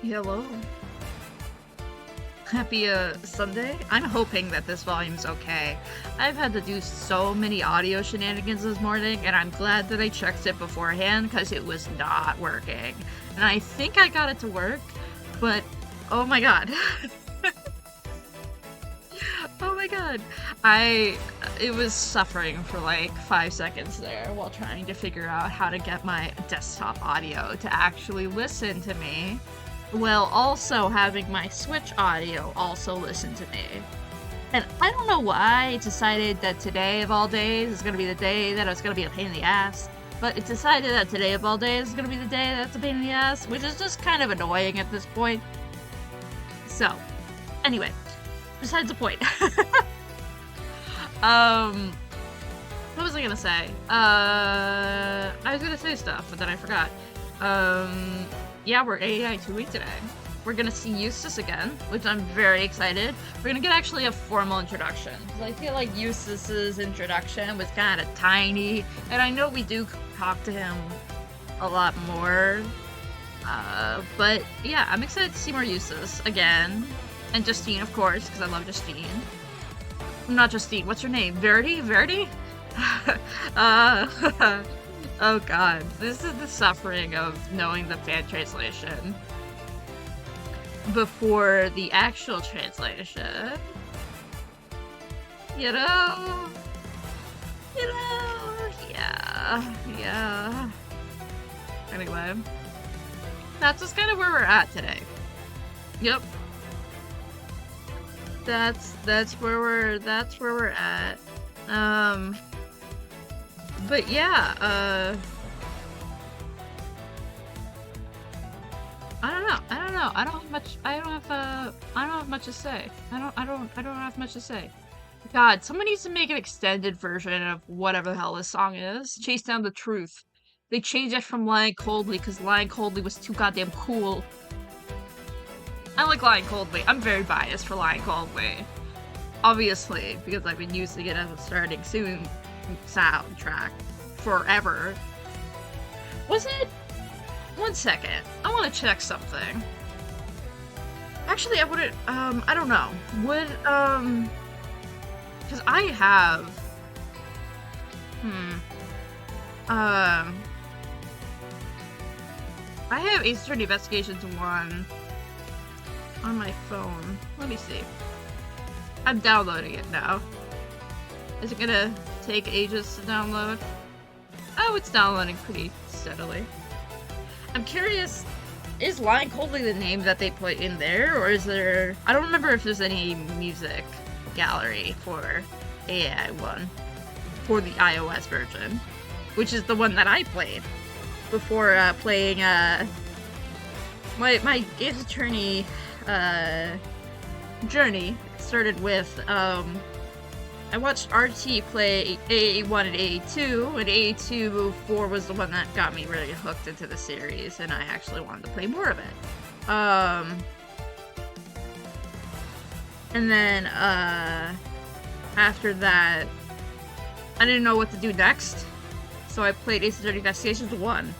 Hello. Happy Sunday. I'm hoping that this volume's okay. I've had to do so many audio shenanigans this morning, and I'm glad that I checked it beforehand because it was not working. And I think I got it to work, but oh my god. Oh my god. It was suffering for like 5 seconds there while trying to figure out how to get my desktop audio to actually listen to me, while also having my Switch audio also listen to me. And I don't know why it decided that today of all days is gonna be the day that it's gonna be a pain in the ass, but it decided that today of all days is gonna be the day that's a pain in the ass, which is just kind of annoying at this point. So, anyway, besides the point. What was I gonna say? I was gonna say stuff, but then I forgot. Yeah, we're AAI2 today. We're gonna see Eustace again, which I'm very excited. We're gonna get actually a formal introduction, because I feel like Eustace's introduction was kind of tiny, and I know we do talk to him a lot more, but yeah, I'm excited to see more Eustace again. And Justine, of course, because I love Justine. Not Justine, what's her name? Verity? Verity? Oh god, this is the suffering of knowing the fan translation before the actual translation. You know? Yeah. Anyway, that's just kind of where we're at today. Yep. That's where we're at. But yeah, I don't know. I don't have much to say. I don't have much to say. God, someone needs to make an extended version of whatever the hell this song is. Chase Down the Truth. They changed it from Lying Coldly because Lying Coldly was too goddamn cool. I like Lying Coldly. I'm very biased for Lying Coldly. Obviously, because I've been using it as a starting soon soundtrack forever. Was it? 1 second. I want to check something. Actually, I wouldn't, I don't know. Would, because I have, I have Ace Attorney Investigations 1 on my phone. Let me see. I'm downloading it now. Is it gonna take ages to download? Oh, it's downloading pretty steadily. I'm curious, is Lying Coldly the name that they put in there, or is there... I don't remember if there's any music gallery for AAI1 for the iOS version, which is the one that I played before playing my Ace Attorney journey started with I watched RT play AA1 and AA2, and AA2 was the one that got me really hooked into the series, and I actually wanted to play more of it. And then after that, I didn't know what to do next, so I played Ace Attorney Investigations 1.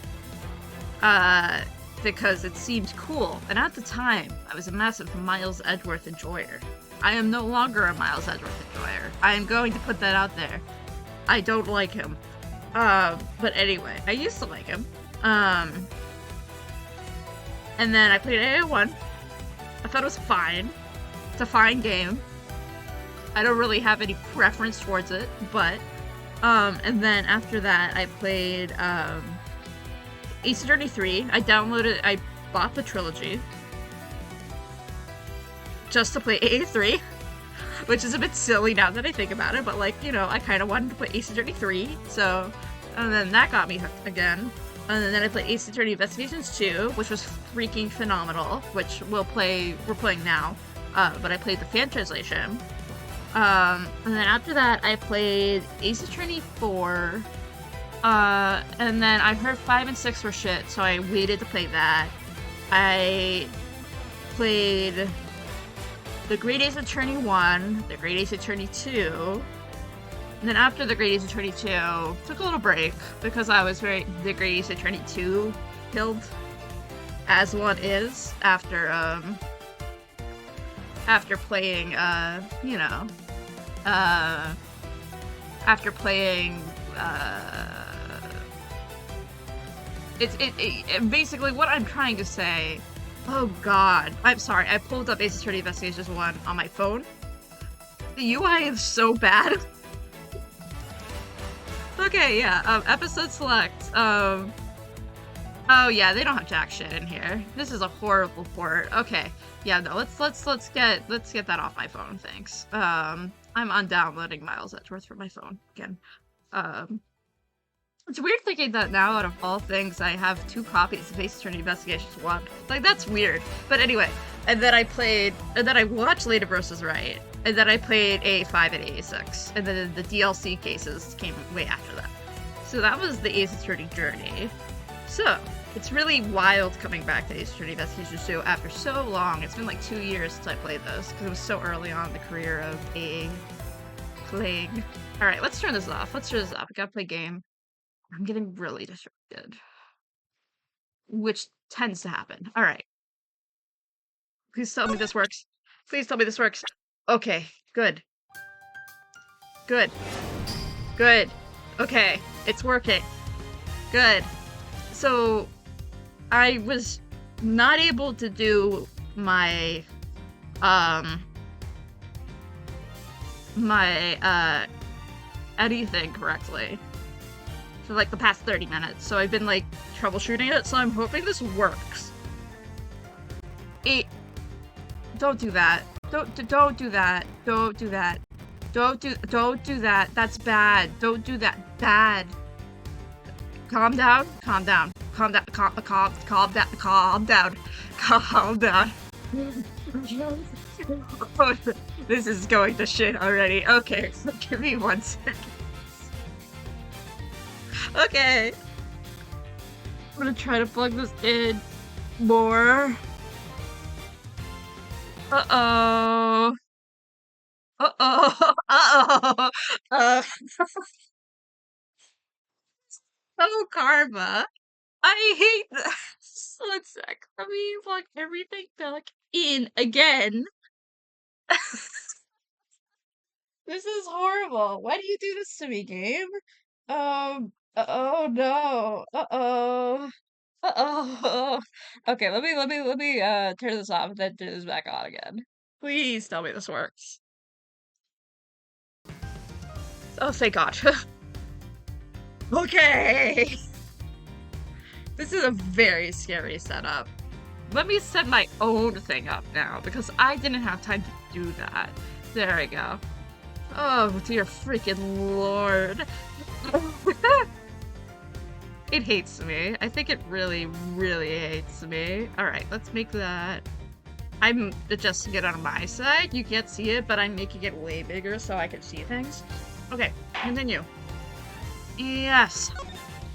Because it seemed cool, and at the time, I was a massive Miles Edgeworth enjoyer. I am no longer a Miles Edgeworth enjoyer. I am going to put that out there. I don't like him. But anyway, I used to like him. And then I played AA1. I thought it was fine. It's a fine game. I don't really have any preference towards it, but, and then after that, I played, Ace Attorney 3. I bought the trilogy just to play AA3, which is a bit silly now that I think about it, but like, you know, I kind of wanted to play Ace Attorney 3, so, and then that got me hooked again. And then I played Ace Attorney Investigations 2, which was freaking phenomenal, which we're playing now, but I played the fan translation. And then after that, I played Ace Attorney 4, and then I heard 5 and 6 were shit, so I waited to play that. I played the Great Ace Attorney 1, the Great Ace Attorney 2, and then after the Great Ace Attorney 2, took a little break, because I was the Great Ace Attorney 2 killed as one is after playing, you know, after playing, basically what I'm trying to say. Oh god, I'm sorry, I pulled up Ace Attorney Investigations 1 on my phone. The UI is so bad. Okay, yeah, episode select, oh yeah, they don't have jack shit in here. This is a horrible port. Okay, yeah, no, let's get that off my phone, thanks. I'm undownloading Miles Edgeworth from my phone again. It's weird thinking that now, out of all things, I have 2 copies of Ace Attorney Investigations 1. Like, that's weird. But anyway, and then I watched Lady vs. Right, and then I played AA5 and AA6, and then the DLC cases came way after that. So that was the Ace Attorney journey. So, it's really wild coming back to Ace Attorney Investigations 2 after so long. It's been like 2 years since I played those, because it was so early on in the career of AA playing. Alright, let's turn this off. I gotta play game. I'm getting really distracted. Which tends to happen. Alright. Please tell me this works. Please tell me this works. Okay, good. Good. Good. Okay, it's working. Good. So, I was not able to do my, anything correctly for like the past 30 minutes, so I've been like troubleshooting it, so I'm hoping this works. Don't do that. Don't do that. Don't do that. Don't do that. That's bad. Don't do that. Bad. Calm down. Calm down. Calm down. Calm down. Calm down. Calm down. This is going to shit already. Okay, so give me 1 second. Okay. I'm gonna try to plug this in more. Uh-oh. Uh-oh. Uh-oh. Oh, karma. I hate this. 1 sec. Let me plug everything back in again. This is horrible. Why do you do this to me, game? Oh no. Uh-oh. Uh-oh. Okay, let me turn this off and then turn this back on again. Please tell me this works. Oh, thank God. Okay. This is a very scary setup. Let me set my own thing up now, because I didn't have time to do that. There we go. Oh, dear freaking Lord. It hates me. I think it really, really hates me. Alright, let's make that. I'm adjusting it on my side. You can't see it, but I'm making it way bigger so I can see things. Okay, continue. Yes.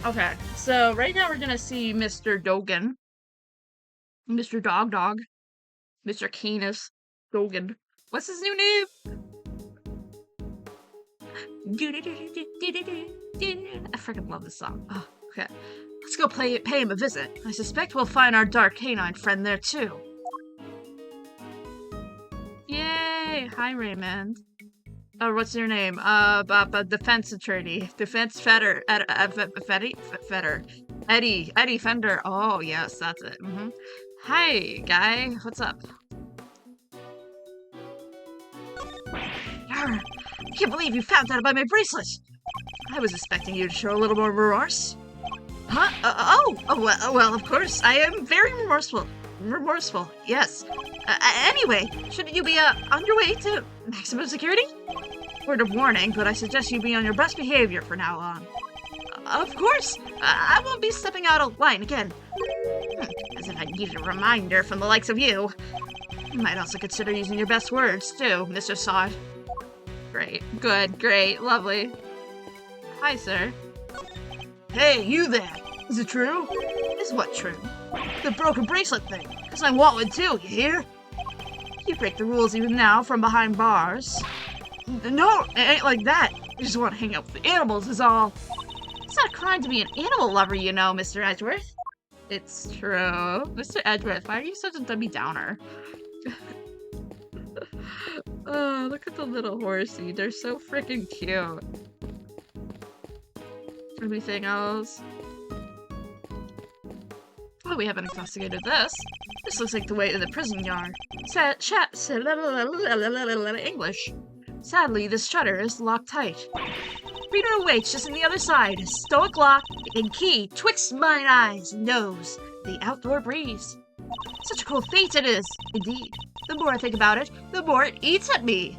Okay, so right now we're gonna see Mr. Dogan. Mr. Dog. Mr. Canis Dogan. What's his new name? I freaking love this song. Oh, okay. Let's go pay him a visit. I suspect we'll find our dark canine friend there too. Yay! Hi, Raymond. Oh, what's your name? Defense attorney. Defense Feder. Feder. Eddie Fender. Oh, yes, that's it. Hi, guy. What's up? Yarr, I can't believe you found out about my bracelet. I was expecting you to show a little more remorse. Huh? Well, of course. I am very remorseful. Yes. Anyway, shouldn't you be, on your way to maximum security? Word of warning, but I suggest you be on your best behavior from now on. Of course. I won't be stepping out of line again. As if I needed a reminder from the likes of you. You might also consider using your best words, too, Mr. Sod. Great. Good. Great. Lovely. Hi, sir. Hey, you there. Is it true? Is what true? The broken bracelet thing. Because I want one too, you hear? You break the rules even now from behind bars. No, it ain't like that. I just want to hang out with the animals is all. It's not a crime to be an animal lover, you know, Mr. Edgeworth. It's true. Mr. Edgeworth, why are you such a Debbie Downer? Oh, look at the little horsey. They're so freaking cute. Anything else? Oh, we haven't investigated this. This looks like the way to the prison yard. English. Sadly, this shutter is locked tight. Reader awaits just on the other side. Stoic lock and key twixt mine eyes and nose. The outdoor breeze. Such a cool fate it is, indeed. The more I think about it, the more it eats at me.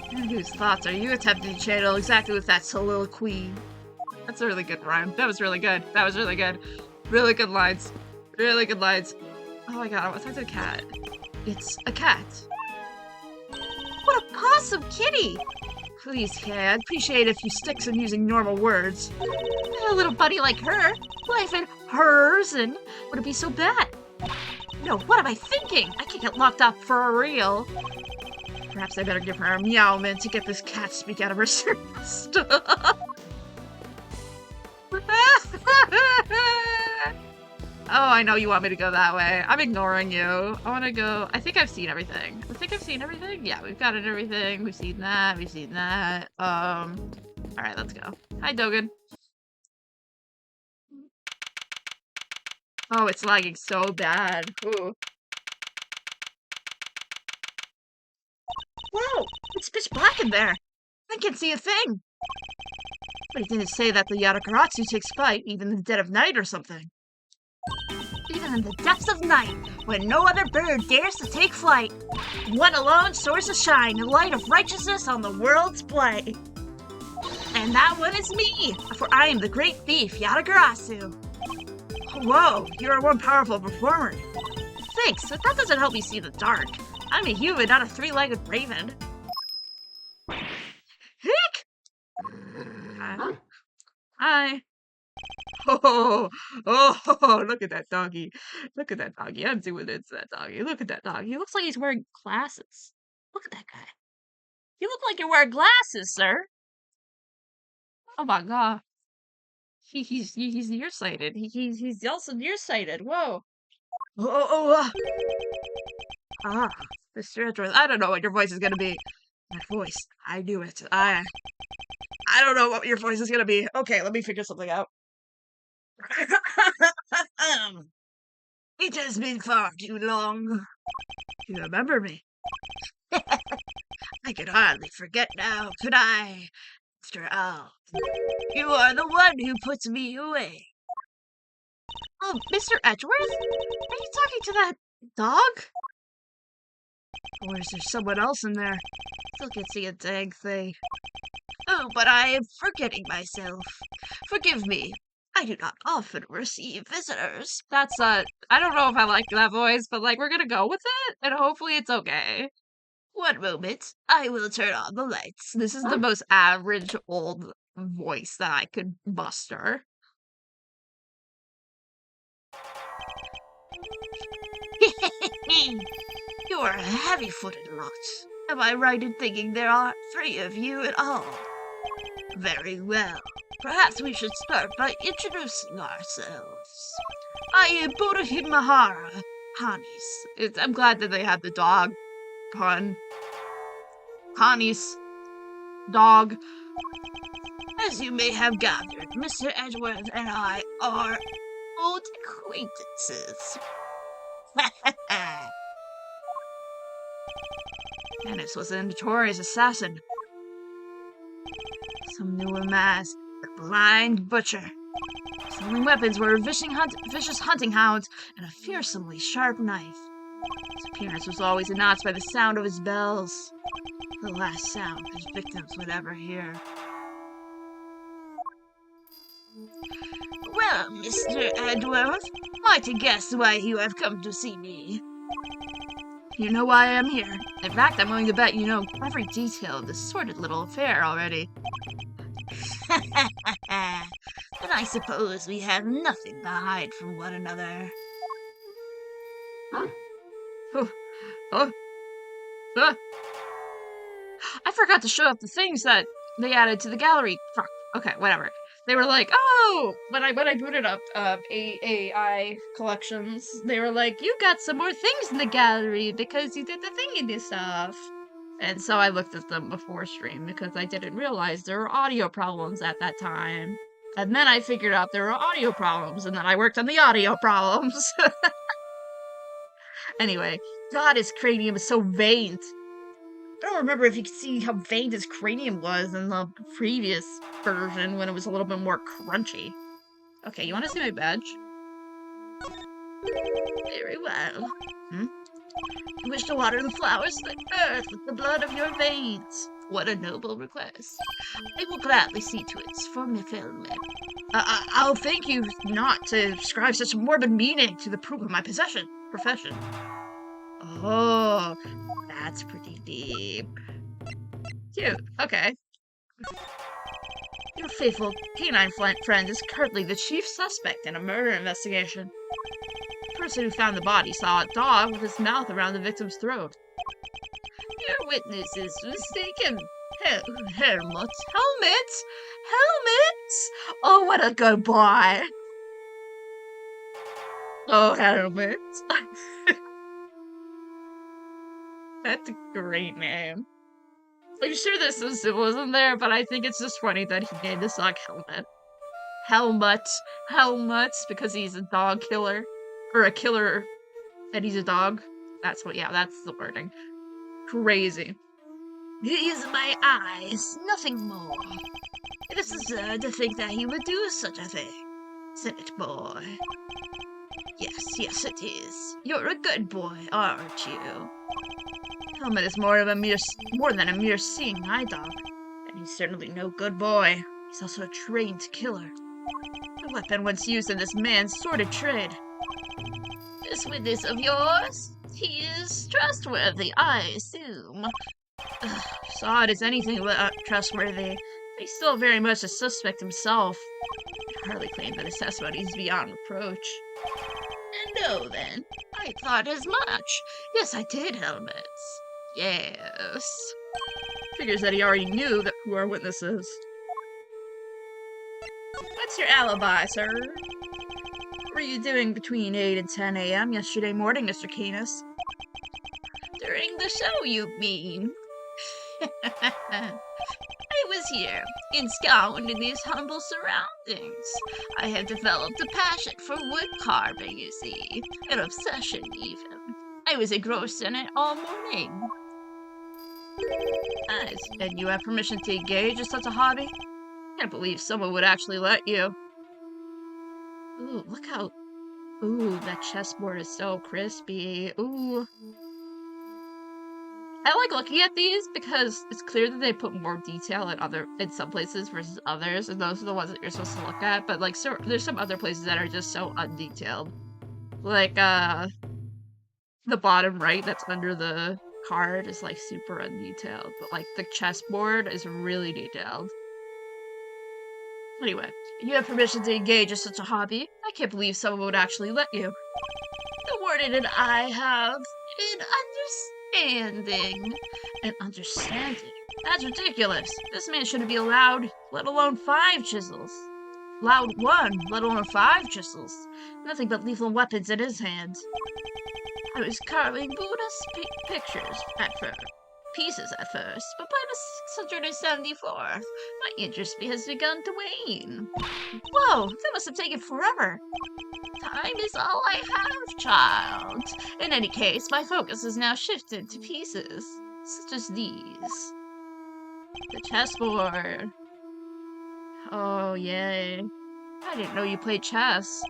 And whose thoughts are you attempting to channel exactly with that soliloquy? That's a really good rhyme. That was really good. That was really good. Really good lines. Really good lines. Oh my god, I want to talk to a cat. It's a cat. What a awesome kitty! Please, Kay, I'd appreciate it if you stick to using normal words. A little buddy like her, life in hers, and would it be so bad? No, what am I thinking? I can't get locked up for real. Perhaps I better give her a meow mint to get this cat speak out of her chest. Oh, I know you want me to go that way. I'm ignoring you. I want to go... I think I've seen everything. I think I've seen everything. Yeah, we've got it everything. We've seen that. We've seen that. Alright, let's go. Hi, Dogen. Oh, it's lagging so bad. Ooh. Whoa! It's pitch black in there! I can't see a thing! But he didn't say that the Yatagarasu takes flight even in the dead of night or something. Even in the depths of night, when no other bird dares to take flight, one alone soars to shine the light of righteousness on the world's play. And that one is me, for I am the great thief, Yatagarasu. Whoa, you are one powerful performer. Thanks, but that doesn't help me see the dark. I'm a human, not a three-legged raven. Hick! Hi. Oh, look at that doggy. Look at that doggy. I'm doing it to that doggy. Look at that doggy. He looks like he's wearing glasses. Look at that guy. You look like you're wearing glasses, sir. Oh my god. He's nearsighted. He's also nearsighted. Whoa. Ah, Mr. Edgeworth. I don't know what your voice is gonna be. That voice. I knew it. I don't know what your voice is gonna be. Okay, let me figure something out. It has been far too long. You remember me? I can hardly forget now, could I? After all, you are the one who puts me away. Oh, Mr. Edgeworth? Are you talking to that dog? Or is there someone else in there? Still can't see a dang thing. Oh, but I am forgetting myself. Forgive me. I do not often receive visitors. That's, I don't know if I like that voice, but, like, we're gonna go with it, and hopefully it's okay. One moment. I will turn on the lights. This is the most average old voice that I could muster. You are a heavy-footed lot. Am I right in thinking there are 3 of you in all? Very well. Perhaps we should start by introducing ourselves. I am Bodahimahara, Hanis. I'm glad that they had the dog pun. Hanis. Dog. As you may have gathered, Mr. Edgeworth and I are old acquaintances. Dennis was a notorious assassin. Some knew him as the Blind Butcher. His only weapons were vicious hunting hounds and a fearsomely sharp knife. His appearance was always announced by the sound of his bells, the last sound his victims would ever hear. Well, Mr. Edgeworth, might to guess why you have come to see me. You know why I'm here. In fact, I'm willing to bet you know every detail of this sordid little affair already. Then I suppose we have nothing to hide from one another. Oh. I forgot to show up the things that they added to the gallery. Fuck. Okay, whatever. They were like, oh, when I booted up AAI collections, they were like, you got some more things in the gallery because you did the thingy stuff. And so I looked at them before stream because I didn't realize there were audio problems at that time. And then I figured out there were audio problems, and then I worked on the audio problems. Anyway, God, his cranium is so veined. I don't remember if you could see how veined his cranium was in the previous version when it was a little bit more crunchy. Okay, you want to see my badge? Very well. You wish to water the flowers of the earth with the blood of your veins. What a noble request. I will gladly see to it for my family. I'll thank you not to ascribe such a morbid meaning to the proof of my profession. Oh, that's pretty deep. Cute. Okay. Your faithful canine friend is currently the chief suspect in a murder investigation. The person who found the body saw a dog with his mouth around the victim's throat. Your witness is mistaken. Helmet? Oh, what a good boy! Oh, Helmet. That's a great name. I'm sure this wasn't there, but I think it's just funny that he named his dog Helmet. Helmet, because he's a dog killer. Or a killer, and he's a dog. That's the wording. Crazy. These are my eyes, nothing more. It is absurd to think that he would do such a thing. Isn't it, boy? Yes, it is. You're a good boy, aren't you? Helmet is more than a mere seeing eye dog, and he's certainly no good boy. He's also a trained killer. The weapon once used in this man's sordid trade. This witness of yours? He is trustworthy, I assume. Sod is anything but trustworthy. He's still very much a suspect himself. I hardly claim that his testimony is beyond reproach. No, then. I thought as much. Yes, I did, Helmet. Yes. Figures that he already knew who our witness is. What's your alibi, sir? What were you doing between 8 and 10 a.m. yesterday morning, Mr. Canis? During the show, you mean? I was here, ensconced in these humble surroundings. I have developed a passion for wood carving, you see. An obsession, even. I was engrossed in it all morning. Nice. And you have permission to engage in such a hobby? Can't believe someone would actually let you. Ooh, look how... Ooh, that chessboard is so crispy. Ooh. I like looking at these because it's clear that they put more detail in some places versus others, and those are the ones that you're supposed to look at, but like there's some other places that are just so undetailed. Like the bottom right that's under the card is like super undetailed, but like the chessboard is really detailed. Anyway, you have permission to engage in such a hobby. I can't believe someone would actually let you. The warden and I have an understanding. An understanding? That's ridiculous. This man shouldn't be allowed, let alone 5 chisels. Allowed 1, let alone 5 chisels. Nothing but lethal weapons in his hands. I was carving Buddha's pieces at first, but by the 674th, my interest has begun to wane. Whoa, that must have taken forever. Time is all I have, child. In any case, my focus is now shifted to pieces, such as these. The chessboard. Oh, yay. I didn't know you played chess.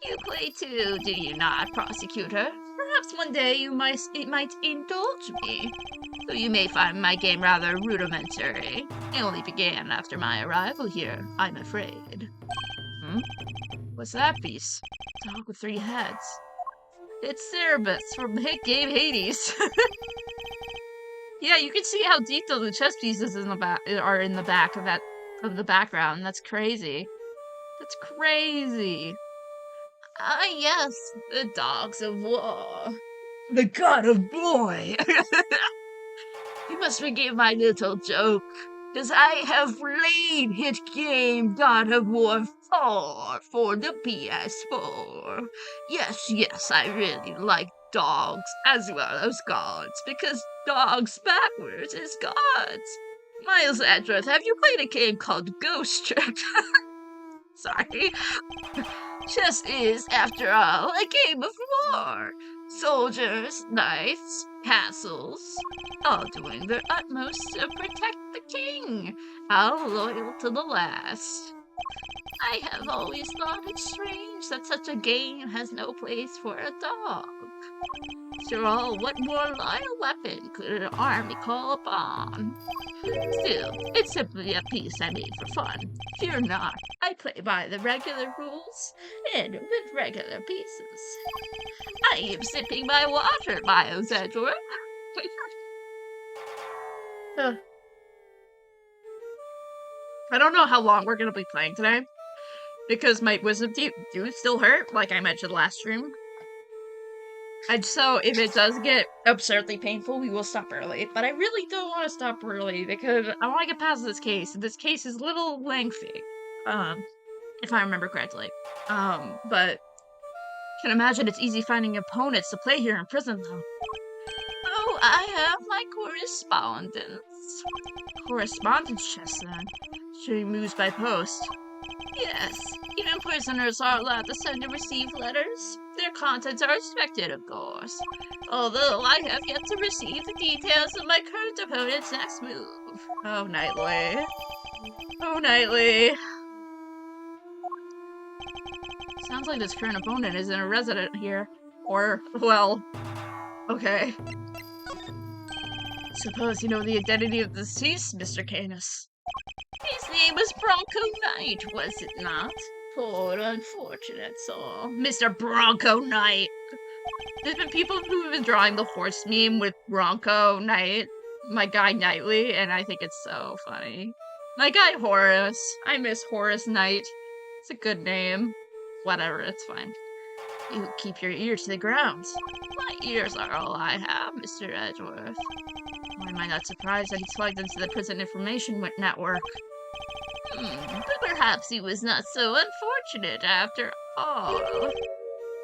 You play too, do you not, prosecutor? Perhaps one day it might indulge me. Though you may find my game rather rudimentary. It only began after my arrival here, I'm afraid. What's that piece? Dog with 3 heads. It's Cerebus from the hit game Hades. Yeah, you can see how detailed the chess pieces are in the back of the background. That's crazy. That's crazy. Ah, yes, the dogs of war. The god of boy. You must forgive my little joke. 'cause I have played hit game God of War 4 for the PS4. Yes, I really like dogs as well as gods, because dogs backwards is gods. Miles Edgeworth, have you played a game called Ghost Trick? Sorry. Chess is, after all, a game of war. Soldiers, knights, castles, all doing their utmost to protect the king, all loyal to the last. I have always thought it strange that such a game has no place for a dog. After all, what more loyal weapon could an army call upon? Still, it's simply a piece I made for fun. Fear not, I play by the regular rules, and with regular pieces. I am sipping my water, Miles Edgeworth. I don't know how long we're gonna be playing today, because my wisdom teeth do still hurt, like I mentioned last stream. And so, if it does get absurdly painful, we will stop early. But I really don't want to stop early, because I want to get past this case. This case is a little lengthy, if I remember correctly. But can imagine it's easy finding opponents to play here in prison, though. Oh, I have my correspondence. Correspondence chest, then. Should be moves by post. Yes, even prisoners are allowed to send and receive letters. Their contents are expected, of course. Although I have yet to receive the details of my current opponent's next move. Oh, Knightley. Oh, Knightley. Sounds like this current opponent isn't a resident here. Or, well, okay. Suppose you know the identity of the deceased, Mr. Canis. His name was Bronco Knight, was it not? Poor unfortunate soul. Mr. Bronco Knight. There's been people who have been drawing the horse meme with Bronco Knight, my guy Knightley, and I think it's so funny. My guy Horace. I miss Horace Knight. It's a good name. Whatever, it's fine. You keep your ears to the ground. My ears are all I have, Mr. Edgeworth. Why am I not surprised that he's plugged into the prison information network? But perhaps he was not so unfortunate after all. What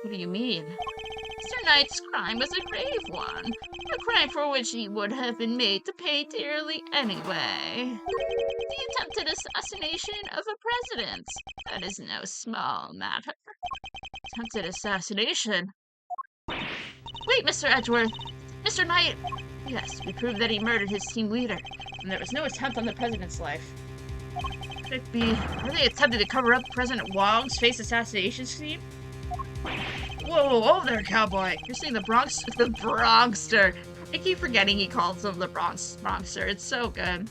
do you mean? Mr. Knight's crime was a grave one. A crime for which he would have been made to pay dearly anyway. The attempted assassination of a president. That is no small matter. Attempted assassination? Wait, Mr. Edgeworth! Mr. Knight! Yes, we proved that he murdered his team leader, and there was no attempt on the president's life. Could it be? Are they attempting to cover up President Wong's face assassination scheme? Whoa there, cowboy! You're seeing the Bronxster. I keep forgetting he calls him the Bronxster. It's so good.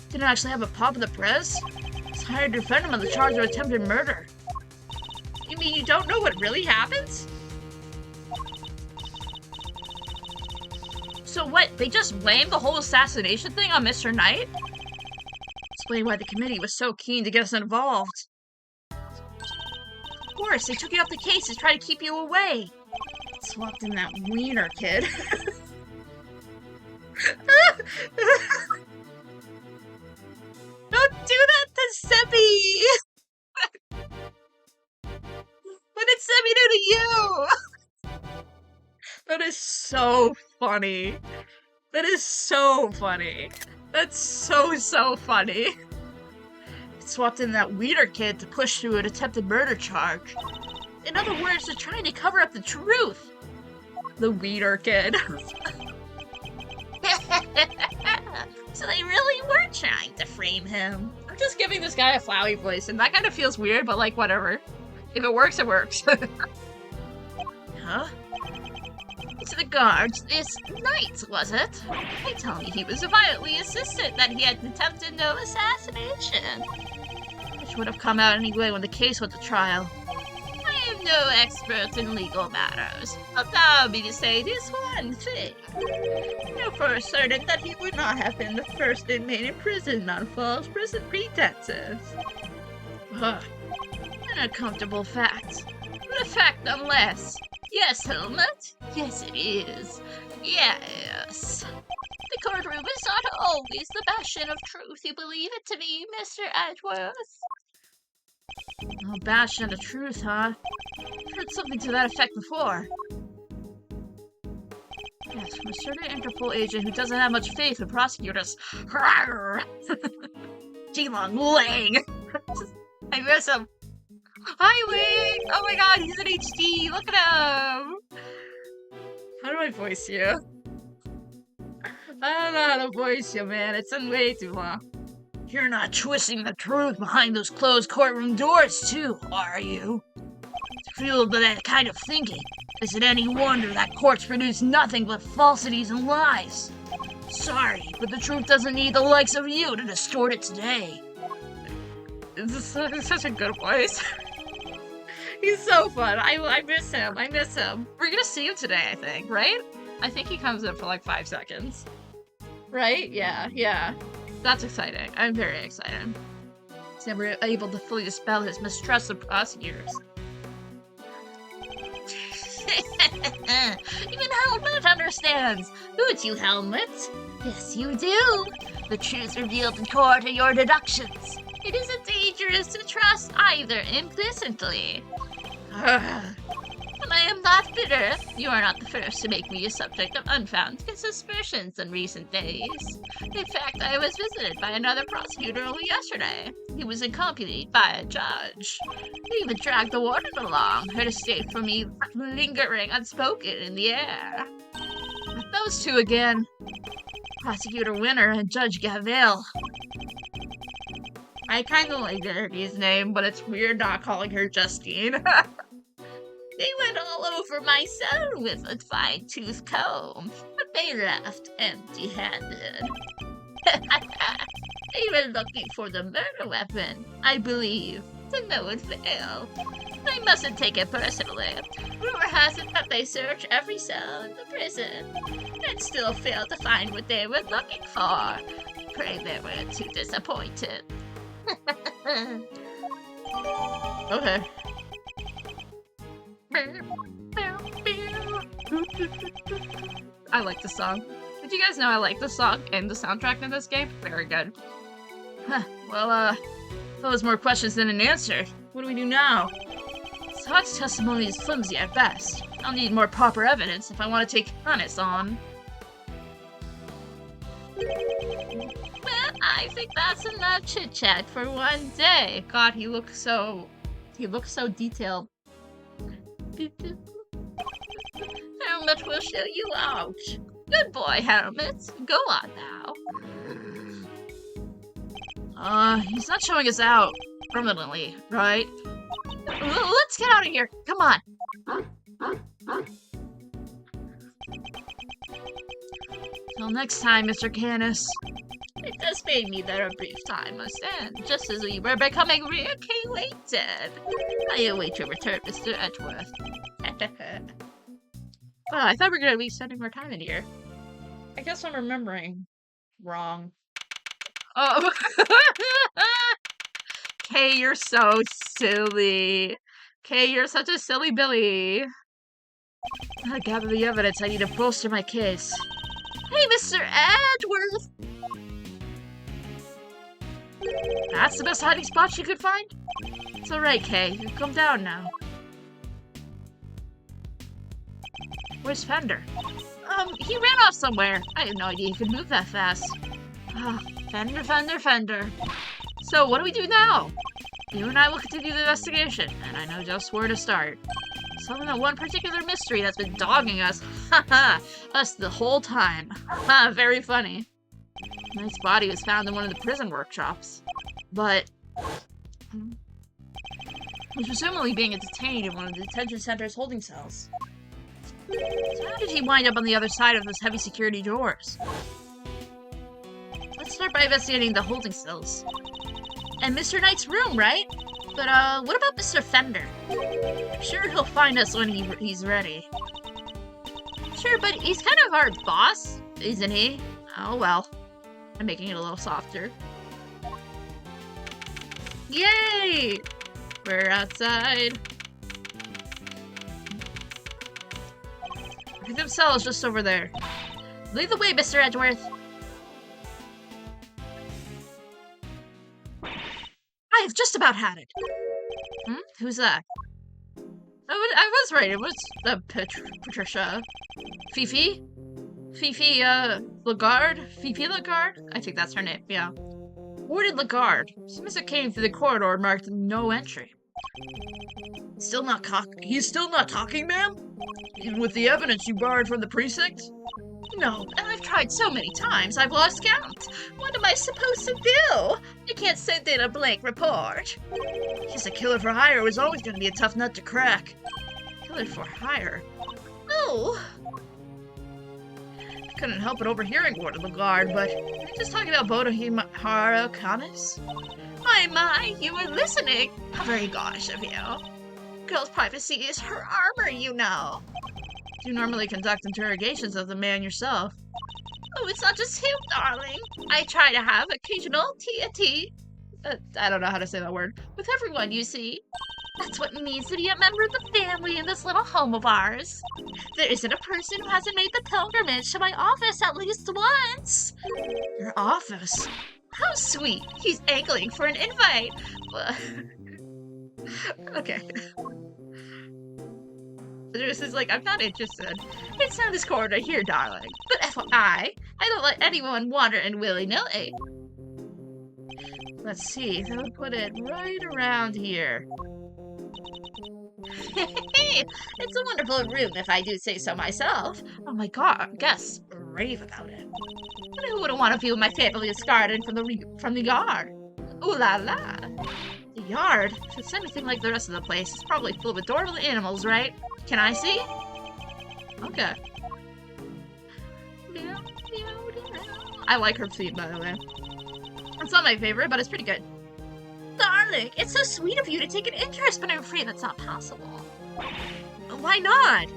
Didn't actually have a pop in the press? It's hired to defend him on the charge of attempted murder. You mean you don't know what really happens? So what, they just blamed the whole assassination thing on Mr. Knight? Explain why the committee was so keen to get us involved. Of course, they took you off the case to try to keep you away. Swapped in that wiener kid. Don't do that to Seppi! What did Seppi do to you? That is so funny. That is so funny. That's so funny. Swapped in that wiener kid to push through an attempted murder charge. In other words, they're trying to cover up the truth. The wiener kid. So they really were trying to frame him. I'm just giving this guy a flowery voice, and that kind of feels weird, but like, whatever. If it works, it works. Huh? To the guards, this Knight, was it? They tell me he was violently insistent that he had attempted no assassination. Which would have come out anyway when the case went to trial. I am no expert in legal matters. Allow me to say this one thing. I know for certain that he would not have been the first inmate in prison on false prison pretenses. An uncomfortable fact. But a fact nonetheless. Yes, Helmut? Yes, it is. Yes. The courtroom is not always the bastion of truth. You believe it to be, Mr. Edgeworth? Oh, bastion of truth, huh? Heard something to that effect before. Yes, from a certain Interpol agent who doesn't have much faith in prosecutors. Jilong Lang! I miss him! Hi, Wing! Oh my god, he's in HD! Look at him! How do I voice you? I don't know how to voice you, man. It's been way too long. You're not twisting the truth behind those closed courtroom doors, too, are you? Fueled by that kind of thinking, is it any wonder that courts produce nothing but falsities and lies? Sorry, but the truth doesn't need the likes of you to distort it today. It's such a good voice. He's so fun. I miss him. I miss him. We're gonna see him today, I think, right? I think he comes in for like 5 seconds. Right? Yeah. That's exciting. I'm very excited. He's never able to fully dispel his mistrust of prosecutors. Even Helmut understands. Don't you, Helmut? Yes, you do. The truth revealed in court are your deductions. It isn't dangerous to trust either implicitly. But I am not bitter. You are not the first to make me a subject of unfounded suspicions in recent days. In fact, I was visited by another prosecutor only yesterday. He was accompanied by a judge. They even dragged the warden along, her escape from me lingering unspoken in the air. Those two again. Prosecutor Winner and Judge Gavelle. I kinda like Gertie's name, but it's weird not calling her Justine. They went all over my cell with a fine-tooth comb, but they left empty-handed. They were looking for the murder weapon, I believe, to no avail. I mustn't take it personally. Rumor has it that they searched every cell in the prison, and still failed to find what they were looking for. Pray they weren't too disappointed. Okay. I like the song. Did you guys know I like the song and the soundtrack in this game? Very good. Well, that was more questions than an answer. What do we do now? Todd's testimony is flimsy at best. I'll need more proper evidence if I want to take Hannes on. Well, I think that's enough chit-chat for one day. God, he looks so detailed. Helmut will show you out. Good boy, Helmut. Go on now. He's not showing us out permanently, right? Let's get out of here. Come on. Till next time, Mr. Canis. It does pain me that a brief time must end, just as we were becoming reacquainted. I await your return, Mr. Edgeworth. Well, I thought we were going to be spending more time in here. I guess I'm remembering wrong. Oh. Kay, you're so silly. Kay, you're such a silly Billy. I gather the evidence I need to bolster my case. Hey, Mr. Edgeworth! That's the best hiding spot you could find? It's alright, Kay. You come down now. Where's Fender? He ran off somewhere. I had no idea he could move that fast. Fender. So, what do we do now? You and I will continue the investigation, and I know just where to start. Solving that one particular mystery that's been dogging us. Us the whole time. Very funny. Knight's body was found in one of the prison workshops. But he was presumably being detained in one of the detention center's holding cells. So how did he wind up on the other side of those heavy security doors? Let's start by investigating the holding cells. And Mr. Knight's room, right? But, what about Mr. Fender? I'm sure he'll find us when he's ready. Sure, but he's kind of our boss, isn't he? Oh well. I'm making it a little softer. Yay! We're outside. The cell is just over there. Lead the way, Mr. Edgeworth. I've just about had it. Who's that? I was right. It was Patricia. Fifi? Fifi, Lagarde? Fifi Lagarde? I think that's her name, yeah. Warden Lagarde. Submissive came through the corridor marked no entry. He's still not talking, ma'am? Even with the evidence you borrowed from the precinct? No, and I've tried so many times, I've lost count. What am I supposed to do? I can't send in a blank report. Just a killer for hire was always going to be a tough nut to crack. Killer for hire? Oh. I couldn't help but overhearing Warden Lagarde, but you're just talking about Botohimara Kamis? My, you were listening. How very gauche of you. Girl's privacy is her armor, you know. You normally conduct interrogations of the man yourself. Oh, it's not just him, darling. I try to have occasional tea. I don't know how to say that word. With everyone, you see. That's what it means to be a member of the family in this little home of ours. There isn't a person who hasn't made the pilgrimage to my office at least once. Your office? How sweet. He's angling for an invite. Okay. This is like, I'm not interested. It's not this corridor here, darling. But FYI, I don't let anyone wander in willy-nilly. Let's see, they'll put it right around here. It's a wonderful room, if I do say so myself. Oh my god, guests rave about it. But who wouldn't want a view of my fabulous garden from the yard? Ooh la la. The yard? If it's anything like the rest of the place, it's probably full of adorable animals, right? Can I see? Okay. I like her theme, by the way. It's not my favorite, but it's pretty good. Darling, it's so sweet of you to take an interest, but I'm afraid that's not possible. Why not?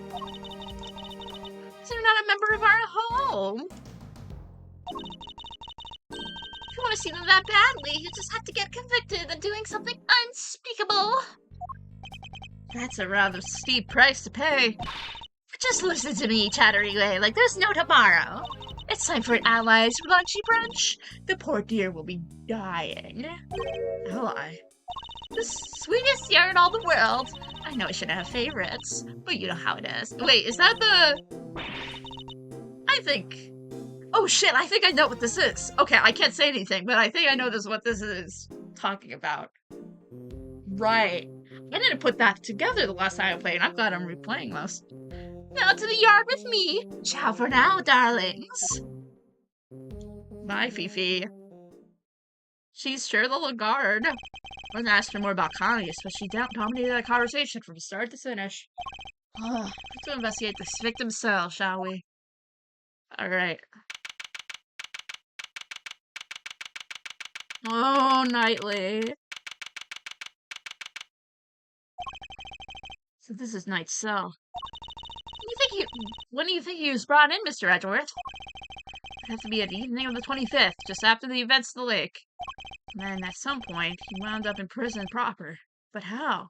Because you're not a member of our home. If you want to see them that badly, you just have to get convicted of doing something unspeakable. That's a rather steep price to pay. Just listen to me, chattering away like there's no tomorrow. It's time for an Allies lunchy brunch. The poor dear will be dying. Ally? The sweetest deer in all the world. I know I shouldn't have favorites, but you know how it is. Wait, is that the... Oh shit, I think I know what this is. Okay, I can't say anything, but I think I know what this is talking about. Right. I didn't put that together the last time I played, and I'm glad I'm replaying this. Now to the yard with me. Ciao for now, darlings. Bye, Fifi. She's sure the Lagarde. I wasn't asking more about Connie's, but she dominated that conversation from start to finish. Let's go investigate this victim's cell, shall we? Alright. Oh, Knightley. So this is Knight's cell. When do you think he was brought in, Mr. Edgeworth? It'd have to be at the evening of the 25th, just after the events of the lake. And then, at some point, he wound up in prison proper. But how?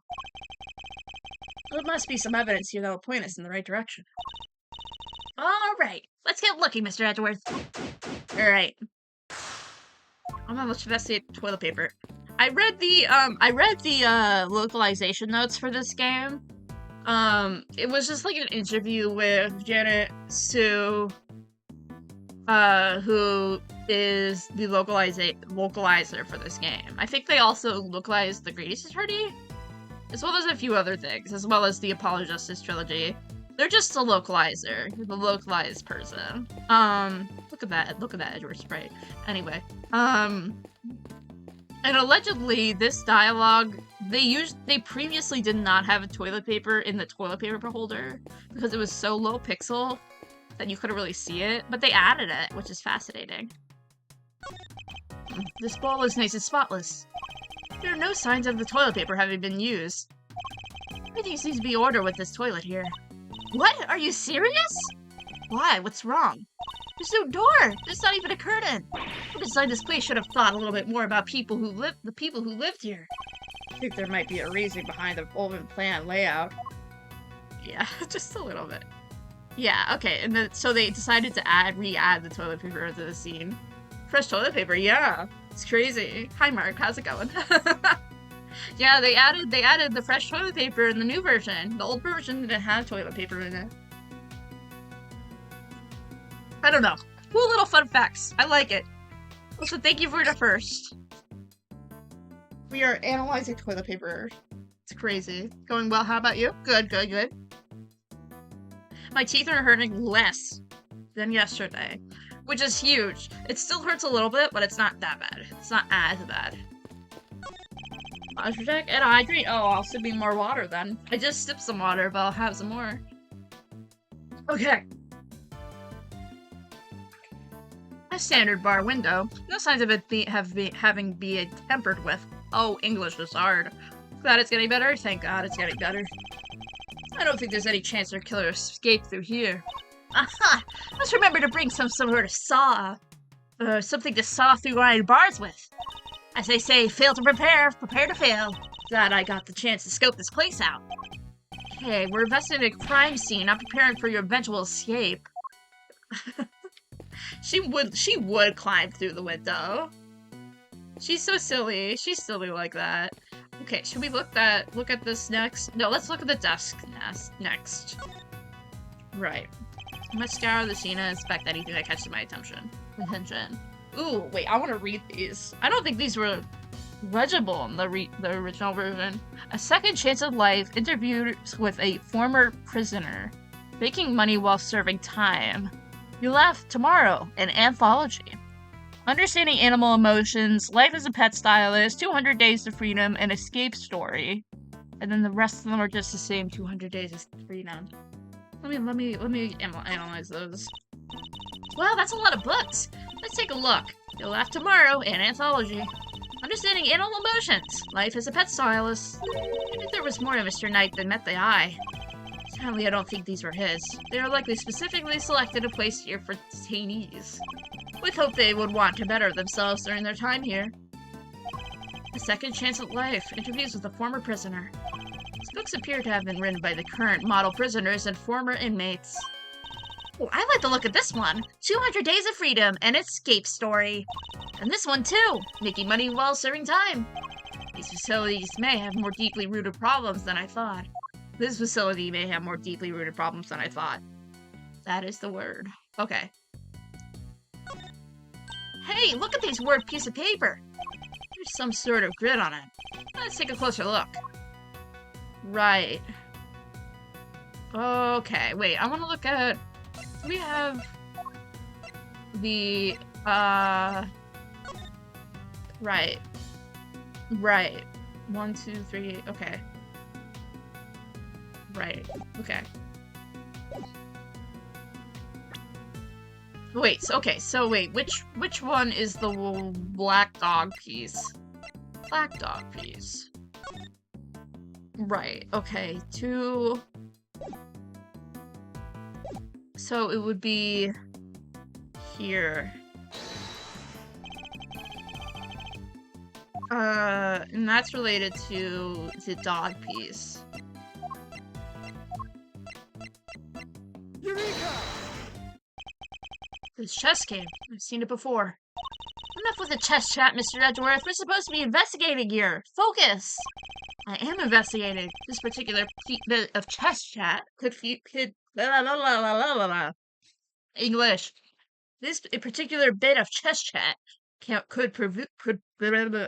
Well, there must be some evidence here that will point us in the right direction. Alright, let's get looking, Mr. Edgeworth. Alright. I'm gonna let's investigate toilet paper. I read the localization notes for this game. It was just like an interview with Janet Sue, who is the localizer for this game. I think they also localized the Greatest Attorney, as well as a few other things, as well as the Apollo Justice trilogy. They're just a localizer, the localized person. Look at that Edward sprite. Anyway, and allegedly this dialogue, they previously did not have a toilet paper in the toilet paper holder because it was so low pixel that you couldn't really see it, but they added it, which is fascinating. This bowl is nice and spotless. There are no signs of the toilet paper having been used. Everything seems to be order with this toilet here. What? Are you serious? Why? What's wrong? There's no door! There's not even a curtain! Who designed this place should have thought a little bit more about the people who lived here. I think there might be a reason behind the open plan layout. Yeah, just a little bit. Yeah, okay, and so they decided to re-add the toilet paper into the scene. Fresh toilet paper, yeah. It's crazy. Hi Mark, how's it going? Yeah, they added the fresh toilet paper in the new version. The old version didn't have toilet paper in it. I don't know. Cool little fun facts. I like it. Also, thank you for the first. We are analyzing toilet paper. It's crazy. Going well, how about you? Good, good, good. My teeth are hurting less than yesterday, which is huge. It still hurts a little bit, but it's not that bad. It's not as bad. Posture check and hydrate. Oh, I'll sip me more water then. I just sipped some water, but I'll have some more. Okay. A standard bar window. No signs of it having been tempered with. Oh, English is hard. Glad it's getting better. Thank God it's getting better. I don't think there's any chance our killer escaped through here. Aha! Must remember to bring some sort of saw. Something to saw through iron bars with. As they say, fail to prepare, prepare to fail. Glad I got the chance to scope this place out. Okay, we're investigating a crime scene, not preparing for your eventual escape. She would climb through the window. She's so silly. She's silly like that. Okay, should we look at this next? No, let's look at the desk next. Right. I'm gonna scour the scene and inspect anything that catches my attention. Ooh, wait, I want to read these. I don't think these were legible in the original version. A second chance at life, interviewed with a former prisoner, making money while serving time. You left tomorrow, an anthology. Understanding animal emotions, life as a pet stylist, 200 days to freedom, an escape story. And then the rest of them are just the same 200 days of freedom. Let me analyze those. Wow, that's a lot of books. Let's take a look. You left tomorrow, an anthology. Understanding animal emotions, life as a pet stylist. Maybe there was more to Mr. Knight than met the eye. Sadly, I don't think these were his. They are likely specifically selected and placed here for detainees. With hope they would want to better themselves during their time here. A second chance at life, interviews with a former prisoner. These books appear to have been written by the current model prisoners and former inmates. Oh, I like the look of this one. 200 Days of Freedom, an escape story. And this one too, making money while serving time. These facilities may have more deeply rooted problems than I thought. This facility may have more deeply rooted problems than I thought. That is the word. Okay. Hey, look at this word piece of paper. There's some sort of grid on it. Let's take a closer look. Right. Okay, wait, I want to look at... Do we have... the... Right. Right. 1, 2, 3, okay. Right, okay. Wait, okay, so wait, which one is the black dog piece? Black dog piece. Right, okay, 2... So it would be... here. And that's related to the dog piece. Eureka! This chess game. I've seen it before. Enough with the chess chat, Mr. Edgeworth. We're supposed to be investigating here. Focus! I am investigating. This particular bit of chess chat could English. This particular bit of chess chat could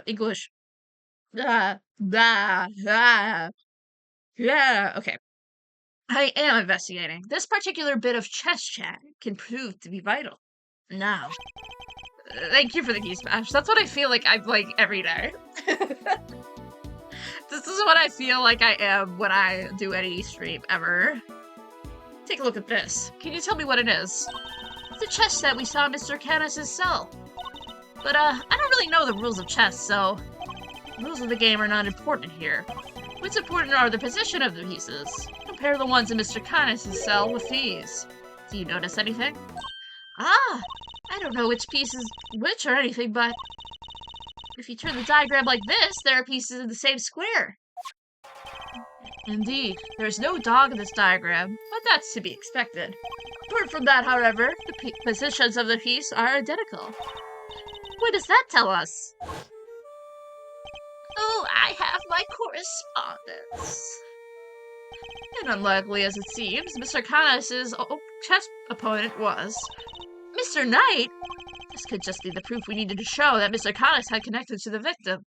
English. Yeah, okay. I am investigating. This particular bit of chess chat can prove to be vital. Now, thank you for the key smash. That's what I feel like I'm like every day. This is what I feel like I am when I do any stream ever. Take a look at this. Can you tell me what it is? It's a chess set we saw in Mr. Canis' cell. But I don't really know the rules of chess, so the rules of the game are not important here. What's important are the position of the pieces. Compare the ones in Mr. Canis' cell with these. Do you notice anything? Ah! I don't know which piece is which or anything, but if you turn the diagram like this, there are pieces in the same square. Indeed, there's no dog in this diagram, but that's to be expected. Apart from that, however, the positions of the piece are identical. What does that tell us? Oh, I have my correspondence. And unlikely as it seems, Mr. Connors' chess opponent was Mr. Knight. This could just be the proof we needed to show that Mr. Connors had connected to the victim.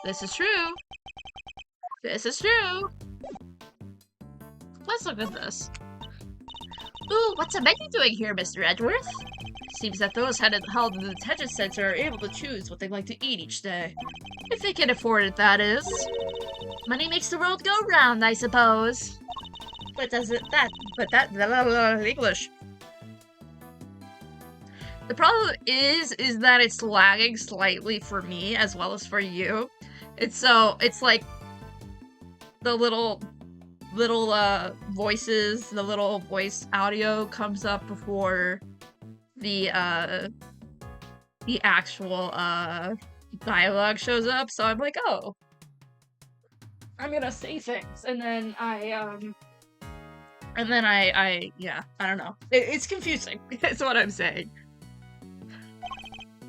This is true. This is true. Let's look at this. Ooh, what's a menu doing here, Mr. Edgeworth? Seems that those held in the detention center are able to choose what they'd like to eat each day. If they can afford it, that is. Money makes the world go round, I suppose. But English. The problem is that it's lagging slightly for me as well as for you. It's like the little voices, the little voice audio comes up before the actual dialogue shows up, so I'm like, oh, I'm gonna say things, and then I yeah, I don't know. It's confusing. That's what I'm saying.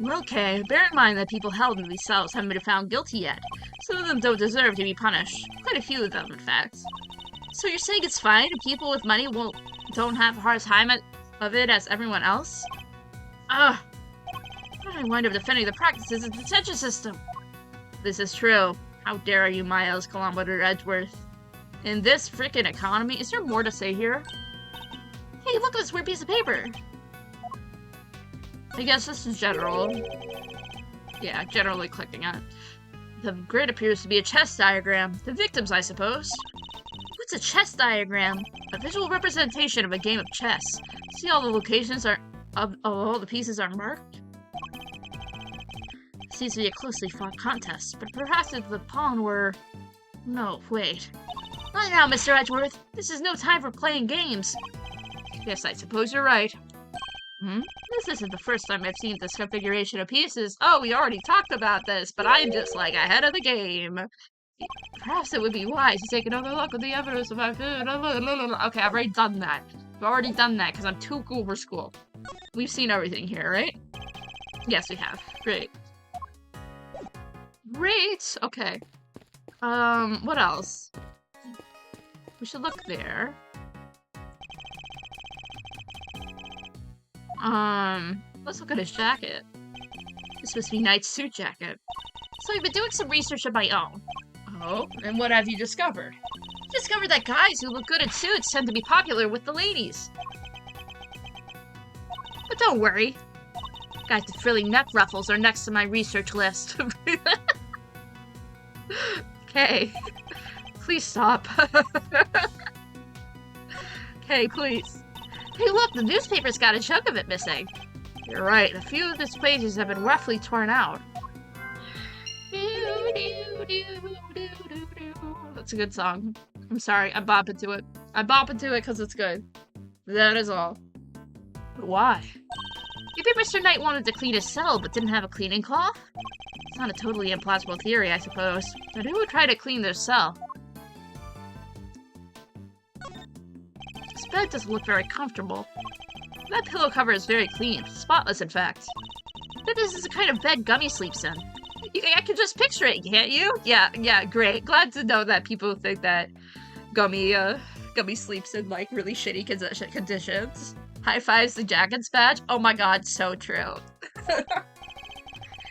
Okay, bear in mind that people held in these cells haven't been found guilty yet. Some of them don't deserve to be punished. Quite a few of them, in fact. So you're saying it's fine if people with money don't have a hard time of it as everyone else? Ugh. I wind up defending the practices of the detention system. This is true. How dare you, Miles Kilometer Edgeworth? In this frickin' economy, is there more to say here? Hey, look at this weird piece of paper. I guess this is general. Yeah, generally clicking on it. The grid appears to be a chess diagram. The victims, I suppose. What's a chess diagram? A visual representation of a game of chess. See all the locations all the pieces are marked? Seems to be a closely fought contest, but perhaps if the pawn were... No, wait. Not now, Mr. Edgeworth. This is no time for playing games. Yes, I suppose you're right. This isn't the first time I've seen this configuration of pieces. Oh, we already talked about this, but I'm just, like, ahead of the game. Perhaps it would be wise to take another look at the evidence of my... Okay, I've already done that. I've already done that, because I'm too cool for school. We've seen everything here, right? Yes, we have. Great. Great! Okay. What else? We should look there. Let's look at his jacket. This must be Knight's suit jacket. So I've been doing some research of my own. Oh, and what have you discovered? Discovered that guys who look good in suits tend to be popular with the ladies. But don't worry. Guys with frilly neck ruffles are next to my research list. Okay. Please stop. Okay, please. Hey look, the newspaper's got a chunk of it missing. You're right, a few of its pages have been roughly torn out. That's a good song. I'm sorry, I bop into it. I bop into it because it's good. That is all. But why? You think Mr. Knight wanted to clean his cell but didn't have a cleaning cloth? It's not a totally implausible theory, I suppose. But who would try to clean their cell? This bed doesn't look very comfortable. That pillow cover is very clean. Spotless, in fact. But this is the kind of bed Gummy sleeps in. I can just picture it, can't you? Yeah, great. Glad to know that people think that Gummy sleeps in, like, really shitty conditions. High fives the Jackets badge. Oh my god, so true.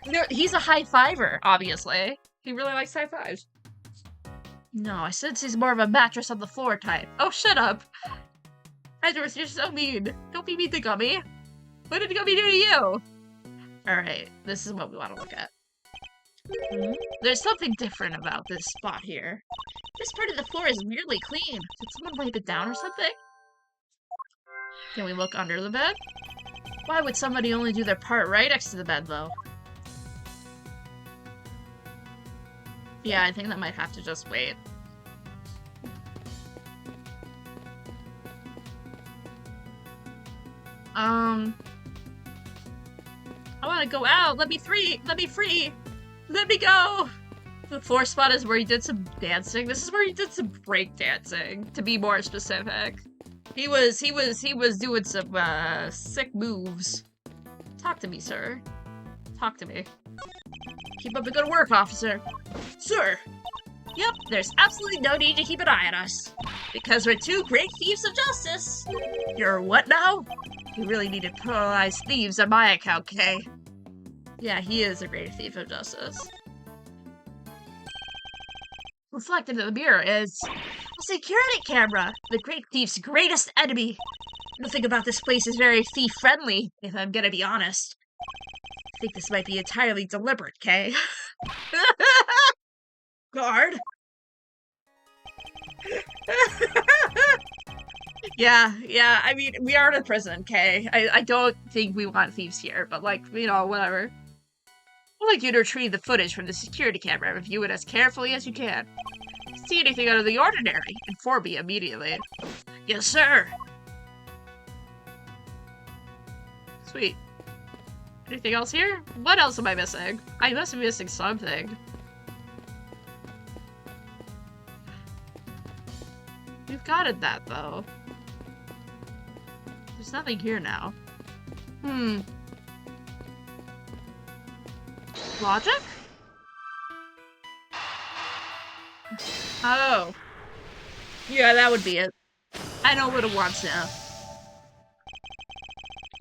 No, he's a high fiver, obviously. He really likes high fives. No, I sense he's more of a mattress on the floor type. Oh, shut up. Edgeworth, you're so mean. Don't be mean to Gummy. What did Gummy do to you? Alright, this is what we want to look at. There's something different about this spot here. This part of the floor is weirdly clean. Did someone wipe it down or something? Can we look under the bed? Why would somebody only do their part right next to the bed, though? Yeah, I think that might have to just wait. I want to go out! Let me free! Let me free! Let me go! The floor spot is where he did some dancing. This is where he did some break dancing, to be more specific. He was doing some sick moves. Talk to me, sir. Talk to me. Keep up the good work, officer. Sir! Yep, there's absolutely no need to keep an eye on us. Because we're two great thieves of justice. You're what now? You really need to penalize thieves on my account, Kay. Yeah, he is a great thief of justice. Reflected in the mirror is a security camera, the great thief's greatest enemy. Nothing about this place is very thief-friendly, if I'm gonna be honest. I think this might be entirely deliberate, Kay. Guard? Yeah, I mean, we are in a prison, Kay. I don't think we want thieves here, but like, you know, whatever. I'd like you to retrieve the footage from the security camera and review it as carefully as you can. If you see anything out of the ordinary, inform me immediately. Yes, sir! Sweet. Anything else here? What else am I missing? I must be missing something. We've got it that, though. There's nothing here now. Logic? Oh. Yeah, that would be it. I know what it wants now.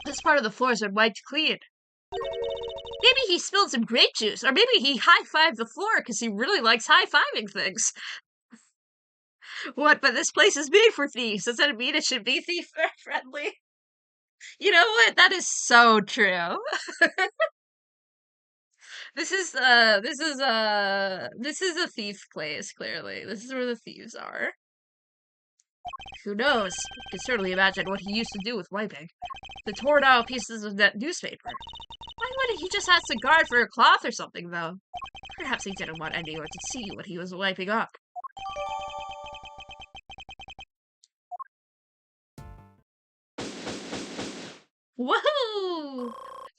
This part of the floors are wiped clean. Maybe he spilled some grape juice, or maybe he high-fived the floor because he really likes high-fiving things. What, but this place is made for thieves. Does that mean it should be thief-friendly? You know what? That is so true. This is a thief place, clearly. This is where the thieves are. Who knows? You can certainly imagine what he used to do with wiping. The torn out pieces of that newspaper. Why wouldn't he just ask the guard for a cloth or something, though? Perhaps he didn't want anyone to see what he was wiping up. Woohoo!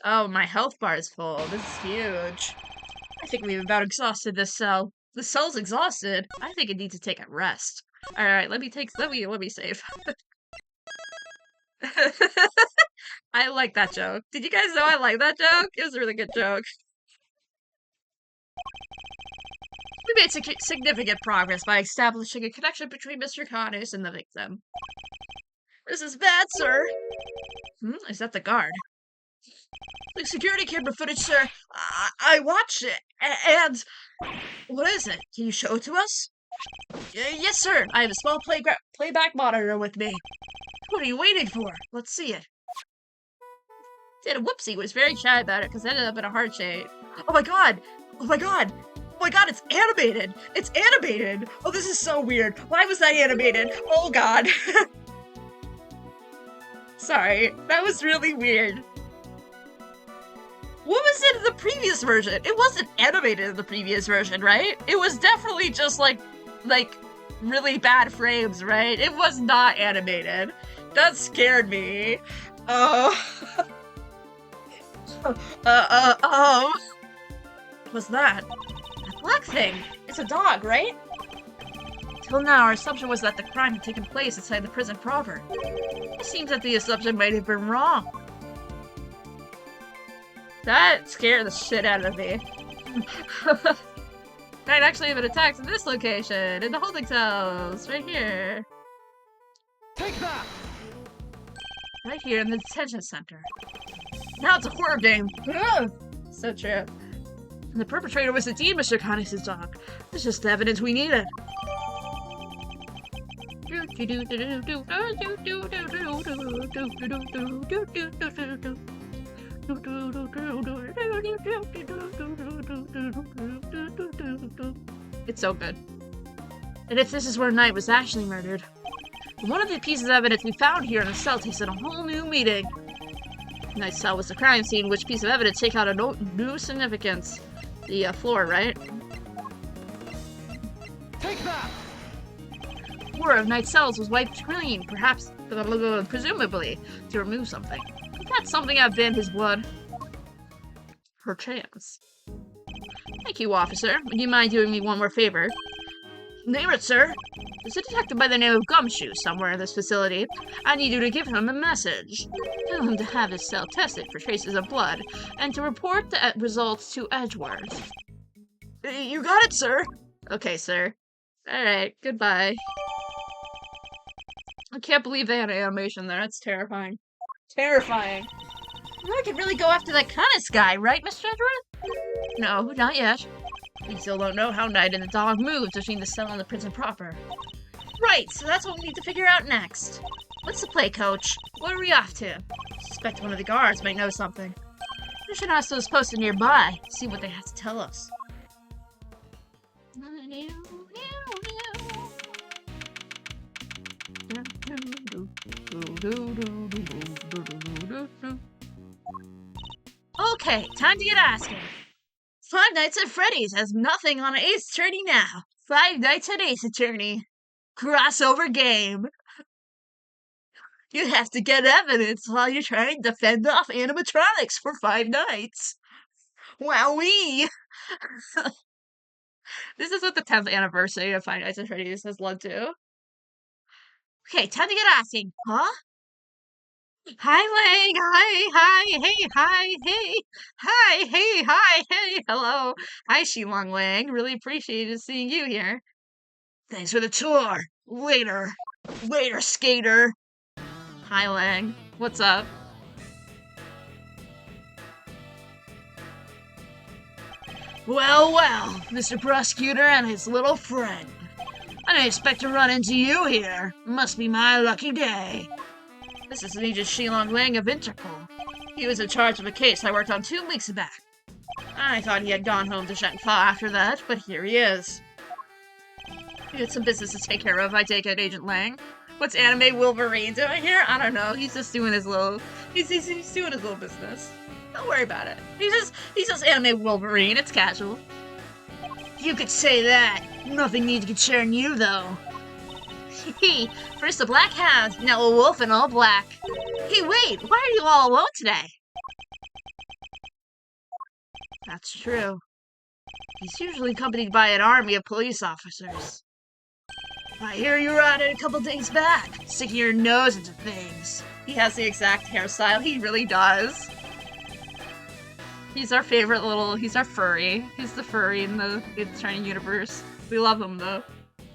Oh, my health bar is full. This is huge. I think we've about exhausted this cell. The cell's exhausted. I think it needs to take a rest. Alright, let me save. I like that joke. Did you guys know I like that joke? It was a really good joke. We made significant progress by establishing a connection between Mr. Connors and the victim. This is bad, sir. Is that the guard? The security camera footage, sir. I watched it, and what is it? Can you show it to us? Yes, sir. I have a small playback monitor with me. What are you waiting for? Let's see it. Did a whoopsie. Was very shy about it because it ended up in a heart shape. Oh my god! Oh my god! Oh my god! It's animated. It's animated. Oh, this is so weird. Why was that animated? Oh god. Sorry, that was really weird. What was it in the previous version? It wasn't animated in the previous version, right? It was definitely just like really bad frames, right? It was not animated. That scared me. Oh. What's that? A black thing. It's a dog, right? Till now, our assumption was that the crime had taken place inside the prison proper. It seems that the assumption might have been wrong. That scared the shit out of me. Might actually have been attacked in this location, in the holding cells, right here. Take that! Right here in the detention center. Now it's a horror game. So true. And the perpetrator was indeed Mr. Connors' dog. This is just the evidence we needed. It's so good. And if this is where Knight was actually murdered, one of the pieces of evidence we found here in the cell takes in a whole new meaning. Knight's cell was the crime scene, which piece of evidence take out a new significance. The floor, right? Take that! The floor of Knight's cells was wiped clean, perhaps, presumably, to remove something. Could that something have been his blood? Perchance. Thank you, officer. Would you mind doing me one more favor? Name it, sir. There's a detective by the name of Gumshoe somewhere in this facility. I need you to give him a message. Tell him to have his cell tested for traces of blood, and to report the results to Edgeworth. You got it, sir. Okay, sir. Alright, goodbye. I can't believe they had an animation there. That's terrifying. Terrifying. I could really go after that Cunnis guy, right, Mr. Edgeworth? No, not yet. We still don't know how Knight and the dog moves between the cell and the prison proper. Right, so that's what we need to figure out next. What's the play, Coach? What are we off to? I suspect one of the guards might know something. We should ask those posted nearby, see what they have to tell us. Okay, time to get asking. Five Nights at Freddy's has nothing on Ace Attorney now. Five Nights at Ace Attorney. Crossover game. You have to get evidence while you're trying to fend off animatronics for 5 nights. Wowee! This is what the 10th anniversary of Five Nights at Freddy's has led to. Okay, time to get asking. Huh? Hi, Lang. Hi, hey, hi, hey. Hi, hey, hi, hey. Hello. Hi, Shilong Lang. Really appreciated seeing you here. Thanks for the tour. Later. Later, skater. Hi, Lang. What's up? Well, well, Mr. Prosecutor and his little friend. I didn't expect to run into you here. Must be my lucky day. This is Agent Shilong Lang of Interpol. He was in charge of a case I worked on 2 weeks back. I thought he had gone home to Shangfa after that, but here he is. He had some business to take care of, I take it, Agent Lang. What's Anime Wolverine doing here? I don't know. He's just doing his little... He's doing his little business. Don't worry about it. He's just Anime Wolverine. It's casual. You could say that. Nothing need to concern you, though. Hee, first a black hound, now a wolf in all black. Hey, wait, why are you all alone today? That's true. He's usually accompanied by an army of police officers. I hear you were at it a couple days back, sticking your nose into things. He has the exact hairstyle, he really does. He's our favorite he's our furry. He's the furry in the Tiny universe. We love him, though.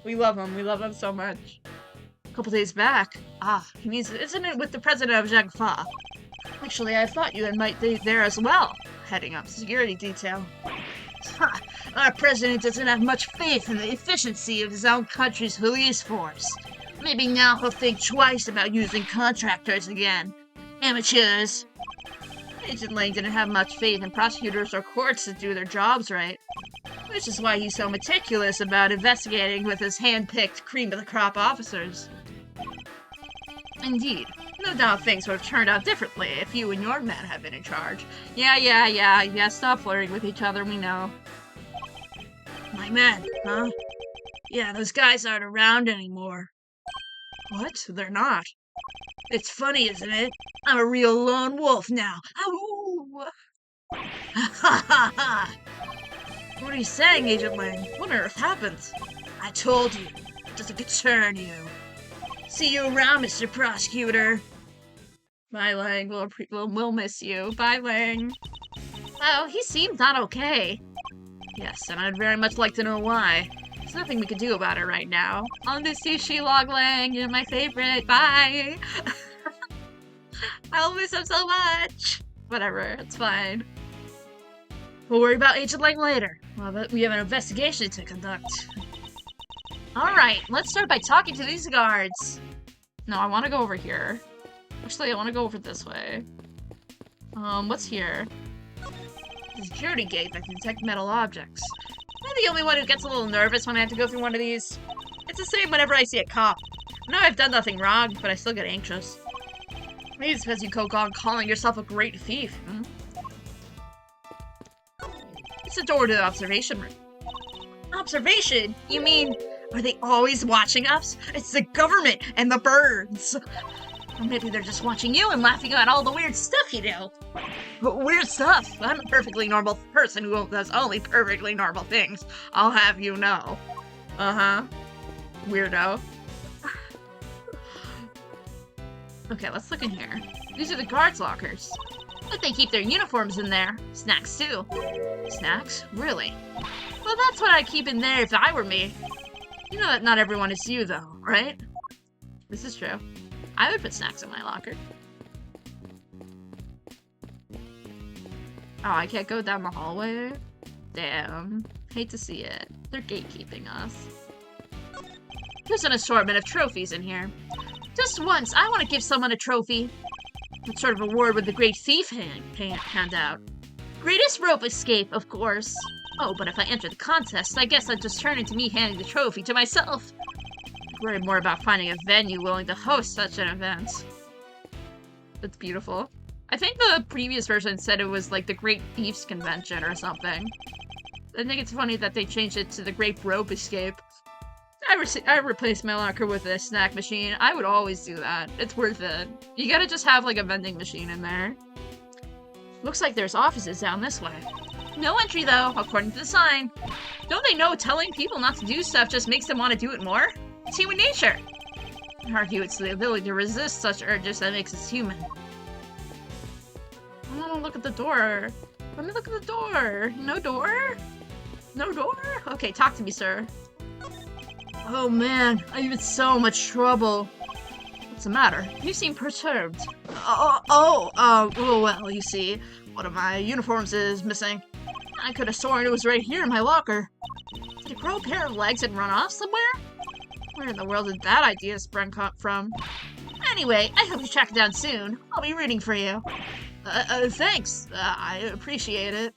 We love him so much. A couple days back? Ah, he means, isn't it with the president of Zhangfa? Actually, I thought you might be there as well, heading up security detail. Ha! Our president doesn't have much faith in the efficiency of his own country's police force. Maybe now he'll think twice about using contractors again. Amateurs. Agent Lang didn't have much faith in prosecutors or courts to do their jobs right. Which is why he's so meticulous about investigating with his hand-picked cream-of-the-crop officers. Indeed. No doubt things would have turned out differently if you and your men had been in charge. Yeah, stop flirting with each other, we know. My men, huh? Yeah, those guys aren't around anymore. What? They're not. It's funny, isn't it? I'm a real lone wolf now. Ow! Ha ha ha! What are you saying, Agent Lang? What on earth happened? I told you. It doesn't concern you. See you around, Mr. Prosecutor. Bye, Lang. We'll miss you. Bye, Lang. Oh, he seemed not okay. Yes, and I'd very much like to know why. There's nothing we can do about it right now. I'll miss you, Shilong Lang. You're my favorite. Bye. I'll miss him so much. Whatever, it's fine. We'll worry about Agent Lang later. Well, but we have an investigation to conduct. Alright, let's start by talking to these guards. No, I want to go over here. Actually, I want to go over this way. What's here? The security gate that can detect metal objects. Am I the only one who gets a little nervous when I have to go through one of these? It's the same whenever I see a cop. I know I've done nothing wrong, but I still get anxious. Maybe it's because you go on calling yourself a great thief. It's the door to the observation room. Observation? You mean, are they always watching us? It's the government and the birds. Or maybe they're just watching you and laughing at all the weird stuff you do. But weird stuff? I'm a perfectly normal person who does only perfectly normal things. I'll have you know. Uh-huh. Weirdo. Okay, let's look in here. These are the guards' lockers. But they keep their uniforms in there. Snacks, too. Snacks? Really? Well, that's what I'd keep in there if I were me. You know that not everyone is you, though, right? This is true. I would put snacks in my locker. Oh, I can't go down the hallway? Damn. Hate to see it. They're gatekeeping us. There's an assortment of trophies in here. Just once, I want to give someone a trophy. What sort of award would the Great Thief hand out? Greatest rope escape, of course. Oh, but if I enter the contest, I guess I'd just turn into me handing the trophy to myself. I worry more about finding a venue willing to host such an event. That's beautiful. I think the previous version said it was like the Great Thieves Convention or something. I think it's funny that they changed it to the Great Rope Escape. I replaced my locker with a snack machine. I would always do that. It's worth it. You gotta just have like a vending machine in there. Looks like there's offices down this way. No entry though, according to the sign. Don't they know telling people not to do stuff just makes them want to do it more? It's human nature. I argue it's the ability to resist such urges that makes us human. I want to look at the door. Let me look at the door. No door? No door? Okay, talk to me, sir. Oh man, I'm in so much trouble. What's the matter? You seem perturbed. Well, you see, one of my uniforms is missing. I could have sworn it was right here in my locker. Did it grow a pair of legs and run off somewhere? Where in the world did that idea spring from? Anyway, I hope you track it down soon. I'll be rooting for you. Thanks. I appreciate it.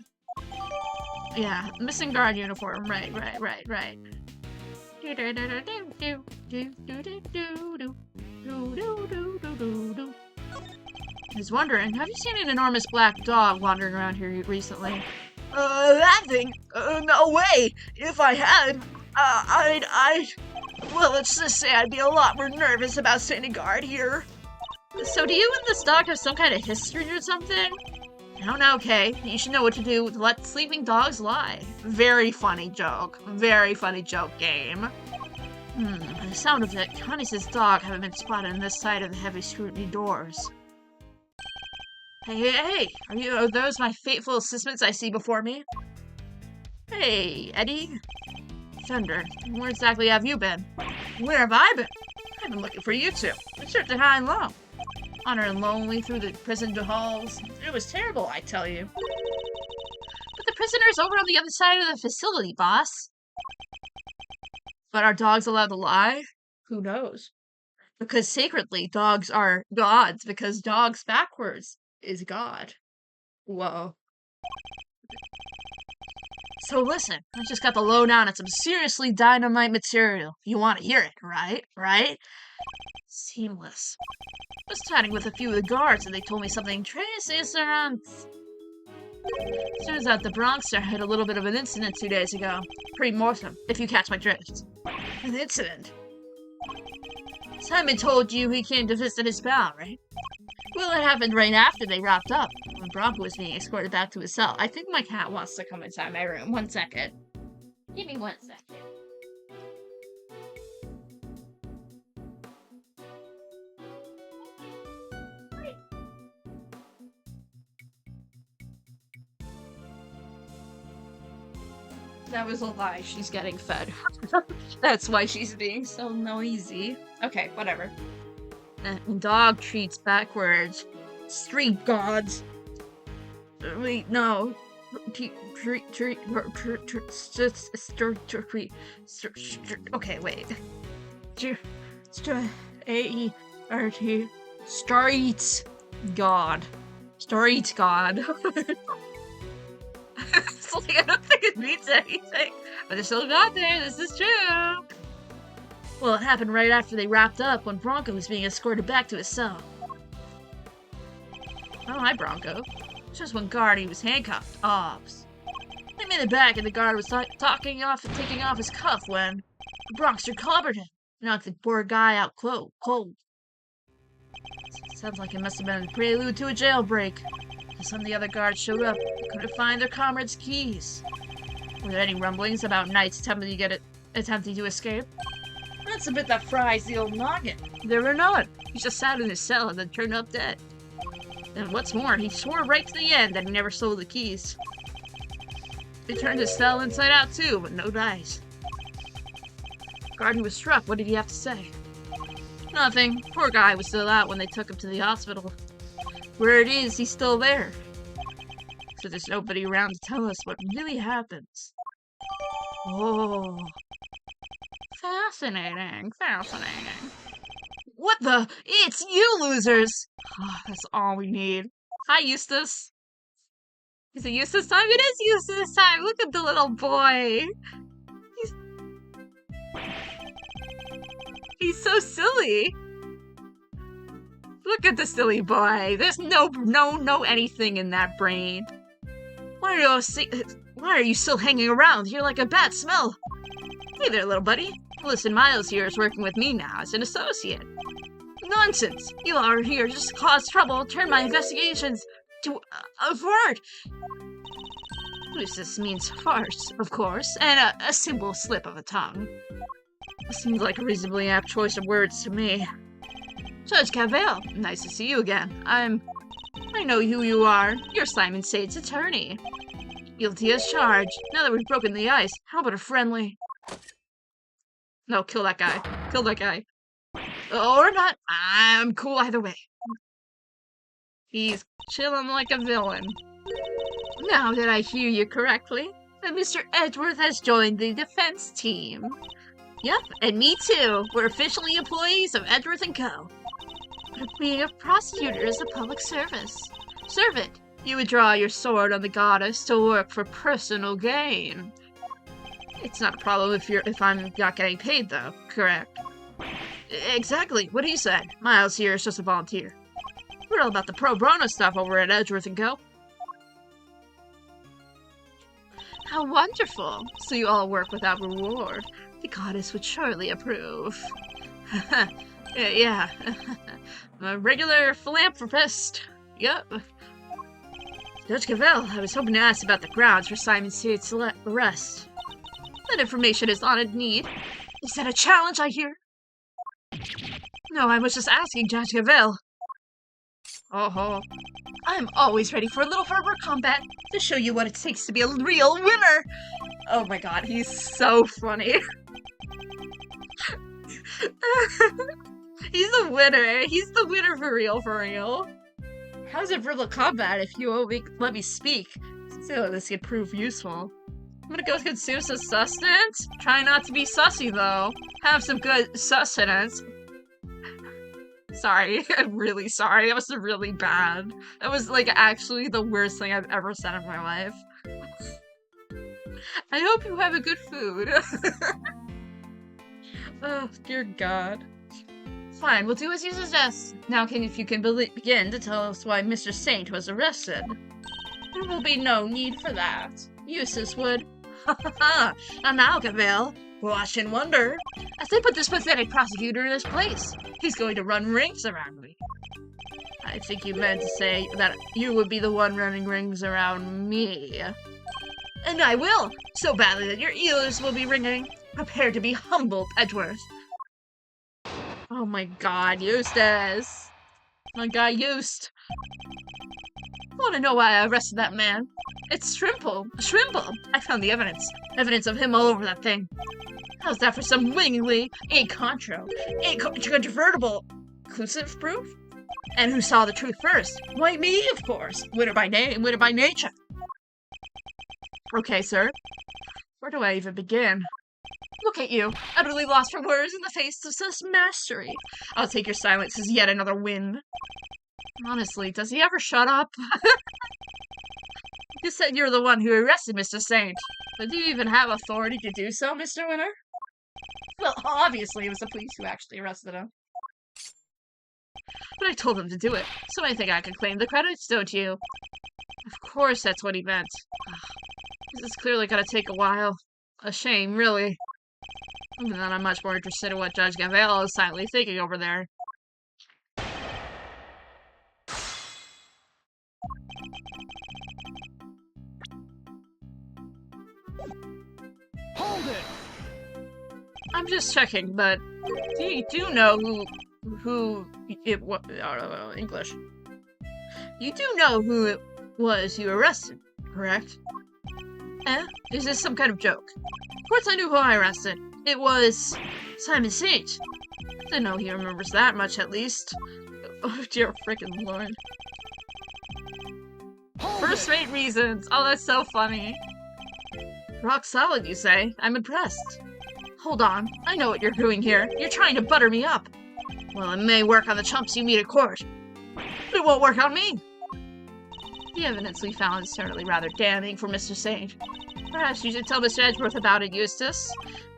Yeah, missing guard uniform. Right. I was wondering, have you seen an enormous black dog wandering around here recently? That thing? No way! If I had, well, let's just say I'd be a lot more nervous about standing guard here. So do you and this dog have some kind of history or something? No, Kay. You should know what to do to let sleeping dogs lie. Very funny joke. Very funny joke, game. By the sound of it, Connie's dog haven't been spotted on this side of the heavy scrutiny doors. Hey, are those my faithful assistants I see before me? Hey, Eddie. Thunder, where exactly have you been? Where have I been? I've been looking for you two. I searched high and low. On and lonely through the prison halls. It was terrible, I tell you. But the prisoner's over on the other side of the facility, boss. But are dogs allowed to lie? Who knows? Because sacredly, dogs are gods, because dogs backwards is God. Whoa. So listen, I just got the lowdown on some seriously dynamite material. You want to hear it, right? Seamless. I was chatting with a few of the guards and they told me something transparent. Turns out the Bronxer had a little bit of an incident 2 days ago. Pretty mortem, if you catch my drift. An incident? Simon told you he came to visit his pal, right? Well, it happened right after they wrapped up, when Bronco was being escorted back to his cell. I think my cat wants to come inside my room. 1 second. Give me 1 second. That was a lie. She's getting fed. That's why she's being so noisy. Okay, whatever. Dog treats backwards. Street gods. Wait, no. Okay, wait. A-E-R-T. Streets God. Street God. It's like, I don't think it means anything. But there's still God there, this is true. Well, it happened right after they wrapped up when Bronco was being escorted back to his cell. Oh, hi, Bronco. Just when guard, was handcuffed. Ops. They made it back and the guard was taking off his cuff when the Bronxer clobbered him. Knocked the poor guy out cold. Sounds like it must have been a prelude to a jailbreak. Some of the other guards showed up and couldn't find their comrades' keys. Were there any rumblings about knights attempting to escape? That's the bit that fries the old noggin. They were not. He just sat in his cell and then turned up dead. And what's more, he swore right to the end that he never stole the keys. He turned his cell inside out too, but no dice. Garden was struck. What did he have to say? Nothing. Poor guy was still out when they took him to the hospital. Where it is, he's still there. So there's nobody around to tell us what really happens. Oh. Fascinating. Fascinating. What the? It's you losers! Oh, that's all we need. Hi, Eustace. Is it Eustace time? It is Eustace time! Look at the little boy! He's so silly! Look at the silly boy! There's no anything in that brain. Why are you still hanging around? You're like a bad smell! Hey there, little buddy. Listen, Miles here is working with me now as an associate. Nonsense! You are here just to cause trouble, turn my investigations to a fart! This means farce, of course, and a simple slip of the tongue. Seems like a reasonably apt choice of words to me. Judge Cavell, nice to see you again. I know who you are. You're Simon Sade's attorney. Guilty as charged. Now that we've broken the ice, how about a friendly? No, kill that guy. Kill that guy. Or not. I'm cool either way. He's chilling like a villain. Now did I hear you correctly? That Mr. Edgeworth has joined the defense team. Yep, and me too. We're officially employees of Edgeworth & Co. But being a prosecutor is a public service. Servant, you would draw your sword on the goddess to work for personal gain. It's not a problem if I'm not getting paid, though, correct? Exactly, what he said. Miles here is just a volunteer. We're all about the pro bono stuff over at Edgeworth & Co. How wonderful! So you all work without reward. The goddess would surely approve. Yeah. I'm a regular philanthropist. Yep. Judge Cavell, I was hoping to ask about the grounds for Simon Sade's arrest. That information is on need. Is that a challenge, I hear? No, I was just asking, Judge Cavell. Oh, I'm always ready for a little verbal combat to show you what it takes to be a real winner. Oh my god, he's so funny. He's a winner. He's the winner for real, for real. How's it verbal combat if you won't let me speak? Still, this could prove useful. I'm gonna go consume some sustenance. Try not to be sussy, though. Have some good sustenance. Sorry, I'm really sorry. That was really bad. That was, like, actually the worst thing I've ever said in my life. I hope you have a good food. Oh, dear God. Fine, we'll do as you suggest. Now, if you can begin to tell us why Mr. Saint was arrested. There will be no need for that. Eustace would. Ha ha ha! And now, Cavell, watch and wonder. As they put this pathetic prosecutor in his place, he's going to run rings around me. I think you meant to say that you would be the one running rings around me. And I will, so badly that your ears will be ringing. Prepare to be humbled, Edgeworth. Oh my god, Eustace. My guy Eustace. Want to know why I arrested that man? It's Shrimple. Shrimple! I found the evidence. Evidence of him all over that thing. How's that for some wingly, incontrovertible, conclusive proof? And who saw the truth first? Why, me, of course. Winner by name, winner by nature. Okay, sir. Where do I even begin? Look at you, utterly lost for words in the face of such mastery. I'll take your silence as yet another win. Honestly, does he ever shut up? You said you're the one who arrested Mr. Saint. But do you even have authority to do so, Mr. Winner? Well, obviously it was the police who actually arrested him. But I told them to do it, so I think I can claim the credits, don't you? Of course that's what he meant. This is clearly gonna take a while. A shame, really. Even then, I'm much more interested in what Judge Cavell is silently thinking over there. Hold it! I'm just checking, but you do know who it was. English. You do know who it was you arrested, correct? Eh? Is this some kind of joke? Of course I knew who I arrested. It was Simon Saint. Didn't know he remembers that much, at least. Oh, dear frickin' lord. First rate reasons. Oh, that's so funny. Rock solid, you say? I'm impressed. Hold on. I know what you're doing here. You're trying to butter me up. Well, it may work on the chumps you meet at court, but it won't work on me. The evidence we found is certainly rather damning for Mr. Saint. Perhaps you should tell Mr. Edgeworth about it, Eustace.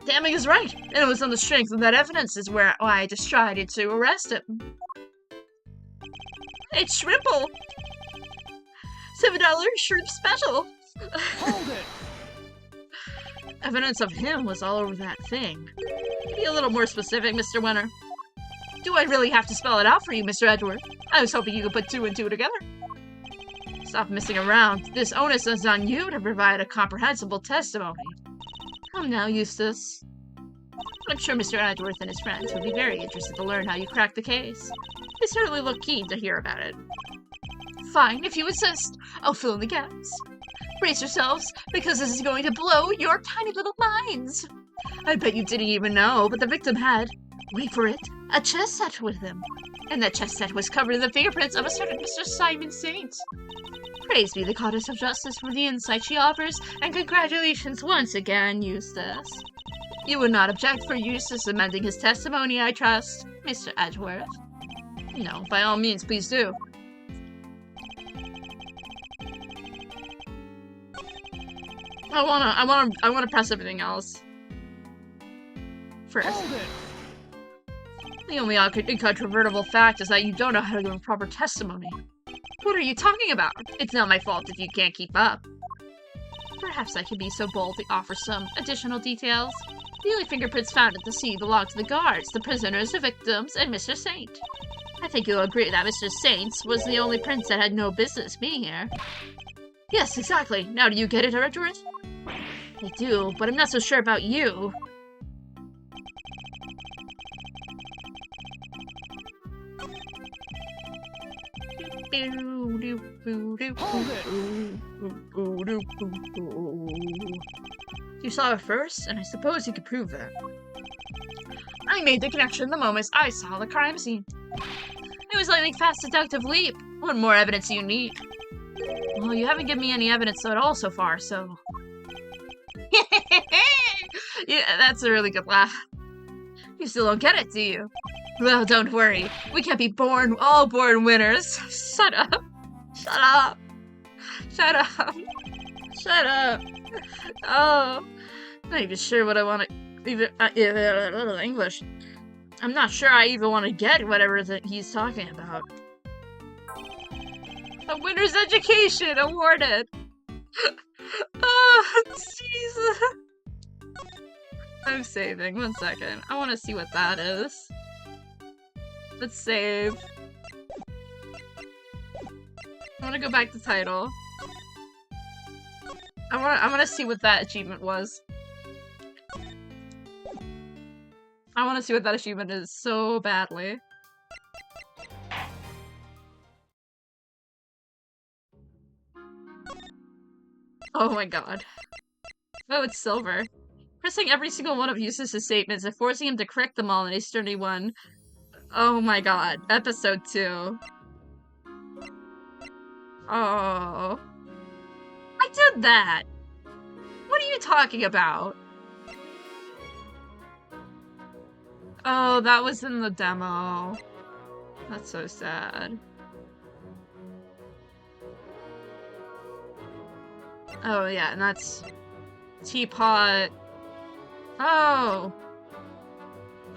Damning is right, and it was on the strength of that evidence is why I decided to arrest him. It's Shrimple! $7 shrimp special! Hold it! Evidence of him was all over that thing. Be a little more specific, Mr. Winner. Do I really have to spell it out for you, Mr. Edgeworth? I was hoping you could put two and two together. Stop messing around. This onus is on you to provide a comprehensible testimony. Come now, Eustace. I'm sure Mr. Edgeworth and his friends would be very interested to learn how you cracked the case. They certainly look keen to hear about it. Fine, if you insist. I'll fill in the gaps. Brace yourselves, because this is going to blow your tiny little minds. I bet you didn't even know, but the victim had, wait for it, a chess set with him. And that chess set was covered in the fingerprints of a certain Mr. Simon Saint. Praise be the goddess of justice for the insight she offers, and congratulations once again, Eustace. You would not object for Eustace amending his testimony, I trust, Mr. Edgeworth. No, by all means, please do. I wanna press everything else first. Hold it! The only incontrovertible fact is that you don't know how to give a proper testimony. What are you talking about? It's not my fault if you can't keep up. Perhaps I could be so bold to offer some additional details. The only fingerprints found at the scene belong to the guards, the prisoners, the victims, and Mr. Saint. I think you'll agree that Mr. Saint was the only prince that had no business being here. Yes, exactly. Now do you get it, Edgeworth? I do, but I'm not so sure about you. You saw it first, and I suppose you could prove that. I made the connection the moment I saw the crime scene. It was lightning fast deductive leap. What more evidence do you need? Well, you haven't given me any evidence at all so far, so... Yeah, that's a really good laugh. You still don't get it, do you? Well, don't worry. We can't be all born winners. Shut up. Shut up. Shut up. Shut up. Oh. I'm not even sure what I want to... even English. I'm not sure I even want to get whatever that he's talking about. A winner's education awarded. Oh, Jesus. I'm saving. 1 second. I want to see what that is. Let's save. I want to go back to title. I want to see what that achievement was. I want to see what that achievement is so badly. Oh my god. Oh, it's silver. Pressing every single one of Eustace's statements and forcing him to correct them all in a sturdy one. Oh my god. Episode 2. Oh. I did that! What are you talking about? Oh, that was in the demo. That's so sad. Oh yeah, and that's Teapot. Oh.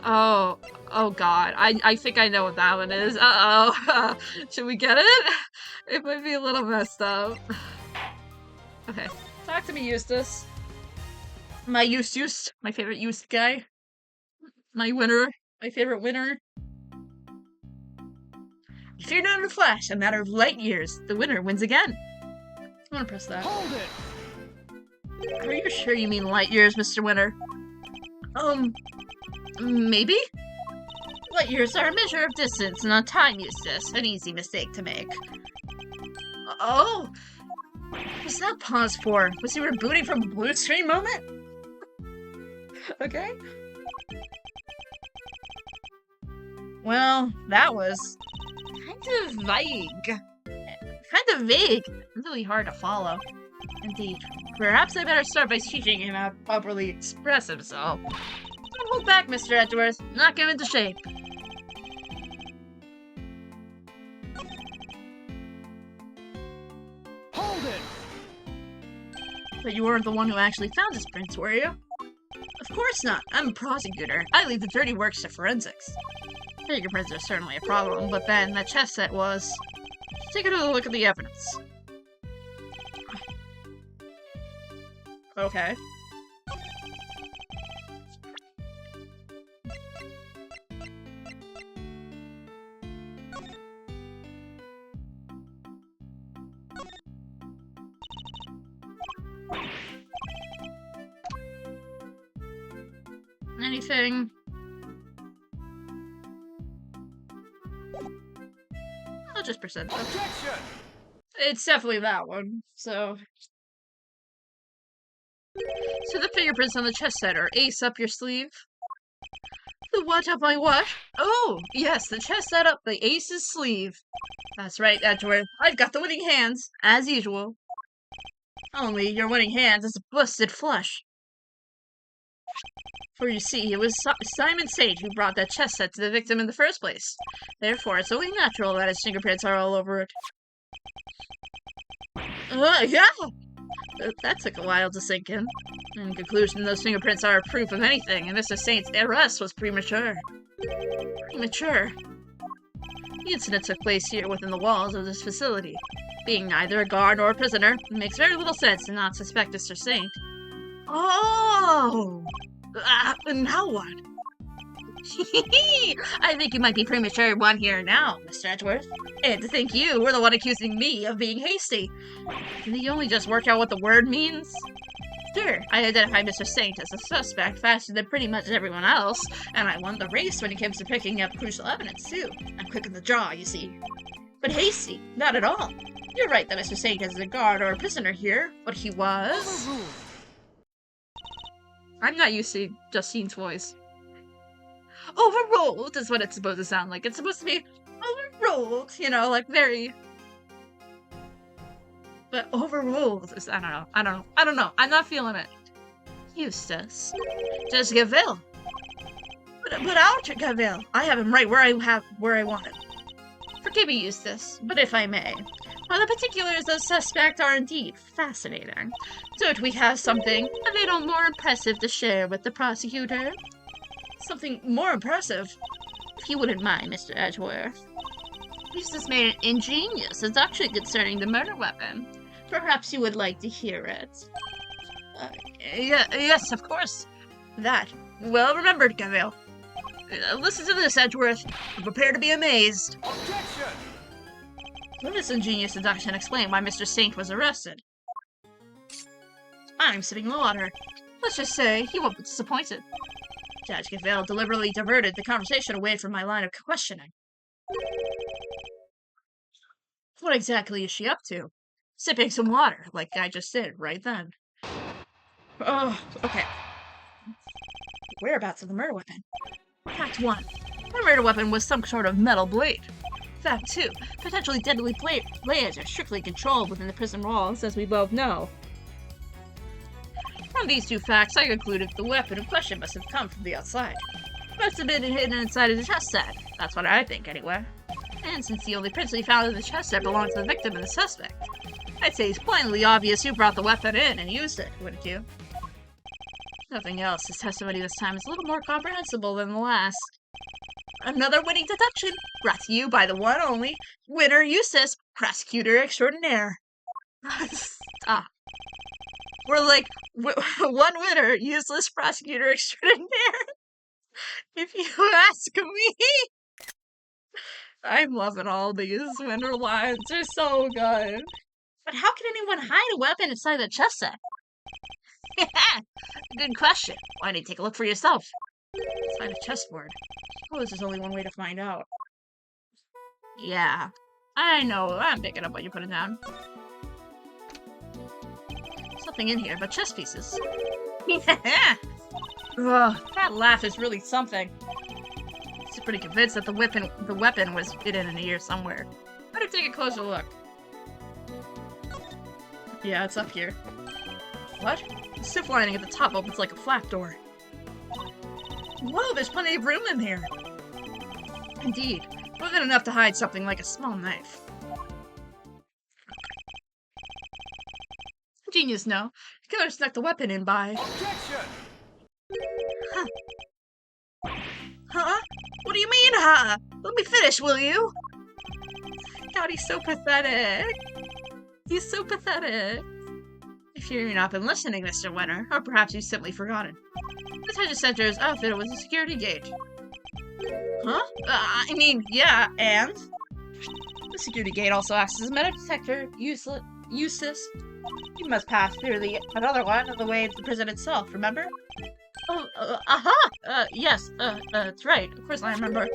Oh. Oh god. I think I know what that one is. Uh-oh. Should we get it? It might be a little messed up. Okay. Talk to me, Eustace. My Eustace. My favorite Eustace guy. My winner. My favorite winner. If you're not in a flash, a matter of light years, the winner wins again. I'm gonna press that. Hold it! Are you sure you mean light years, Mr. Winner? Maybe? Light years are a measure of distance, not time, Eustace. An easy mistake to make. Oh! What's that pause for? Was he rebooting from a blue screen moment? Okay. Well, that was kind of vague. Kind of vague. Really hard to follow. Indeed. Perhaps I better start by teaching him how to properly express himself. Don't hold back, Mr. Edgeworth. Knock him into shape. Hold it! But you weren't the one who actually found this prince, were you? Of course not. I'm a prosecutor. I leave the dirty works to forensics. Fingerprints are certainly a problem, but then that chess set was... Take another look at the evidence. Okay. Anything? I'll just present them. Objection! It's definitely that one, so... So the fingerprints on the chess set are ace up your sleeve? The what up my what? Oh, yes, the chess set up the ace's sleeve. That's right, Edgeworth. I've got the winning hands, as usual. Only your winning hands is a busted flush. For you see, it was Simon Sage who brought that chess set to the victim in the first place. Therefore, it's only natural that his fingerprints are all over it. Yeah! That took a while to sink in. In conclusion, those fingerprints are proof of anything, and Mr. Saint's arrest was premature. Premature? The incident took place here within the walls of this facility. Being neither a guard nor a prisoner, it makes very little sense to not suspect Mr. Saint. Oh! Now what? I think you might be premature one here now, Mr. Edgeworth. And to think you were the one accusing me of being hasty. Can you only just work out what the word means? Sure, I identified Mr. Saint as a suspect faster than pretty much everyone else, and I won the race when it comes to picking up crucial evidence, too. I'm quick in the draw, you see. But hasty, not at all. You're right that Mr. Saint isn't a guard or a prisoner here, but he was... Overruled. I'm not used to Justine's voice. Overruled is what it's supposed to sound like. It's supposed to be overruled, you know, like very... But overruled is, I don't know. I'm not feeling it. Eustace. Just Gaville. But out Gaville. I have him right where I want him. Forgive me, Eustace, but if I may. Well, the particulars of the suspect are indeed fascinating. Don't we have something a little more impressive to share with the prosecutor? Something more impressive? If you wouldn't mind, Mr. Edgeworth. Eustace made an ingenious deduction concerning the murder weapon. Perhaps you would like to hear it. Yes, of course. That. Well remembered, Gaville. Listen to this, Edgeworth. Prepare to be amazed. Objection! Let this ingenious deduction explain why Mr. Saint was arrested. I'm sipping the water. Let's just say he won't be disappointed. Judge Gaville deliberately diverted the conversation away from my line of questioning. What exactly is she up to? Sipping some water, like I just did right then. Oh, okay. Whereabouts of the murder weapon? Fact 1. The murder weapon was some sort of metal blade. Fact 2. Potentially deadly blades are strictly controlled within the prison walls, as we both know. From these two facts, I concluded the weapon in question must have come from the outside. Must have been hidden inside of the chest set. That's what I think, anyway. And since the only prints we found in the chest set belonged to the victim and the suspect, I'd say it's plainly obvious who brought the weapon in and used it, wouldn't you? Nothing else. His testimony this time is a little more comprehensible than the last. Another winning deduction, brought to you by the one only Winner Eustace, prosecutor extraordinaire. Stop. We're like, one winner, useless prosecutor extraordinaire. If you ask me. I'm loving all these winner lines. They're so good. But how can anyone hide a weapon inside the chest set? Good question. Why don't you take a look for yourself? Inside a chessboard. Oh, there's only one way to find out. Yeah. I know. I'm picking up what you put it down. Something in here but chess pieces. Yeah! Ugh, that laugh is really something. He's pretty convinced that the weapon was hidden in here somewhere. Better take a closer look. Yeah, it's up here. What? The stiff lining at the top opens like a flap door. Whoa, there's plenty of room in here. Indeed. More than enough to hide something like a small knife. Genius, no. The killer snuck the weapon in by... Objection! Huh? Huh? What do you mean, huh? Let me finish, will you? God, he's so pathetic. He's so pathetic. If you've not been listening, Mr. Winner, or perhaps you've simply forgotten. The detention center's outfit was a security gate. Huh? I mean, yeah, and? The security gate also acts as a metal detector. Useless. You must pass through another one of the way to the prison itself, remember? Oh, aha! Yes, that's right. Of course I remember.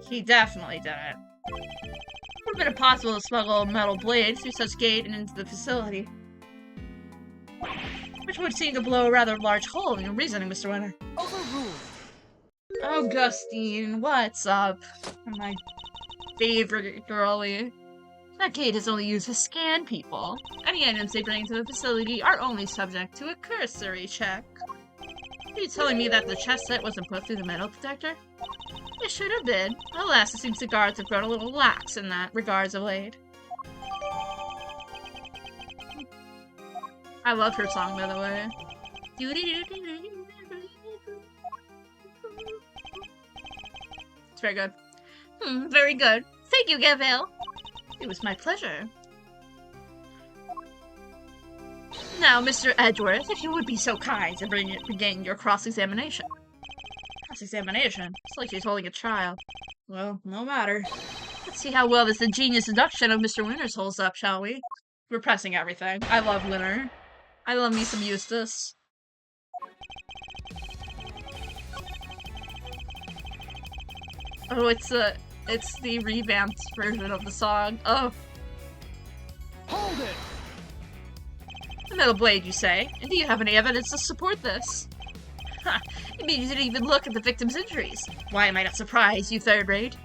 He definitely did it. It would have been impossible to smuggle a metal blade through such gate and into the facility. Which would seem to blow a rather large hole in your reasoning, Mr. Winner. Overruled. Augustine, what's up? My favorite girlie. That gate is only used to scan people. Any items they bring to the facility are only subject to a cursory check. Are you telling me that the chest set wasn't put through the metal detector? It should have been. Alas, it seems the guards have grown a little lax in that regards of late. I love her song, by the way. It's very good. Very good. Thank you, Gabrielle. It was my pleasure. Now, Mr. Edgeworth, if you would be so kind to begin your cross-examination. Cross-examination? It's like she's holding a trial. Well, no matter. Let's see how well this ingenious deduction of Mr. Winner's holds up, shall we? We're pressing everything. I love Winner. I love me some Eustace. Oh, it's the revamped version of the song. Oh. Hold it! A metal blade, you say? And do you have any evidence to support this? Ha! You mean you didn't even look at the victim's injuries? Why am I not surprised, you third rate?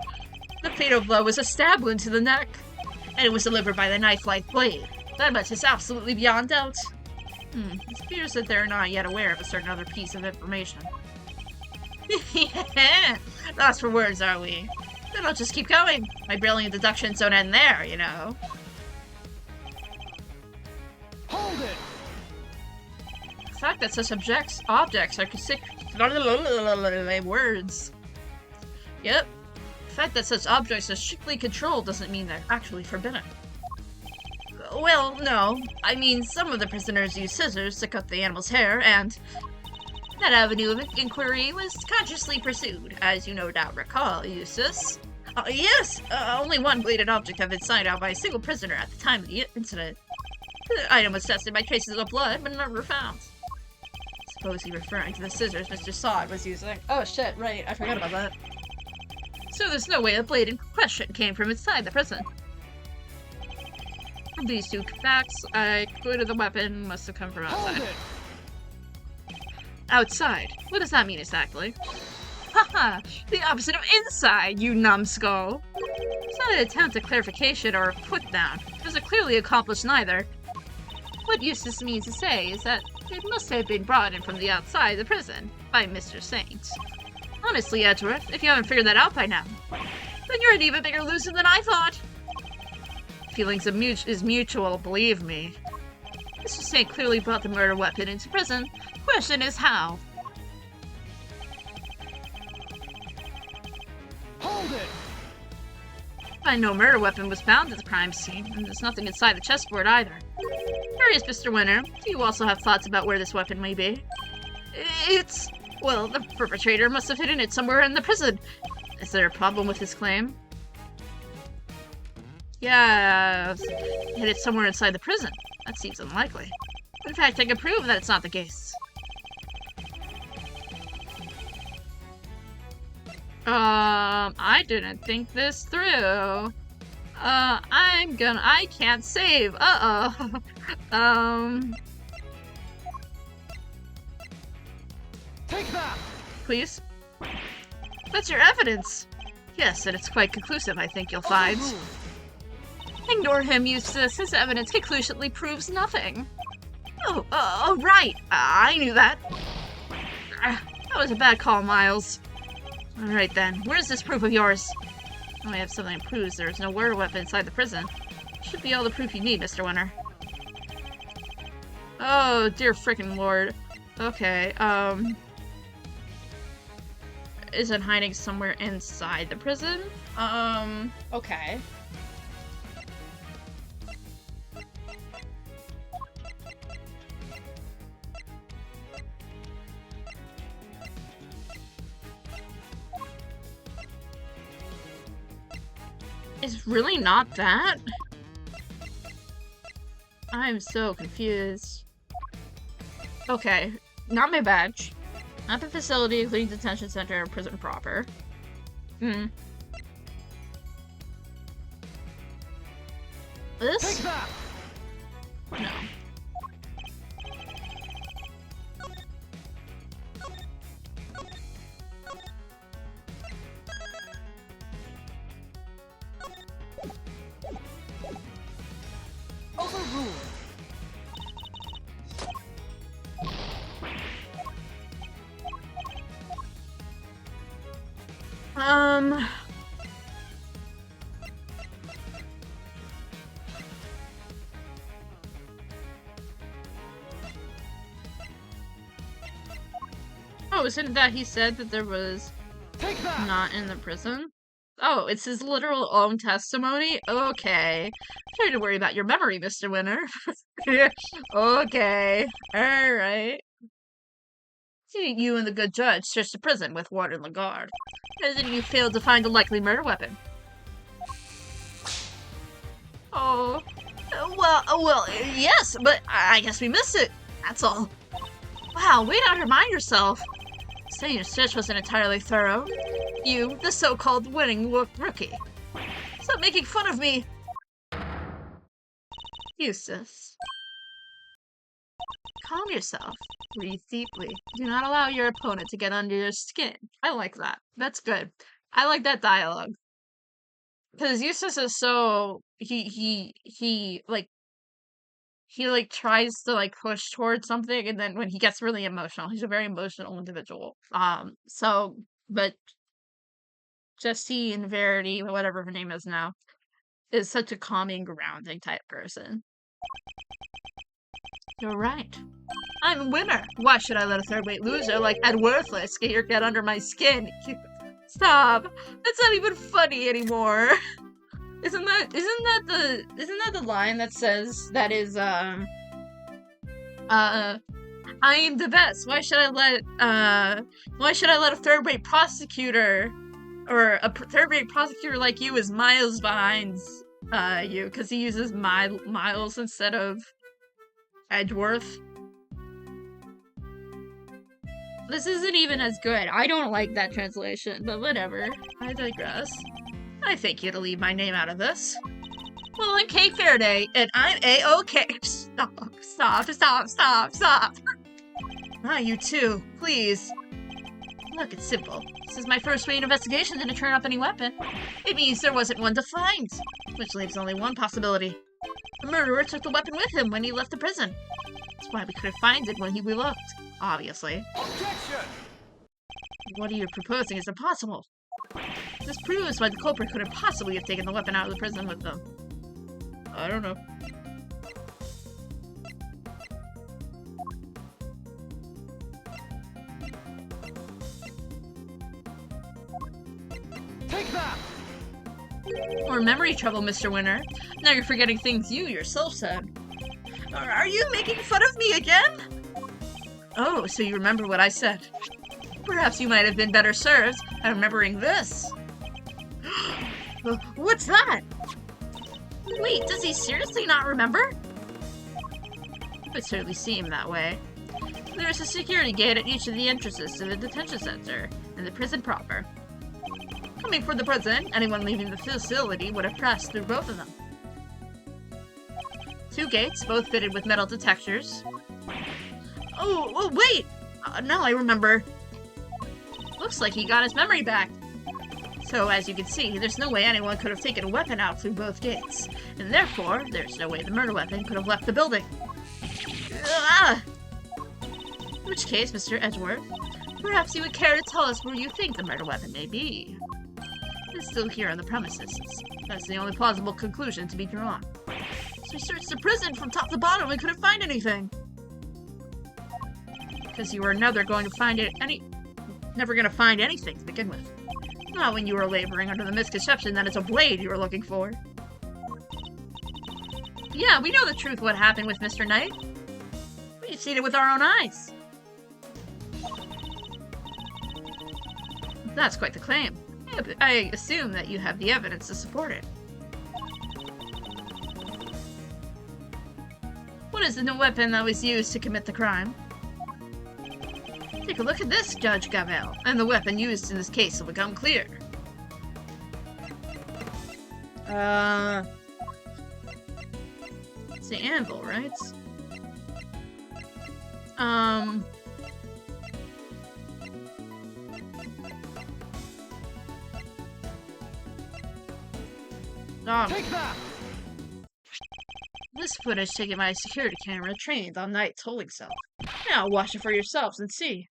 The fatal blow was a stab wound to the neck, and it was delivered by the knife-like blade. That much is absolutely beyond doubt. It appears that they're not yet aware of a certain other piece of information. Yeah! Lost for words, are we? Then I'll just keep going. My brilliant deductions don't end there, you know. Hold it! The fact that such objects are considered words. Yep. The fact that such objects are strictly controlled doesn't mean they're actually forbidden. Well, no. I mean, some of the prisoners used scissors to cut the animal's hair, and that avenue of inquiry was consciously pursued, as you no doubt recall, Eustace. Yes! Only one bladed object had been signed out by a single prisoner at the time of the incident. The item was tested by traces of blood, but never found. Suppose he's referring to the scissors Mr. Sod was using. Oh shit, right, I forgot about that. So there's no way the blade in question came from inside the prison. From these two facts, I concluded the weapon must have come from outside. Hold it! Outside? What does that mean exactly? Haha! The opposite of inside, you numbskull! It's not an attempt at clarification or a put-down. It was clearly accomplished neither. What Eustace means to say is that it must have been brought in from the outside the prison, by Mr. Saint. Honestly, Edgeworth, if you haven't figured that out by now, then you're an even bigger loser than I thought! Feelings is mutual, believe me. Mr. Saint clearly brought the murder weapon into prison. Question is how? Hold it! And no murder weapon was found at the crime scene, and there's nothing inside the chessboard either. Curious, Mr. Winner, do you also have thoughts about where this weapon may be? Well, the perpetrator must have hidden it somewhere in the prison. Is there a problem with his claim? Yeah, hid it somewhere inside the prison. That seems unlikely. In fact, I can prove that it's not the case. I didn't think this through. I can't save. Uh-oh. Take that! Please? That's your evidence. Yes, and it's quite conclusive, I think you'll find. Ignore him, Eustace. His evidence conclusively proves nothing. Oh, right. I knew that. That was a bad call, Miles. Alright then, where's this proof of yours? I have something that proves there is no murder weapon inside the prison. Should be all the proof you need, Mr. Winner. Oh, dear frickin' lord. Okay, is it hiding somewhere inside the prison? Okay. It's really not that? I'm so confused. Okay, not my badge. Not the facility, including detention center or prison proper. This? Take that! No. Overruled. Oh, isn't that he said that there was Take that! not in the prison? Oh, it's his literal own testimony? Okay. Try to worry about your memory, Mr. Winner. Okay. Alright. You and the good judge searched the prison with Warden Lagarde. As if you failed to find a likely murder weapon. Oh. Well, yes, but I guess we missed it. That's all. Wow, way to undermine yourself. Saying your search wasn't entirely thorough. You, the so-called winning rookie. Stop making fun of me! Eustace. Calm yourself. Breathe deeply. Do not allow your opponent to get under your skin. I like that. That's good. I like that dialogue. Because Eustace is so... He tries to, like, push towards something, and then when he gets really emotional, he's a very emotional individual. But Jessie and Verity, whatever her name is now, is such a calming, grounding type person. You're right. I'm winner! Why should I let a third-rate loser like Ed Worthless get under my skin? Stop! That's not even funny anymore! Isn't that the line that says that is I am the best. Why should I let a third-rate prosecutor or a third-rate prosecutor like you is miles behind you because he uses Miles instead of Edgeworth. This isn't even as good. I don't like that translation, but whatever. I digress. I think you'd leave my name out of this. Well, I'm Kay Faraday, and I'm A-OK. Stop. Ah, you too. Please. Look, it's simple. This is my first raid investigation to turn up any weapon. It means there wasn't one to find, which leaves only one possibility. The murderer took the weapon with him when he left the prison. That's why we couldn't find it when we looked, obviously. Objection! What you're proposing is impossible. This proves why the culprit couldn't possibly have taken the weapon out of the prison with them. I don't know. Take that! Or memory trouble, Mr. Winner. Now you're forgetting things you yourself said. Are you making fun of me again? Oh, so you remember what I said. Perhaps you might have been better served by remembering this. What's that? Wait, does he seriously not remember? It would certainly seem that way. There's a security gate at each of the entrances to the detention center and the prison proper. Coming for the president, anyone leaving the facility would have passed through both of them. 2 gates, both fitted with metal detectors. Oh, wait! Now I remember. Looks like he got his memory back. So, as you can see, there's no way anyone could have taken a weapon out through both gates. And therefore, there's no way the murder weapon could have left the building. Ah! In which case, Mr. Edgeworth, perhaps you would care to tell us where you think the murder weapon may be. It's still here on the premises. That's the only plausible conclusion to be drawn. So we searched the prison from top to bottom and couldn't find anything. Because you were never going to find anything to begin with. Not when you were laboring under the misconception that it's a blade you were looking for. Yeah, we know the truth what happened with Mr. Knight. We've seen it with our own eyes. That's quite the claim. Yeah, but I assume that you have the evidence to support it. What is the new weapon that was used to commit the crime? Take a look at this, Judge Gavel, and the weapon used in this case will become clear. It's the anvil, right? Take that! This footage taken by a security camera trained on Knight's holding cell. Now watch it for yourselves and see.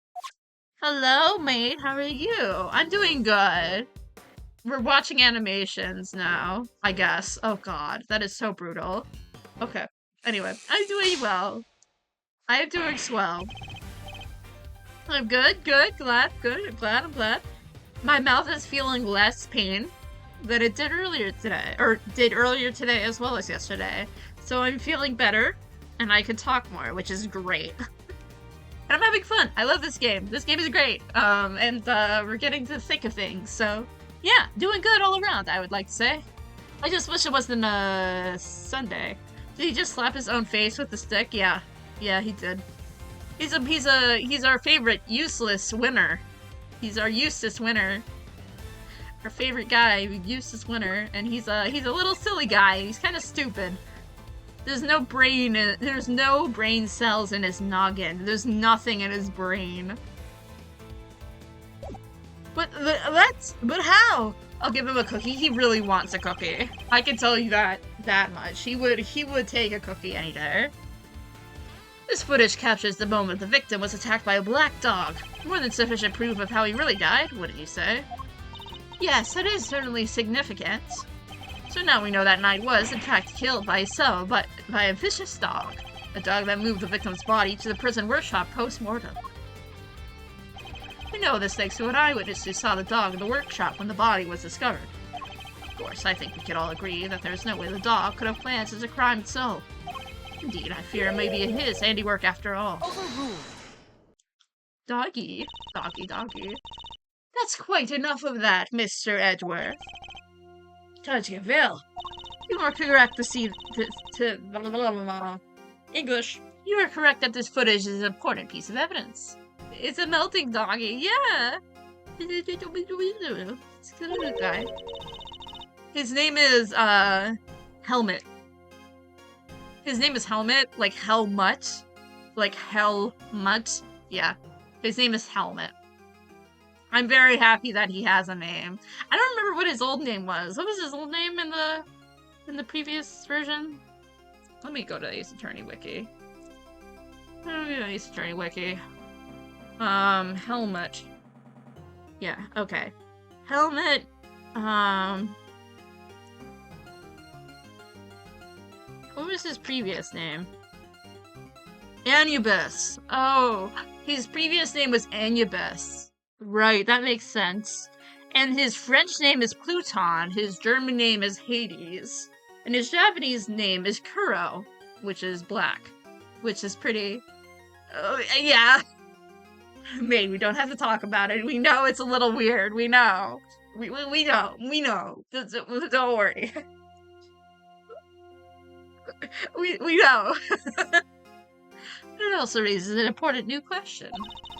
Hello, mate. How are you? I'm doing good. We're watching animations now, I guess. Oh god, that is so brutal. Okay. Anyway, I'm doing well. I am doing swell. I'm good, glad. I'm glad. My mouth is feeling less pain than it did earlier today, or did earlier today as well as yesterday. So I'm feeling better, and I can talk more, which is great. And I'm having fun. I love this game. This game is great. And we're getting to the thick of things. So yeah, doing good all around, I would like to say. I just wish it wasn't Sunday. Did he just slap his own face with the stick? Yeah, he did. He's our favorite useless winner. He's our Eustace winner. Our favorite guy, Eustace winner, and he's a little silly guy. He's kind of stupid. There's no brain cells in his noggin. There's nothing in his brain. But how? I'll give him a cookie. He really wants a cookie. I can tell you that much. He would take a cookie any day. This footage captures the moment the victim was attacked by a black dog. More than sufficient proof of how he really died, wouldn't you say? Yes, it is certainly significant. So now we know that Knight was, in fact, killed by a vicious dog. A dog that moved the victim's body to the prison workshop post-mortem. We know this thanks to an eyewitness who saw the dog in the workshop when the body was discovered. Of course, I think we could all agree that there's no way the dog could have planned such a crime itself. Indeed, I fear it may be his handiwork after all. Overruled. Doggy. That's quite enough of that, Mr. Edgeworth. Judge Gavel, you are correct English. You are correct that this footage is an important piece of evidence. It's a melting doggy, yeah. It's a good guy. His name is Helmet. His name is Helmet, like Helmut. Like Helmut. Yeah. His name is Helmet. I'm very happy that he has a name. I don't remember what his old name was. What was his old name in the previous version? Let me go to Ace Attorney Wiki. Ace Attorney Wiki. Helmet. Yeah, okay. Helmet, what was his previous name? Anubis. Oh, his previous name was Anubis. Right, that makes sense. And his French name is Pluton, his German name is Hades, and his Japanese name is Kuro, which is black, which is pretty... yeah. Mate, we don't have to talk about it. We know it's a little weird. We know. We know. Don't worry. we know. It also raises an important new question.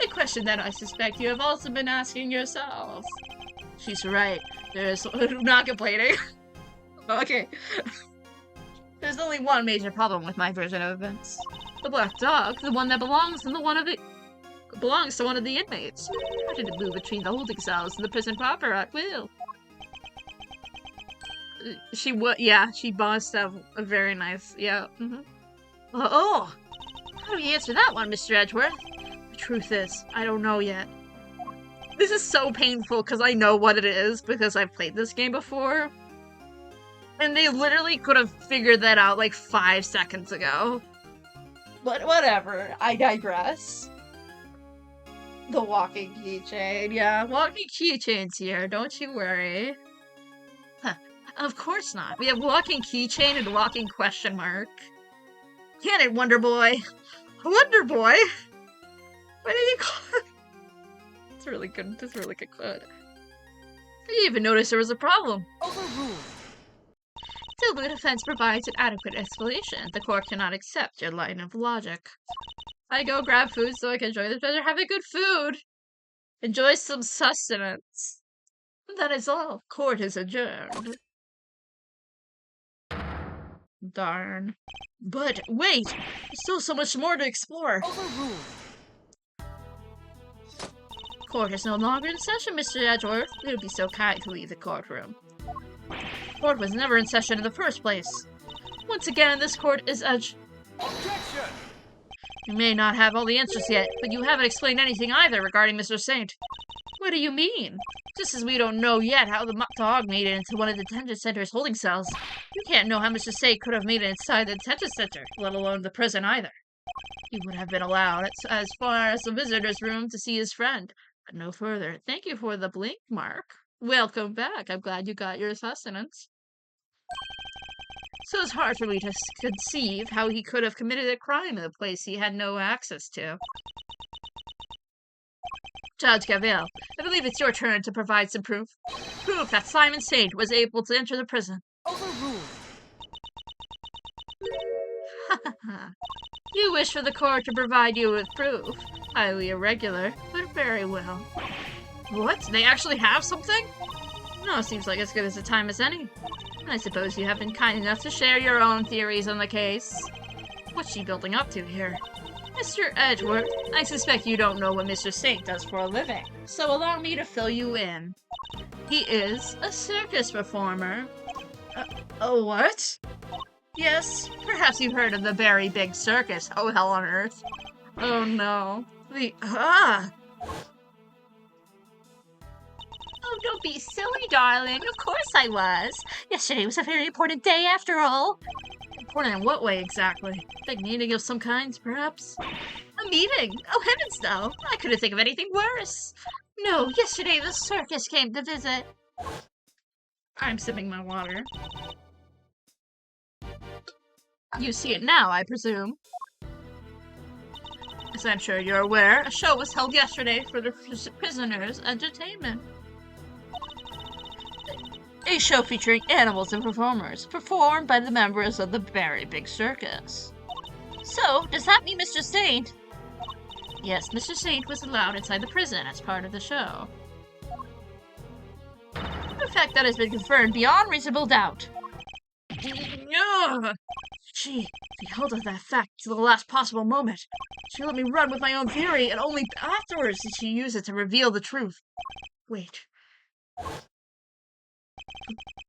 A question that I suspect you have also been asking yourself. She's right. There's not complaining. Okay. There's only one major problem with my version of events. The black dog, the one that belongs to one of the inmates. How did it move between the holding cells and the prison proper at will? She must have a very nice, yeah. Oh! How do you answer that one, Mr. Edgeworth? The truth is, I don't know yet. This is so painful because I know what it is because I've played this game before. And they literally could have figured that out like 5 seconds ago. But whatever, I digress. The walking keychain, yeah, walking keychain's here, don't you worry. Huh, of course not. We have walking keychain and walking question mark. Get it, Wonder Boy? Wonder Boy? What did he call it? It's really good. That's a really good quote. I didn't even notice there was a problem. Overruled. Till the defense provides an adequate explanation, the court cannot accept your line of logic. I go grab food so I can enjoy this pleasure. Have a good food. Enjoy some sustenance. That is all. Court is adjourned. Darn. But wait! There's still so much more to explore. Overruled. Court is no longer in session, Mr. Edgeworth. It would be so kind to leave the courtroom. Court was never in session in the first place. Once again, this court is Objection! You may not have all the answers yet, but you haven't explained anything either regarding Mr. Saint. What do you mean? Just as we don't know yet how the dog made it into one of the detention center's holding cells, you can't know how Mr. Saint could have made it inside the detention center, let alone the prison either. He would have been allowed as far as the visitor's room to see his friend, but no further. Thank you for the blink, Mark. Welcome back. I'm glad you got your sustenance. So it's hard for me to conceive how he could have committed a crime in a place he had no access to. Judge Gavelle, I believe it's your turn to provide some proof. Proof that Simon Saint was able to enter the prison. Overruled. You wish for the court to provide you with proof. Highly irregular, but very well. What? They actually have something? No, seems like as good as a time as any. I suppose you have been kind enough to share your own theories on the case. What's she building up to here? Mr. Edgeworth, I suspect you don't know what Mr. Saint does for a living, so allow me to fill you in. He is a circus performer. A what? Yes, perhaps you've heard of the very big circus, oh hell on earth. Oh no. Oh, don't be silly, darling. Of course I was. Yesterday was a very important day, after all. Important in what way, exactly? Big meeting of some kind, perhaps? A meeting? Oh, heavens no. I couldn't think of anything worse. No, yesterday the circus came to visit. I'm sipping my water. You see it now, I presume. As I'm sure you're aware, a show was held yesterday for the prisoners' entertainment. A show featuring animals and performers, performed by the members of the very big circus. So, does that mean Mr. Saint? Yes, Mr. Saint was allowed inside the prison as part of the show. A fact that has been confirmed beyond reasonable doubt. She held on that fact to the last possible moment. She let me run with my own theory, and only afterwards did she use it to reveal the truth. Wait.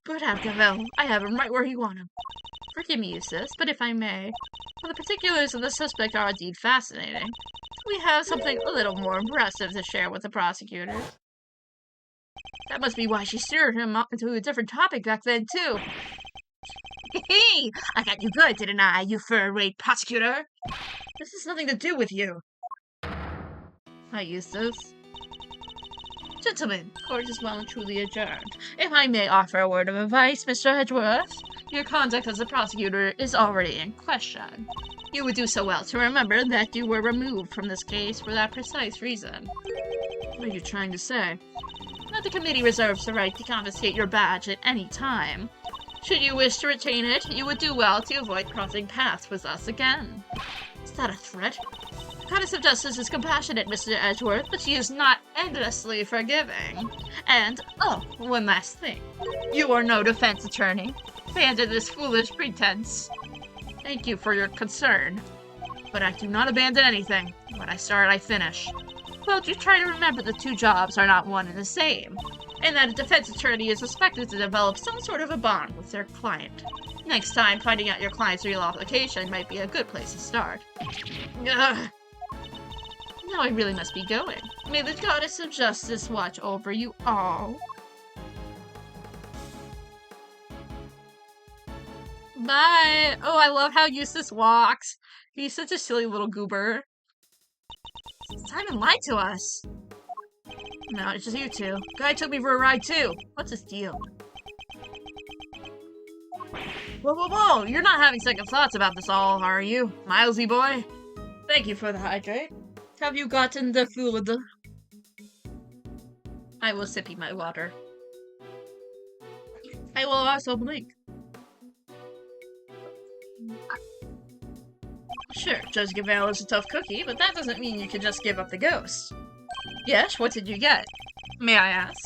Good Gavelle, I have him right where you want him. Forgive me, Eustace, but if I may, while the particulars of the suspect are indeed fascinating, we have something a little more impressive to share with the prosecutor. That must be why she steered him up into a different topic back then, too. Hey, I got you good, didn't I, you fur-rate prosecutor? This has nothing to do with you. Hi, Eustace. Gentlemen, court is well and truly adjourned. If I may offer a word of advice, Mr. Edgeworth, your conduct as a prosecutor is already in question. You would do so well to remember that you were removed from this case for that precise reason. What are you trying to say? That the committee reserves the right to confiscate your badge at any time. Should you wish to retain it, you would do well to avoid crossing paths with us again. Is that a threat? The Goddess of Justice is compassionate, Mr. Edgeworth, but she is not endlessly forgiving. And, oh, one last thing. You are no defense attorney. Abandon this foolish pretense. Thank you for your concern. But I do not abandon anything. When I start, I finish. Well, you try to remember the two jobs are not one and the same, and that a defense attorney is expected to develop some sort of a bond with their client. Next time, finding out your client's real application might be a good place to start. Ugh. Now I really must be going. May the Goddess of Justice watch over you all. Bye! Oh, I love how Eustace walks. He's such a silly little goober. Simon lied to us. No, it's just you two. Guy took me for a ride too. What's his deal? Whoa, whoa, whoa! You're not having second thoughts about this all, are you, Milesy boy? Thank you for the hydrate. Have you gotten the food? I will sippy my water. I will also blink. Sure, Judge Gavale is a tough cookie, but that doesn't mean you can just give up the ghost. Yes, what did you get? May I ask?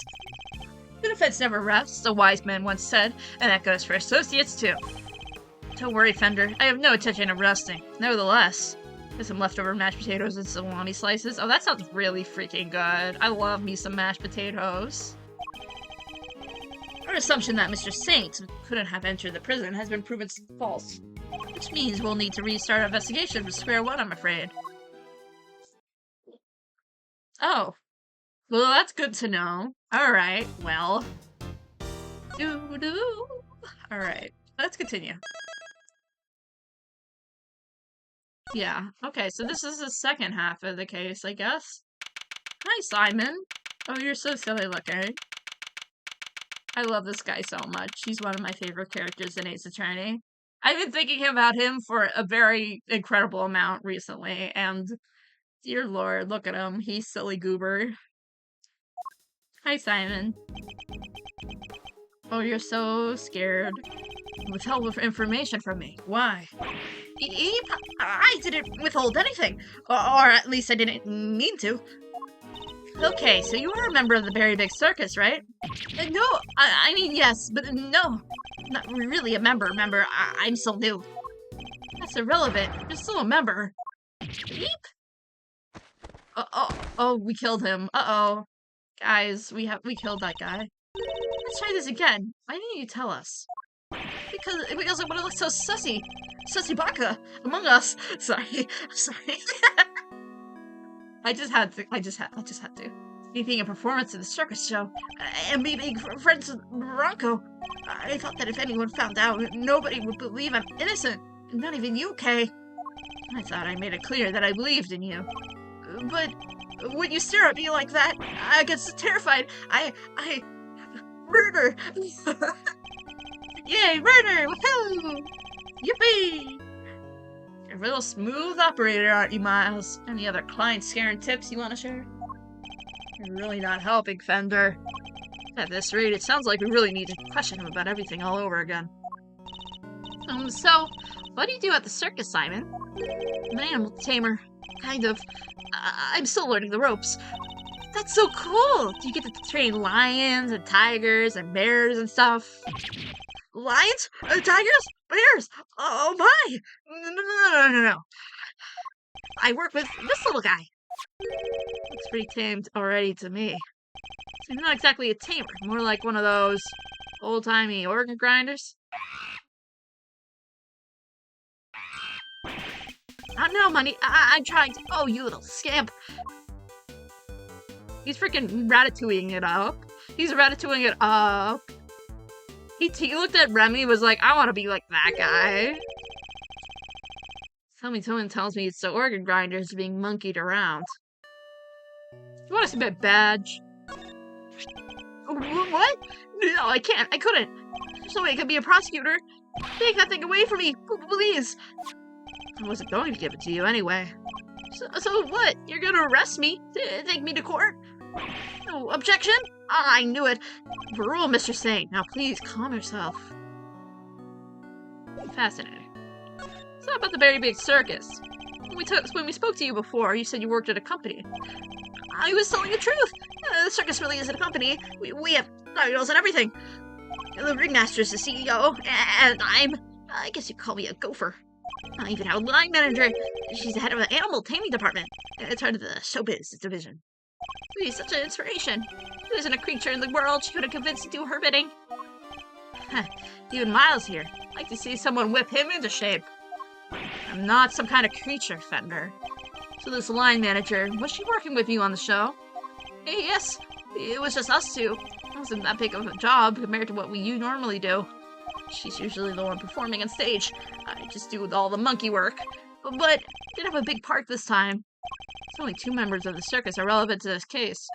The defense never rests, a wise man once said, and that goes for associates too. Don't worry, Fender, I have no intention of resting. Nevertheless, there's some leftover mashed potatoes and salami slices. Oh, that sounds really freaking good. I love me some mashed potatoes. Our assumption that Mr. Saint couldn't have entered the prison has been proven false. Which means we'll need to restart our investigation from square one, I'm afraid. Oh. Well, that's good to know. Alright, well. Doo-doo. Alright, let's continue. Yeah, okay, so this is the second half of the case, I guess. Hi, Simon. Oh, you're so silly looking. I love this guy so much. He's one of my favorite characters in Ace Attorney. I've been thinking about him for a very incredible amount recently, and dear lord, look at him. He's silly goober. Hi, Simon. Oh, you're so scared. Withheld information from me. Why? I didn't withhold anything. Or at least I didn't mean to. Okay, so you are a member of the Very Big Circus, right? No, I mean, yes, but no. Not really a member. I'm still new. That's irrelevant. You're still a member. Beep? Oh, we killed him. Uh-oh. Guys, we killed that guy. Let's try this again. Why didn't you tell us? Because it would have looked so sussy. Sussy baka among us. Sorry. I just had to. Me being a performance in the circus show, and me being friends with Bronco, I thought that if anyone found out, nobody would believe I'm innocent. Not even you, Kay. I thought I made it clear that I believed in you. But when you stare at me like that, I get so terrified. I murder. Yay, murder! Woohoo! Yippee! You're a real smooth operator, aren't you, Miles? Any other client-scaring tips you want to share? You're really not helping, Fender. At this rate, it sounds like we really need to question him about everything all over again. So, what do you do at the circus, Simon? I'm an animal tamer. Kind of. I'm still learning the ropes. That's so cool! Do you get to train lions and tigers and bears and stuff? Lions? Tigers? Bears? Oh my! No. I work with this little guy. Looks pretty tamed already to me. So you're not exactly a tamer, more like one of those old-timey organ grinders. Oh no, money! I'm trying to— Oh, you little scamp! He's freaking ratatouilleing it up. He's ratatouilleing it up. He looked at Remy and was like, I want to be like that guy. Someone tells me it's the organ grinders being monkeyed around. You want to see my badge? What? No, I can't. I couldn't. There's no way I could be a prosecutor. Take that thing away from me, please. I wasn't going to give it to you anyway. So what? You're gonna arrest me? Take me to court? No objection? I knew it. Rule, Mr. Saint. Now please calm yourself. Fascinating. So about the Very Big Circus. When we spoke to you before, you said you worked at a company. I was telling the truth. The circus really isn't a company. We have titles and everything. The ringmaster's the CEO, and I guess you call me a gopher. I even have a line manager. She's the head of the animal taming department. It's part of the showbiz division. She's such an inspiration. There isn't a creature in the world she could have convinced to do her bidding. Even Miles here. I'd like to see someone whip him into shape. I'm not some kind of creature, Fender. So this line manager, was she working with you on the show? Yes, it was just us two. It wasn't that big of a job compared to what we normally do. She's usually the one performing on stage. I just do all the monkey work. But did have a big part this time. It's only 2 members of the circus are relevant to this case.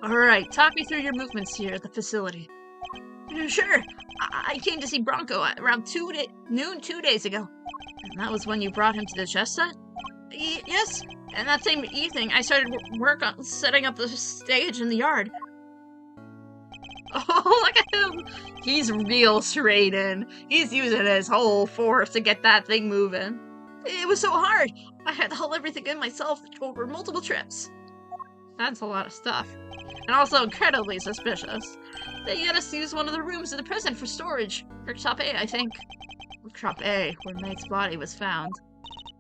Alright, talk me through your movements here at the facility. Sure. I came to see Bronco at around noon 2 days ago. And that was when you brought him to the chess set? Yes. And that same evening, I started work on setting up the stage in the yard. Oh, look at him! He's real serene. He's using his whole force to get that thing moving. It was so hard. I had to hold everything in myself over multiple trips. That's a lot of stuff. And also incredibly suspicious. They let us use one of the rooms in the prison for storage. Workshop A, I think. Workshop A, where Knight's body was found.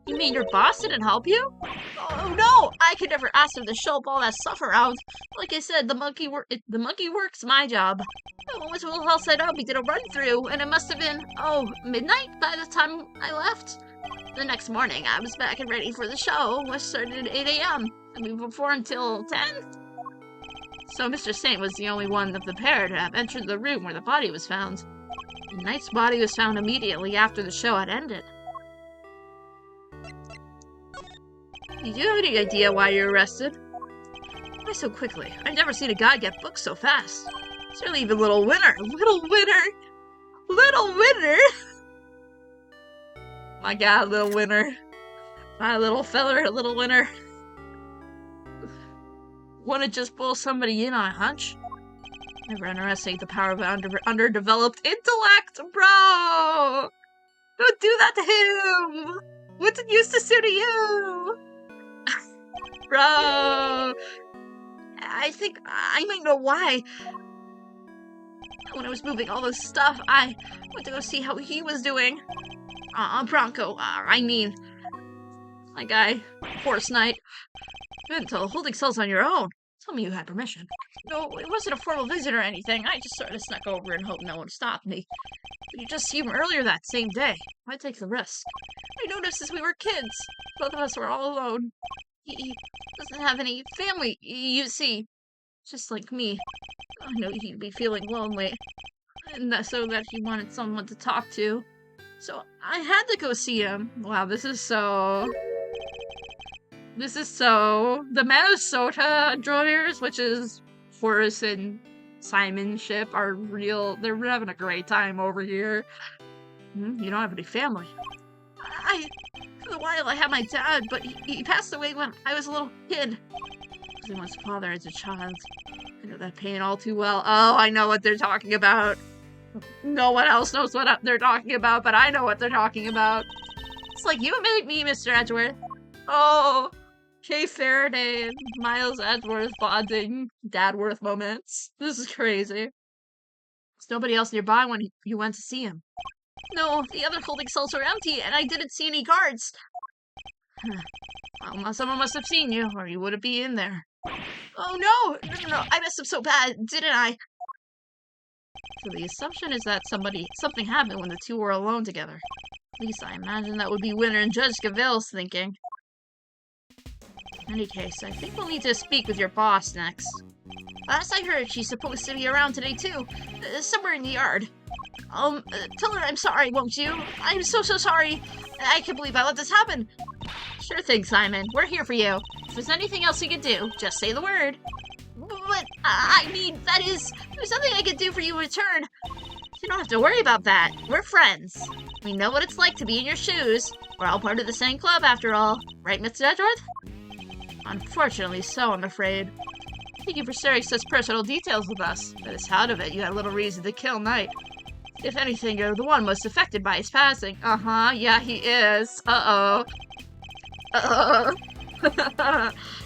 You mean your boss didn't help you? Oh no! I could never ask him to show up all that stuff around. Like I said, the monkey work's my job. Once we were all set up, we did a run-through, and it must have been, midnight by the time I left. The next morning, I was back and ready for the show, which started at 8 a.m. and we performed until 10. So Mr. Saint was the only one of the pair to have entered the room where the body was found. Knight's body was found immediately after the show had ended. Do you have any idea why you were arrested? Why so quickly? I've never seen a guy get booked so fast. Certainly even Little Winner. Little Winner! Little Winner! My God, Little Winner. My little feller, Little Winner. Wanna just pull somebody in on a hunch? Never underestimate the power of underdeveloped intellect, bro! Don't do that to him! What's it used to say to you? Bro! I think I might know why. When I was moving all this stuff, I went to go see how he was doing. Bronco, I mean, my guy, Force Knight. You hadn't told holding cells on your own. Tell me you had permission. No, it wasn't a formal visit or anything. I just sort of snuck over and hoped no one stopped me. But you just see him earlier that same day. Why take the risk? I noticed as we were kids. Both of us were all alone. He doesn't have any family, you see. Just like me. I know he'd be feeling lonely. And so that he wanted someone to talk to. So I had to go see him. Wow, this is so... The Minnesota Drawers, which is Horace and Simon's ship, are real. They're having a great time over here. You don't have any family. For a while I had my dad, but he passed away when I was a little kid. I was his father as a child. I know that pain all too well. Oh, I know what they're talking about. No one else knows what they're talking about, but I know what they're talking about. It's like you made me, Mr. Edgeworth. Oh, Kay Faraday and Miles Edgeworth bonding Dadworth moments. This is crazy. There's nobody else nearby when you went to see him. No, the other holding cells were empty, and I didn't see any guards. Well, someone must have seen you, or you wouldn't be in there. Oh no! No, I messed up so bad, didn't I? So the assumption is that something happened when the two were alone together. At least I imagine that would be Winner and Judge Gaville's thinking. In any case, I think we'll need to speak with your boss next. Last I heard, she's supposed to be around today too. Somewhere in the yard. Tell her I'm sorry, won't you? I'm so sorry. I can't believe I let this happen. Sure thing, Simon. We're here for you. If there's anything else you can do, just say the word. But, I mean, there's nothing I can do for you in return. You don't have to worry about that. We're friends. We know what it's like to be in your shoes. We're all part of the same club, after all. Right, Mr. Edgeworth? Unfortunately so, I'm afraid. Thank you for sharing such personal details with us. By the sound of it, you had little reason to kill Knight. If anything, you're the one most affected by his passing. Uh-huh, yeah, he is. Uh-oh. Uh-oh.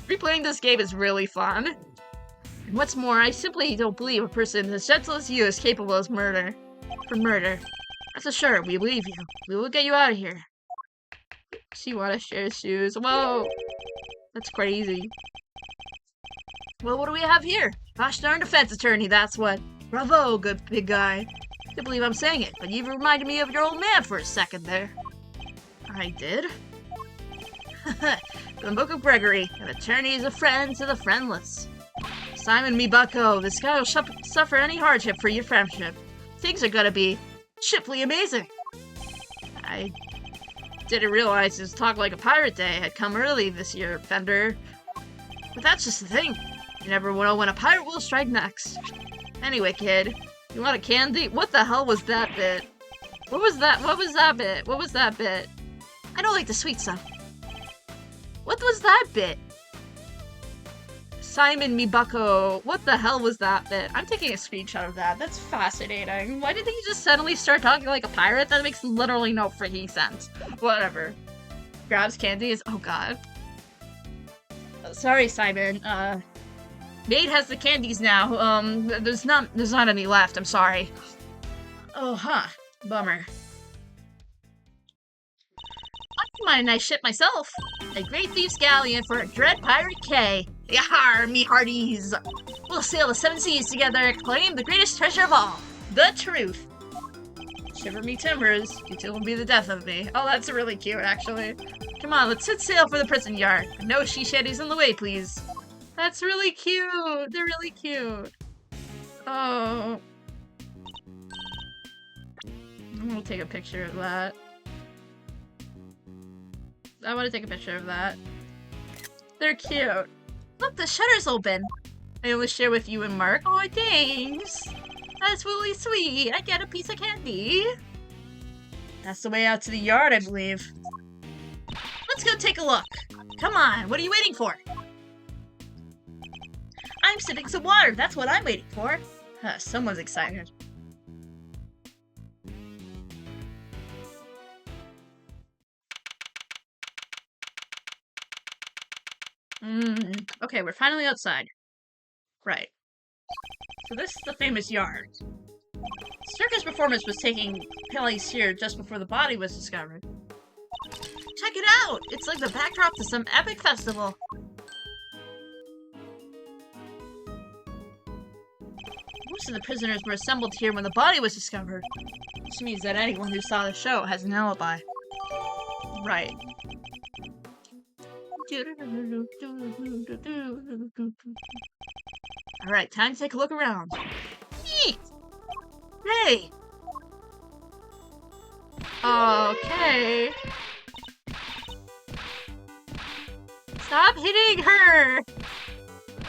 Replaying this game is really fun. And what's more, I simply don't believe a person as gentle as you is capable of murder. For murder. Rest assured, we believe you. We will get you out of here. She wanna share shoes. Whoa! That's crazy. Well, what do we have here? Gosh darn defense attorney, that's what. Bravo, good big guy. Can't believe I'm saying it, but you reminded me of your old man for a second there. I did? The Book of Gregory, an attorney is a friend to the friendless. Simon me bucko, this guy will suffer any hardship for your friendship. Things are gonna be shiply amazing. I didn't realize his Talk Like a Pirate Day had come early this year, Fender. But that's just the thing. You never know when a pirate will strike next. Anyway, kid, you want a candy? What the hell was that bit? What was that? What was that bit? What was that bit? I don't like the sweet stuff. What was that bit? Simon me bucko. What the hell was that bit? I'm taking a screenshot of that. That's fascinating. Why did he just suddenly start talking like a pirate? That makes literally no freaking sense. Whatever. Grabs candies. Oh god. Sorry, Simon. Maid has the candies now. There's not any left. I'm sorry. Oh, huh. Bummer. I don't mind a nice ship myself. A great thief's galleon for a dread pirate K. Yar, me hearties. We'll sail the 7 seas together and claim the greatest treasure of all. The truth. Shiver me timbers. You two will be the death of me. Oh, that's really cute, actually. Come on, let's set sail for the prison yard. No she-shanties in the way, please. That's really cute. They're really cute. Oh. I'm gonna take a picture of that. I want to take a picture of that. They're cute. Look, the shutter's open. I only share with you and Mark. Oh, thanks. That's really sweet. I get a piece of candy. That's the way out to the yard, I believe. Let's go take a look. Come on, what are you waiting for? I'm sipping some water. That's what I'm waiting for. Huh, someone's excited. Okay, we're finally outside. Right. So this is the famous yard. Circus performance was taking place here just before the body was discovered. Check it out! It's like the backdrop to some epic festival. Most of the prisoners were assembled here when the body was discovered. Which means that anyone who saw the show has an alibi. Right. Alright, time to take a look around. Eek! Hey! Okay. Stop hitting her!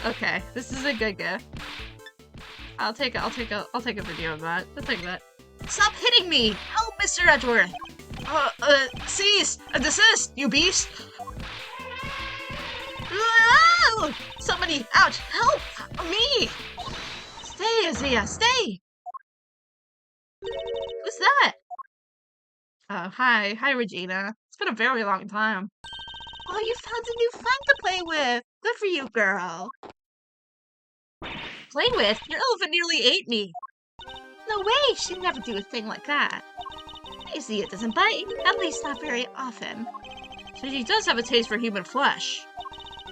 Okay, this is a good gift. I'll take a video of that. Let's take that. Stop hitting me! Help, Mr. Edgeworth! Cease! Desist, you beast! Somebody, ouch, help me! Stay, Azia, stay! Who's that? Hi, Regina. It's been a very long time. Oh, you found a new friend to play with! Good for you, girl. Play with? Your elephant nearly ate me. No way, she'd never do a thing like that. Azia doesn't bite, at least not very often. So she does have a taste for human flesh.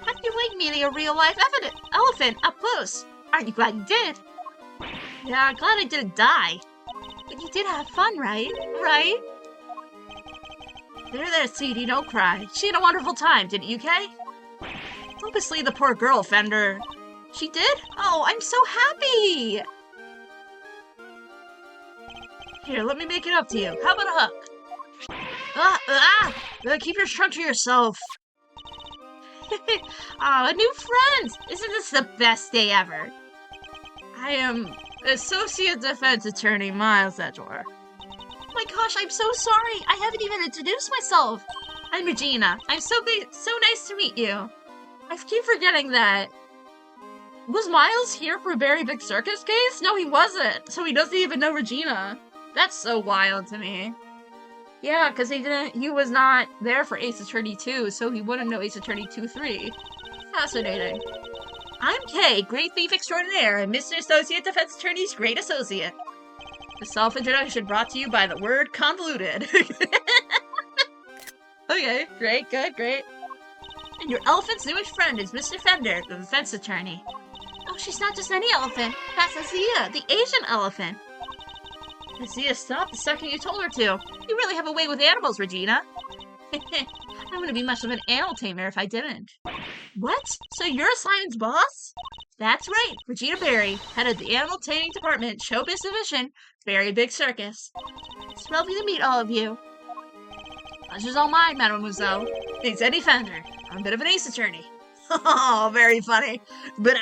How do you like meeting a real-life elephant up close? Aren't you glad you did? Yeah, I'm glad I didn't die. But you did have fun, right? Right? There, sweetie, don't cry. She had a wonderful time, didn't you, Kay? Don't mislead the poor girl, Fender. She did? Oh, I'm so happy! Here, let me make it up to you. How about a hook? Keep your trunk to yourself. Aw, new friends! Isn't this the best day ever? I am Associate Defense Attorney Miles Edgeworth. Oh my gosh, I'm so sorry! I haven't even introduced myself! I'm Regina. I'm so nice to meet you. I keep forgetting that. Was Miles here for a very big circus case? No, he wasn't. So he doesn't even know Regina. That's so wild to me. Yeah, because he was not there for Ace Attorney 2, so he wouldn't know Ace Attorney 2-3. Fascinating. I'm Kay, Great Thief Extraordinaire, and Mr. Associate Defense Attorney's Great Associate. The self-introduction brought to you by the word convoluted. Okay, great, good, great. And your elephant's newest friend is Mr. Fender, the defense attorney. Oh, she's not just any elephant. That's Azia, the Asian elephant. Azia stopped the second you told her to. You really have a way with animals, Regina. I wouldn't be much of an animal tamer if I didn't. What? So you're Simon's boss? That's right, Regina Berry, head of the animal taming department, Showbiz Division, Very Big Circus. It's lovely to meet all of you. Pleasure's all mine, mademoiselle. Thanks, Eddie Fender. I'm a bit of an ace attorney. Oh, very funny. But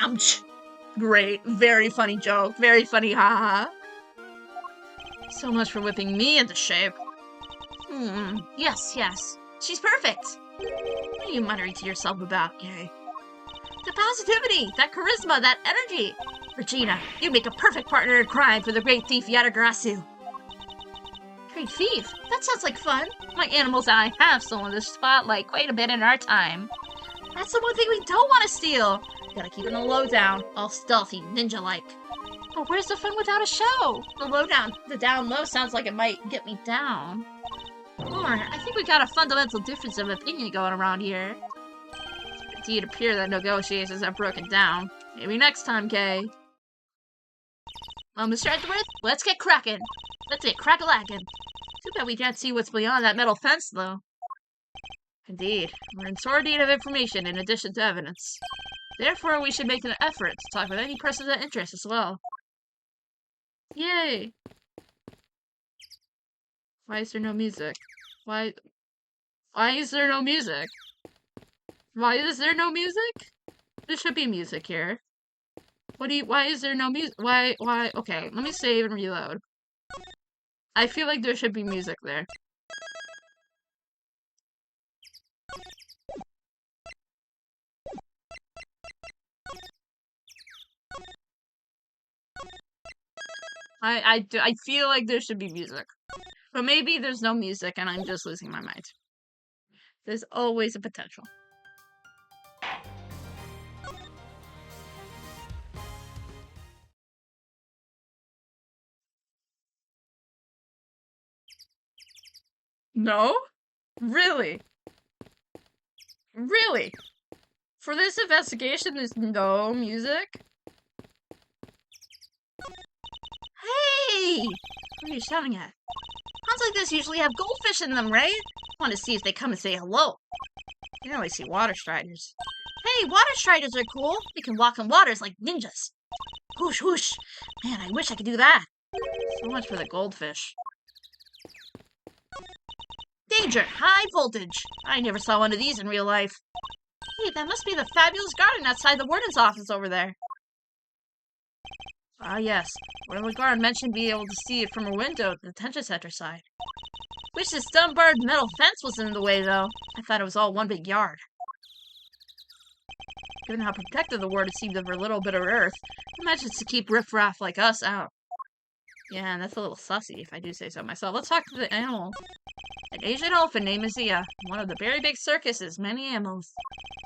great, very funny joke, very funny, haha. So much for whipping me into shape. Yes, yes. She's perfect. What are you muttering to yourself about, Kay? The positivity, that charisma, that energy. Regina, you make a perfect partner in crime for the great thief Yatagarasu. Great thief? That sounds like fun. My animals and I have stolen the spotlight quite a bit in our time. That's the one thing we don't want to steal. Gotta keep it on the lowdown, all stealthy, ninja-like. But where's the fun without a show? The down low sounds like it might get me down. Or, I think we got a fundamental difference of opinion going around here. It's indeed appear that negotiations have broken down. Maybe next time, Kay. Well, Mr. Edgeworth, let's get crackin'. Let's get crack-a-lackin'. Too bad we can't see what's beyond that metal fence, though. Indeed, we're in sore need of information in addition to evidence. Therefore, we should make an effort to talk with any persons of interest as well. Yay! Why is there no music? Why is there no music? Why is there no music? There should be music here. Why is there no music? Why, okay, let me save and reload. I feel like there should be music there. I feel like there should be music. But maybe there's no music and I'm just losing my mind. There's always a potential. No? Really? Really? For this investigation, there's no music? Hey! What are you shouting at? Ponds like this usually have goldfish in them, right? Want to see if they come and say hello. You only see water striders. Hey, water striders are cool. They can walk on waters like ninjas. Whoosh, whoosh. Man, I wish I could do that. So much for the goldfish. Danger! High voltage! I never saw one of these in real life. Hey, that must be the fabulous garden outside the warden's office over there. Ah, yes. Warden Guard mentioned being able to see it from a window at the detention center side. Wish this dumb-barred metal fence wasn't in the way, though. I thought it was all one big yard. Given how protective the warden seemed of her little bit of earth, imagine it's to keep riffraff like us out. Yeah, and that's a little sussy, if I do say so myself. Let's talk to the animal. An Asian elephant named Azia, one of the very big circus's many animals.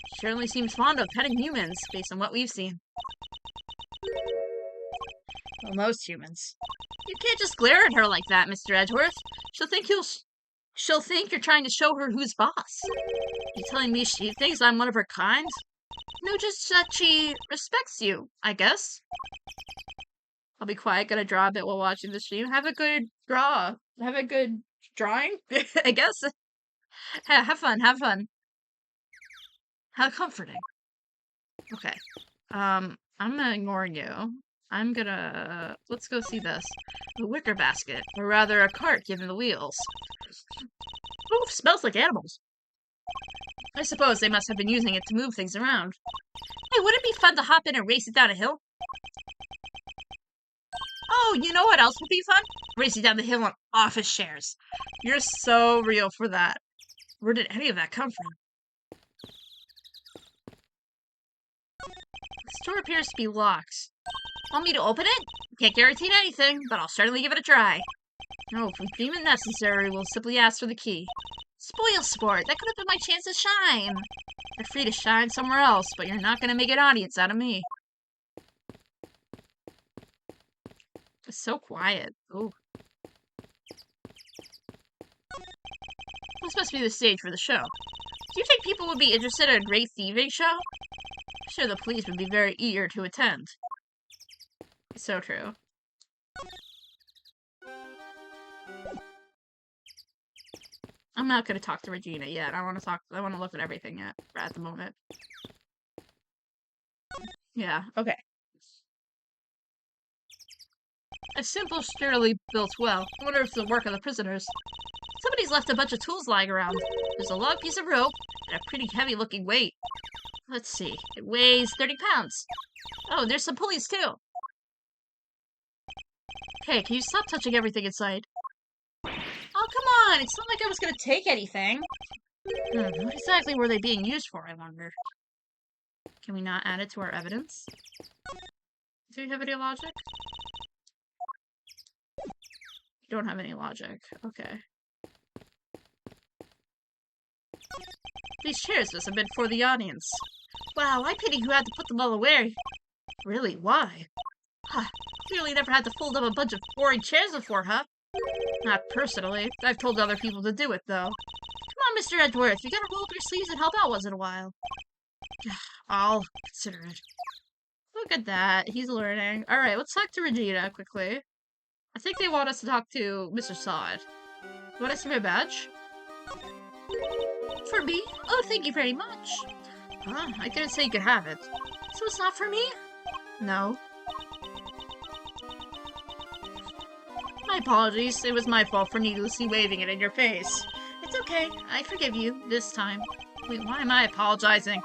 She certainly seems fond of petting humans, based on what we've seen. Well, most humans. You can't just glare at her like that, Mr. Edgeworth. She'll think you're trying to show her who's boss. You telling me she thinks I'm one of her kind? No, just that she respects you, I guess. I'll be quiet, gonna draw a bit while watching the stream. Have a good draw. Have a good drawing, I guess. Have fun, have fun. How comforting. Okay. I'm ignoring you. Let's go see this. A wicker basket, or rather a cart given the wheels. Ooh, smells like animals. I suppose they must have been using it to move things around. Hey, would it be fun to hop in and race it down a hill? Oh, you know what else would be fun? Racing down the hill on office shares. You're so real for that. Where did any of that come from? The store appears to be locked. Want me to open it? Can't guarantee anything, but I'll certainly give it a try. No, if we deem it necessary, we'll simply ask for the key. Spoil sport! That could have been my chance to shine! You're free to shine somewhere else, but you're not gonna make an audience out of me. It's so quiet. Ooh. This must be the stage for the show. Do you think people would be interested in a great thieving show? I'm sure the police would be very eager to attend. So true. I'm not gonna talk to Regina yet. I want to look at everything at the moment. Yeah, okay. A simple, sturdily built well. I wonder if it's the work of the prisoners. Somebody's left a bunch of tools lying around. There's a long piece of rope and a pretty heavy-looking weight. Let's see. It weighs 30 pounds. Oh, there's some pulleys, too. Hey, can you stop touching everything inside? Oh, come on! It's not like I was gonna take anything. What exactly were they being used for, I wonder? Can we not add it to our evidence? Do you have any logic? You don't have any logic. Okay. These chairs must have been for the audience. Wow, I pity who had to put them all away. Really, why? Huh, clearly never had to fold up a bunch of boring chairs before, huh? Not personally. I've told other people to do it, though. Come on, Mr. Edgeworth, you gotta roll up your sleeves and help out once in a while. I'll consider it. Look at that. He's learning. Alright, let's talk to Regina quickly. I think they want us to talk to Mr. Sod. You want to see my badge? For me? Oh, thank you very much. Huh, I didn't say you could have it. So it's not for me? No. My apologies. It was my fault for needlessly waving it in your face. It's okay. I forgive you. This time. Wait, why am I apologizing?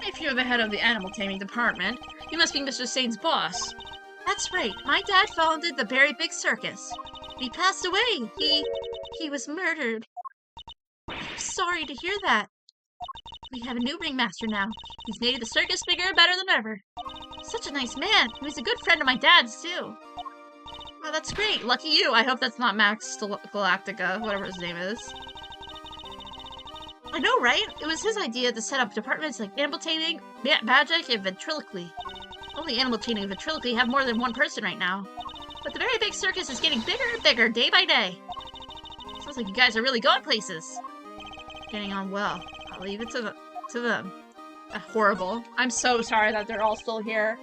If you're the head of the animal taming department, you must be Mr. Sane's boss. That's right. My dad founded the Very Big Circus. He passed away. He was murdered. I'm sorry to hear that. We have a new ringmaster now. He's made the circus bigger and better than ever. Such a nice man. He was a good friend of my dad's, too. Oh, that's great. Lucky you. I hope that's not Max Galactica, whatever his name is. I know, right? It was his idea to set up departments like animal taming, magic, and ventriloquy. Only animal taming and ventriloquy have more than one person right now. But the Very Big Circus is getting bigger and bigger day by day. Sounds like you guys are really going places. Getting on well. I'll leave it to them. Horrible. I'm so sorry that they're all still here.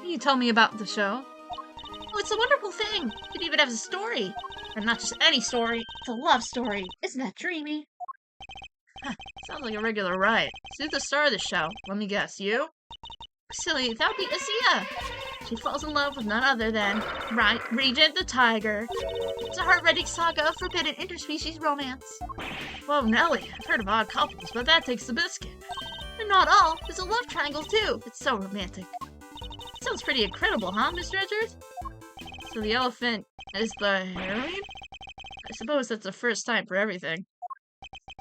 Can you tell me about the show? Oh, it's a wonderful thing. It even has a story. And not just any story. It's a love story. Isn't that dreamy? Huh, sounds like a regular riot. Who's the star of the show? Let me guess. You? Silly, that would be Azia. She falls in love with none other than Regent the Tiger. It's a heart-rending saga of forbidden interspecies romance. Whoa, Nelly, I've heard of odd couples, but that takes the biscuit. And not all. There's a love triangle, too. It's so romantic. Sounds pretty incredible, huh, Mr. Edgeworth? So the elephant is the heroine? I suppose that's the first time for everything.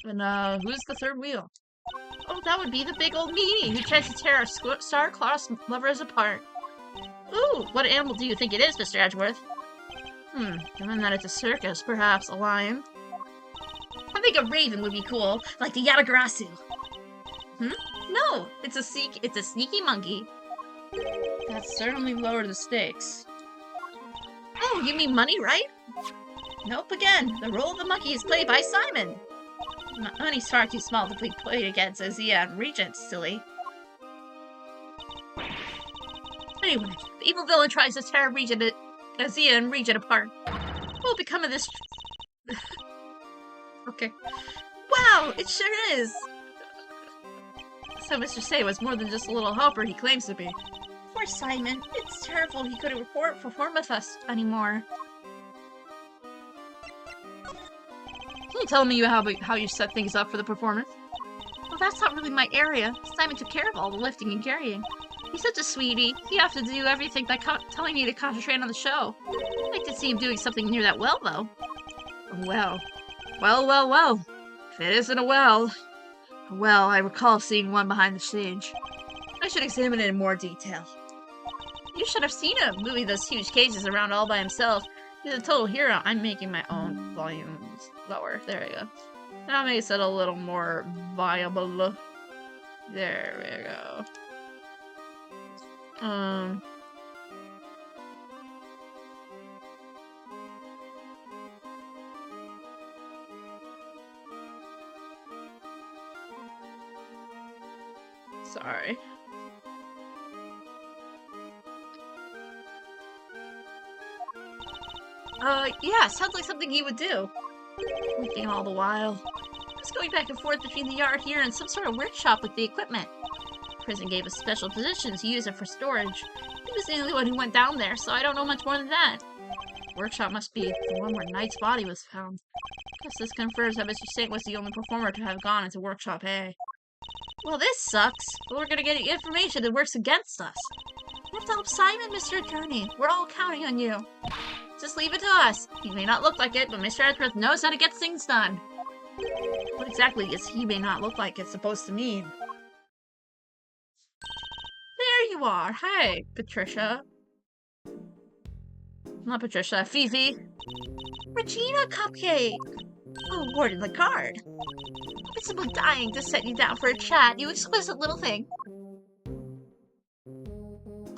And, who's the third wheel? Oh, that would be the big old meanie who tries to tear our star-crossed lovers apart. Ooh, what animal do you think it is, Mr. Edgeworth? Given that it's a circus, perhaps a lion? I think a raven would be cool, like the Yatagarasu. No, it's a sneaky monkey. That's certainly lowered the stakes. Oh, you mean money, right? Nope, again, the role of the monkey is played by Simon. Money's far too small to be played against Azia and Regent, silly. Anyway, the evil villain tries to tear Azia and Regent apart. What will become of this? Okay. Wow, it sure is! So Mr. Say was more than just a little helper he claims to be. Poor Simon. It's terrible he couldn't perform with us anymore. Can you tell me how you set things up for the performance? Well, that's not really my area. Simon took care of all the lifting and carrying. He's such a sweetie. He has to do everything by telling me to concentrate on the show. I'd like to see him doing something near that well, though. A well. Well. If it isn't a well, I recall seeing one behind the stage. I should examine it in more detail. You should have seen him moving those huge cages around all by himself. He's a total hero. I'm making my own volumes lower. There we go. That makes it a little more viable. There we go. Sorry. Yeah, sounds like something he would do. Thinking all the while. I was going back and forth between the yard here and some sort of workshop with the equipment. Prison gave us special positions to use it for storage. He was the only one who went down there, so I don't know much more than that. Workshop must be the one where Knight's body was found. Guess this confirms that Mr. Saint was the only performer to have gone into Workshop A. Well, this sucks, but we're gonna get information that works against us. You have to help Simon, Mr. Attorney. We're all counting on you. Just leave it to us. He may not look like it, but Mr. Edgeworth knows how to get things done. What exactly is he may not look like it's supposed to mean? There you are. Hi, Patricia. Not Patricia. Fifi. Regina Cupcake. Oh, Warden Lagarde. I've been simply dying to set you down for a chat, you exquisite little thing.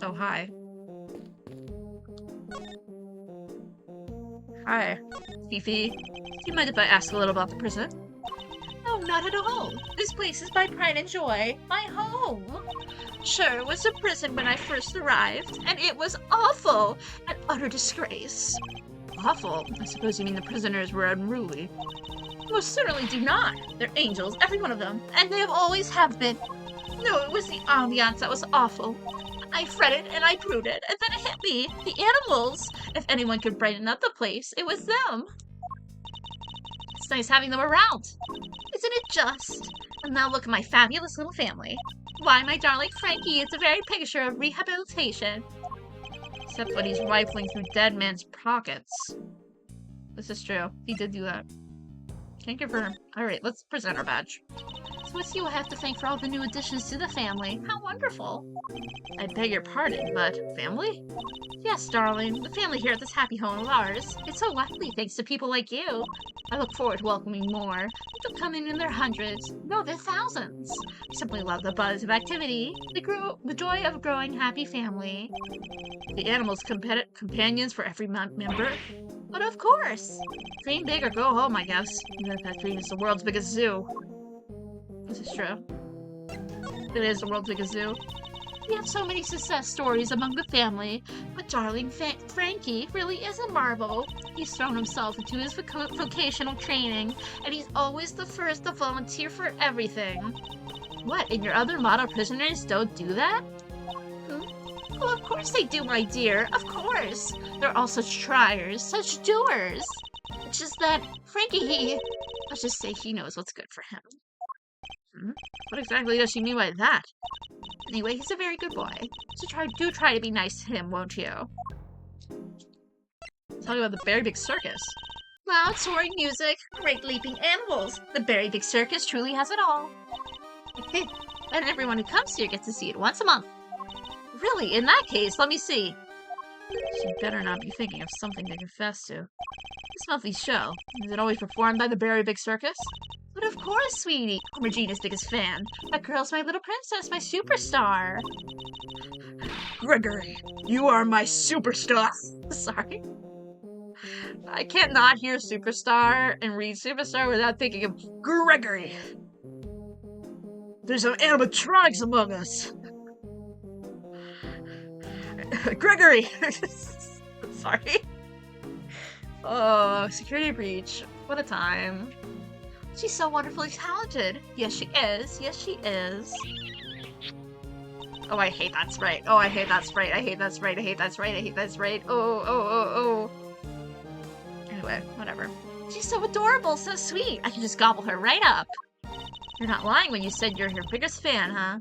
Oh, hi. Hi, Fifi. Do you mind if I ask a little about the prison? No, not at all. This place is my pride and joy. My home. Sure, it was a prison when I first arrived, and it was awful. An utter disgrace. Awful? I suppose you mean the prisoners were unruly. Most certainly do not. They're angels, every one of them, and they have always have been. No, it was the ambiance that was awful. I fretted and I brooded, and then it hit me. The animals. If anyone could brighten up the place, it was them. It's nice having them around. Isn't it just? And now look at my fabulous little family. Why, my darling Frankie, it's a very picture of rehabilitation. Except when he's rifling through dead man's pockets. This is true. He did do that. Can confirm. Alright, let's present our badge. So it's you I have to thank for all the new additions to the family. How wonderful. I beg your pardon, but family? Yes, darling. The family here at this happy home of ours. It's so lovely thanks to people like you. I look forward to welcoming more. They'll come in their hundreds. No, their thousands. I simply love the buzz of activity. The joy of a growing happy family. The animals companions for every member. But of course. Dream big or go home, I guess. Even if that dream is the world's biggest zoo. This is true. It is the world's biggest zoo. We have so many success stories among the family, but darling Frankie really is a marvel. He's thrown himself into his vocational training, and he's always the first to volunteer for everything. What, and your other model prisoners don't do that? Well, of course they do, my dear. Of course. They're all such triers, such doers. It's just that Frankie, let's just say he knows what's good for him. What exactly does she mean by that? Anyway, he's a very good boy. So do try to be nice to him, won't you? Talking about the Berry Big Circus. Loud soaring music, great leaping animals. The Berry Big Circus truly has it all. And everyone who comes here gets to see it once a month. Really? In that case, let me see. She better not be thinking of something to confess to. This monthly show, is it always performed by the Berry Big Circus? But of course, sweetie. I'm Regina's biggest fan. That girl's my little princess, my superstar. Gregory, you are my superstar. Sorry. I can't not hear superstar and read superstar without thinking of Gregory. There's some animatronics among us. Gregory! Sorry. Oh, security breach. What a time. She's so wonderfully talented. Yes, she is. Yes, she is. Oh, I hate that sprite. Oh, I hate that sprite. I hate that sprite. I hate that sprite. I hate that sprite. Oh. Anyway, whatever. She's so adorable, so sweet. I can just gobble her right up. You're not lying when you said you're her biggest fan, huh?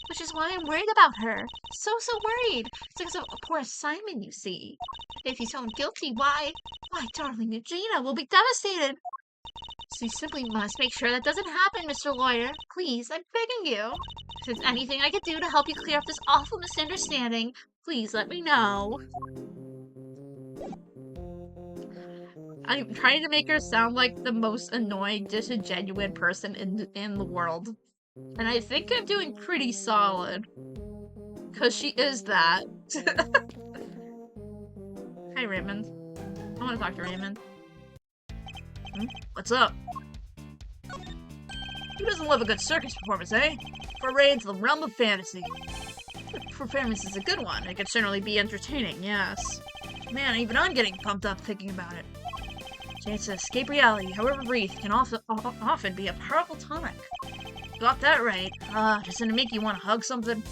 Which is why I'm worried about her. So worried. It's because of poor Simon, you see. If he's found guilty, why, darling Regina will be devastated. So you simply must make sure that doesn't happen, Mr. Lawyer. Please, I'm begging you. If there's anything I could do to help you clear up this awful misunderstanding, Please let me know. I'm trying to make her sound like the most annoying, disingenuous person in the world. And I think I'm doing pretty solid. Because she is that. Hi, Raymond. I want to talk to Raymond. What's up? Who doesn't love a good circus performance, eh? Foray into the realm of fantasy. The performance is a good one. It could certainly be entertaining, yes. Man, even I'm getting pumped up thinking about it. Chance to escape reality, however brief, can often be a powerful tonic. Got that right. Doesn't it make you want to hug something?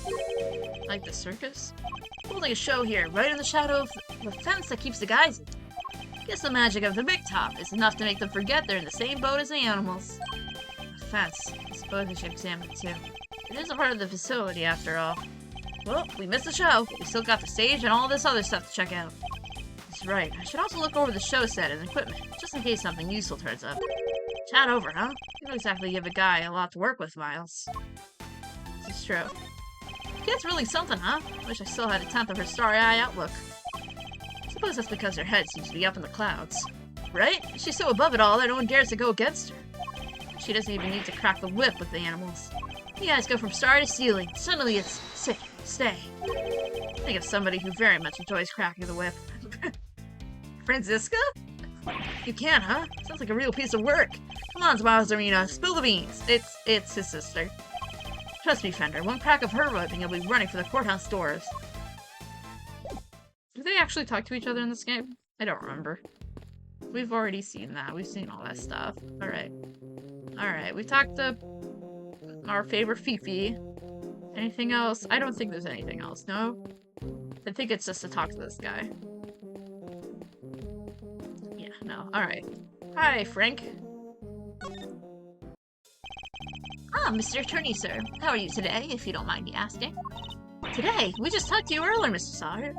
Like the circus? Holding a show here, right in the shadow of the fence that keeps the guys in. Guess the magic of the big top is enough to make them forget they're in the same boat as the animals. The fence. I suppose we should examine it too. It is a part of the facility, after all. Well, we missed the show, but we still got the stage and all this other stuff to check out. That's right. I should also look over the show set and equipment, just in case something useful turns up. Chat over, huh? You don't exactly give a guy a lot to work with, Miles. This is true. Kid's really something, huh? Wish I still had a tenth of her starry-eye outlook. Suppose that's because her head seems to be up in the clouds. Right? She's so above it all that no one dares to go against her. She doesn't even need to crack the whip with the animals. You guys go from star to ceiling. Suddenly it's sit, stay. Think of somebody who very much enjoys cracking the whip. Franziska? You can, huh? Sounds like a real piece of work. Come on, Miles Arena, spill the beans. It's his sister. Trust me, Fender, one crack of her whip and you'll be running for the courthouse doors. Do they actually talk to each other in this game? I don't remember. We've already seen that. We've seen all that stuff. Alright. Alright, we talked to our favorite Fifi. Anything else? I don't think there's anything else, no? I think it's just to talk to this guy. Yeah, no. Alright. Hi, Frank. Ah, Mr. Attorney, sir. How are you today, if you don't mind me asking? Today? We just talked to you earlier, Mr. Sawyer.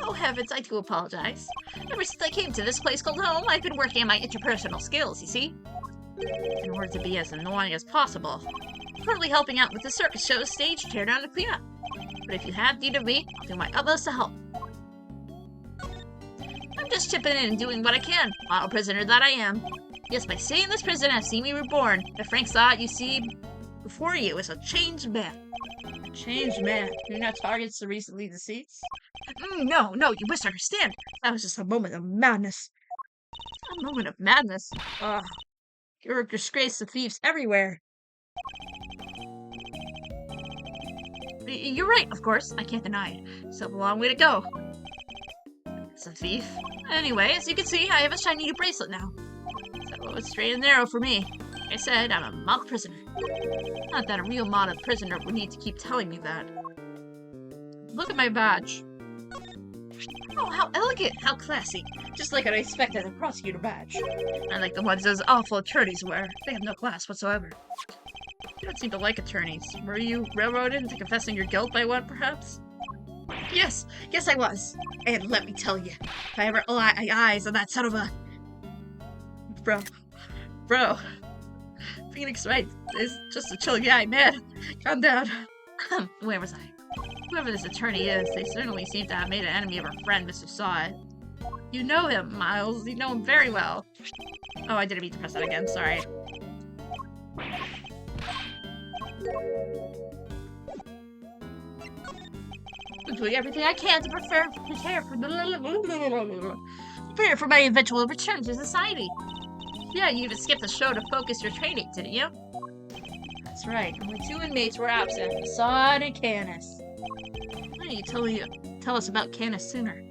Oh heavens, I do apologize. Ever since I came to this place called home, I've been working on my interpersonal skills, you see? In order to be as annoying as possible. Currently helping out with the circus show's stage teardown and cleanup. But if you have need of me, I'll do my utmost to help. I'm just chipping in and doing what I can, model prisoner that I am. Yes, by staying in this prison, I've seen me reborn. If Frank saw it, you see before you is a changed man. A changed man? You're not targets the recently deceased? No, you misunderstand. That was just a moment of madness. A moment of madness? Ugh. You're a disgrace to thieves everywhere. You're right, of course. I can't deny it. Still a long way to go. It's a thief. Anyway, as you can see, I have a shiny new bracelet now. So it's straight and narrow for me. Like I said, I'm a model prisoner. Not that a real model prisoner would need to keep telling me that. Look at my badge. Oh, how elegant! How classy! Just like I'd expected a prosecutor badge. Unlike the ones those awful attorneys wear. They have no class whatsoever. You don't seem to like attorneys. Were you railroaded into confessing your guilt by one, perhaps? Yes I was. And let me tell you, if I ever lay eyes on that son of a... Bro. Phoenix Wright is just a chill guy, man. Calm down. Where was I? Whoever this attorney is, they certainly seem to have made an enemy of our friend, Mr. Saw. You know him, Miles. You know him very well. Oh, I didn't mean to press that again. Sorry. I'm doing everything I can to prepare for my eventual return to society. Yeah, you even skipped the show to focus your training, didn't you? That's right. Only two inmates were absent, Assad and Canis. Why don't you tell us about Canis sooner?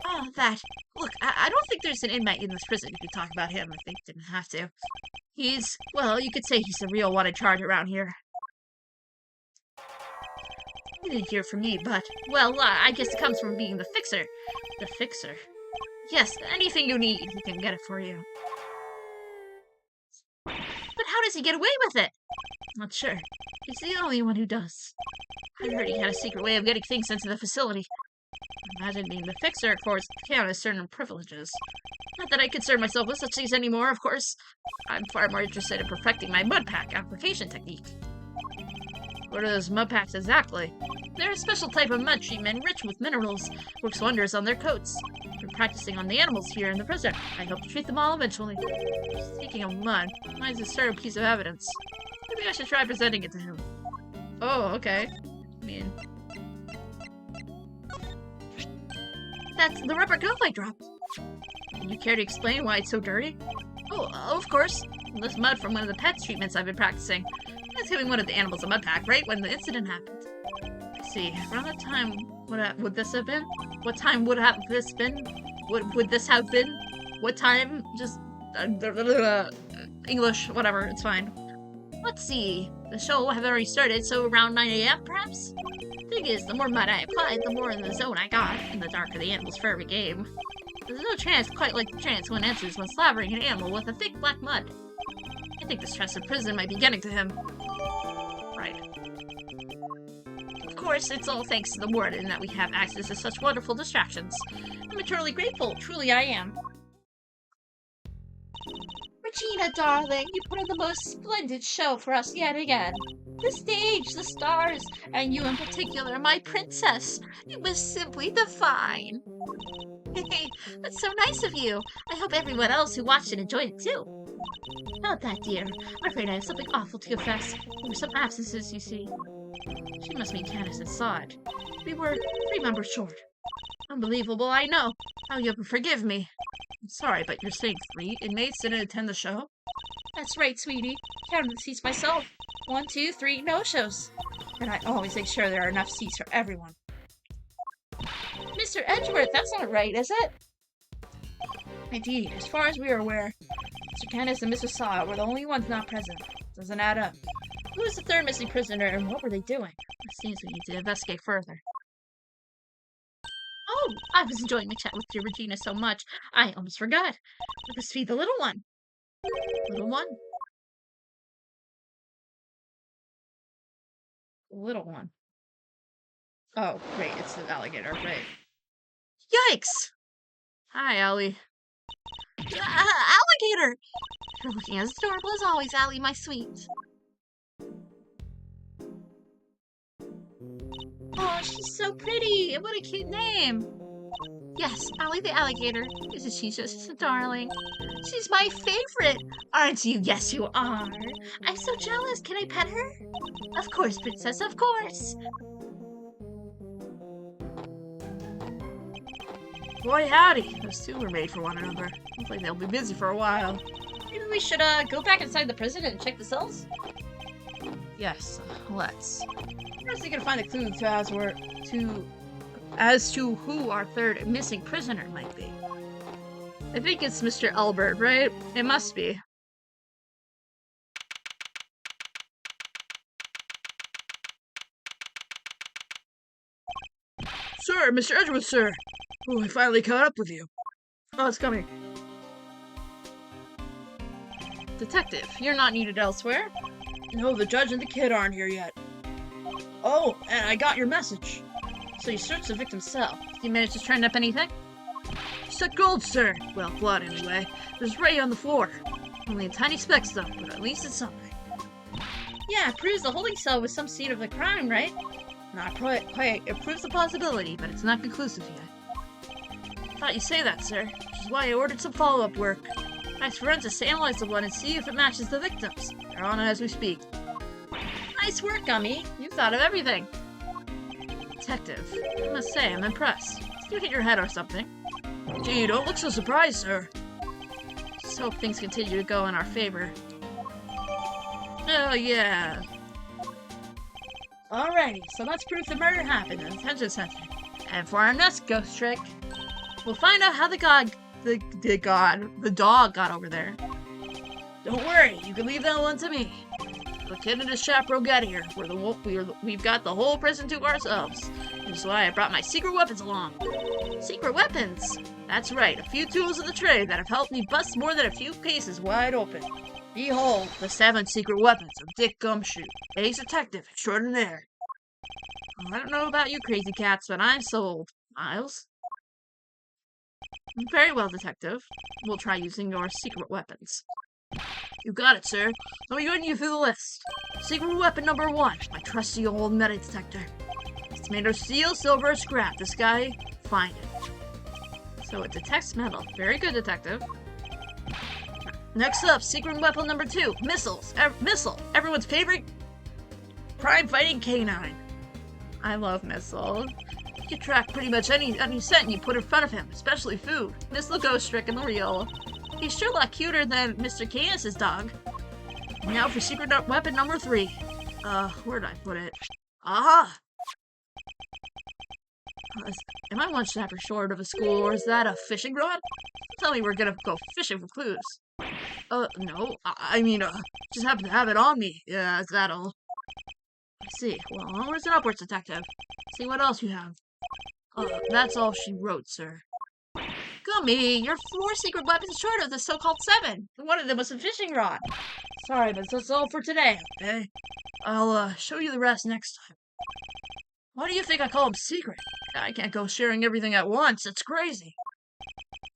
Oh, that. Look, I don't think there's an inmate in this prison who could talk about him if they didn't have to. He's, well, you could say he's the real wanted charge around here. You didn't hear from me, but, well, I guess it comes from being the fixer. The fixer? Yes, anything you need, he can get it for you. But how does he get away with it? Not sure. He's the only one who does. I heard he had a secret way of getting things into the facility. Imagine being the fixer affords Canis certain privileges. Not that I concern myself with such things anymore, of course. I'm far more interested in perfecting my mud pack application technique. What are those mud packs exactly? They're a special type of mud treatment rich with minerals. Works wonders on their coats. We're practicing on the animals here in the prison. I hope to treat them all eventually. Speaking of mud, mine's a certain piece of evidence. Maybe I should try presenting it to him. Oh, okay. I mean... That's the rubber glove I dropped. Would you care to explain why it's so dirty? Oh, of course. This mud from one of the pets treatments I've been practicing. I was giving one of the animals a mud pack right when the incident happened. Let's see, around that time, would this have been? What time would have this been? Would this have been? What time? Just English, whatever, it's fine. Let's see. The show will have already started, so around 9 a.m. perhaps? Thing is, the more mud I applied, the more in the zone I got, in the darker the animal's fur became. There's no chance quite like the chance one enters when slavering an animal with a thick black mud. I think the stress of prison might be getting to him. Right. Of course, it's all thanks to the warden that we have access to such wonderful distractions. I'm eternally grateful, truly I am. Regina, darling, you put on the most splendid show for us yet again. The stage, the stars, and you in particular, my princess. It was simply divine. Hey, that's so nice of you. I hope everyone else who watched it enjoyed it too. Not that, dear. I'm afraid I have something awful to confess. There were some absences, you see. She must mean Candace and saw it. We were 3 members short. Unbelievable, I know. How you forgive me. I'm sorry, but you're saying 3 inmates didn't attend the show? That's right, sweetie. Counted the seats myself. 1, 2, 3 no-shows. And I always make sure there are enough seats for everyone. Mr. Edgeworth, that's not right, is it? Indeed, as far as we are aware, Mr. Candace and Mr. Saw were the only ones not present. Doesn't add up. Who was the 3rd missing prisoner, and what were they doing? It seems we need to investigate further. Oh, I was enjoying my chat with dear Regina so much, I almost forgot. I must feed the little one. Little one? Little one. Oh, great, it's the alligator, right. Yikes! Hi, Allie. Alligator! You're looking as adorable as always, Allie, my sweet. Oh, she's so pretty! What a cute name! Yes, Allie the alligator. Isn't she just a darling? She's my favorite! Aren't you? Yes, you are! I'm so jealous! Can I pet her? Of course, princess, of course! Boy, howdy! Those 2 were made for one another. Looks like they'll be busy for a while. Maybe we should, go back inside the prison and check the cells? Yes, let's. First, we can find a clue as to who our 3rd missing prisoner might be. I think it's Mr. Albert, right? It must be. Sir, Mr. Edgeworth, sir! Oh, I finally caught up with you. Oh, it's coming. Detective, you're not needed elsewhere? No, the judge and the kid aren't here yet. Oh, and I got your message. So you searched the victim's cell. Did you manage to turn up anything? Set gold, sir. Well, blood anyway. There's Ray on the floor. Only a tiny speck though, but at least it's something. Yeah, it proves the holding cell was some scene of the crime, right? Not quite. It proves the possibility, but it's not conclusive yet. Thought you'd say that, sir. Which is why I ordered some follow-up work. Asked forensics to analyze the blood and see if it matches the victims. They're on it as we speak. Nice work, Gummy. You thought of everything. Detective, I must say, I'm impressed. Did you hit your head or something? Gee, you don't look so surprised, sir. Just hope things continue to go in our favor. Oh, yeah. Alrighty, so that's proof the murder happened in the detention center. And for our next ghost trick, we'll find out how the dog got over there. Don't worry, you can leave that one to me. The kid and his chaperone get here. We've got the whole prison to ourselves. Which is why I brought my secret weapons along. Secret weapons? That's right, a few tools in the trade that have helped me bust more than a few cases wide open. Behold, the 7 secret weapons of Dick Gumshoe, ace detective extraordinaire. Well, I don't know about you crazy cats, but I'm sold. Miles? Very well, detective. We'll try using your secret weapons. You got it, sir. Let me run you through the list. Secret weapon number 1, my trusty old metal detector. It's made of steel, silver, or scrap. This guy, find it. So it detects metal. Very good, detective. Next up, secret weapon number 2, missiles. Missile, everyone's favorite prime fighting canine. I love Missile. He can track pretty much any scent you put in front of him, especially food. Missile goes stricken real. He's sure a lot cuter than Mr. Canis's dog. Now for secret weapon number 3. Where did I put it? Aha! Am I one snapper short of a school, or is that a fishing rod? Tell me we're gonna go fishing for clues. No. I mean, just happen to have it on me. Yeah, is that all? I see. Well, onwards and upwards, detective. See what else you have. That's all she wrote, sir. Gummy, you're 4 secret weapons short of the so-called 7. One of them was a fishing rod. Sorry, but that's all for today, okay? I'll, show you the rest next time. Why do you think I call them secret? I can't go sharing everything at once. It's crazy.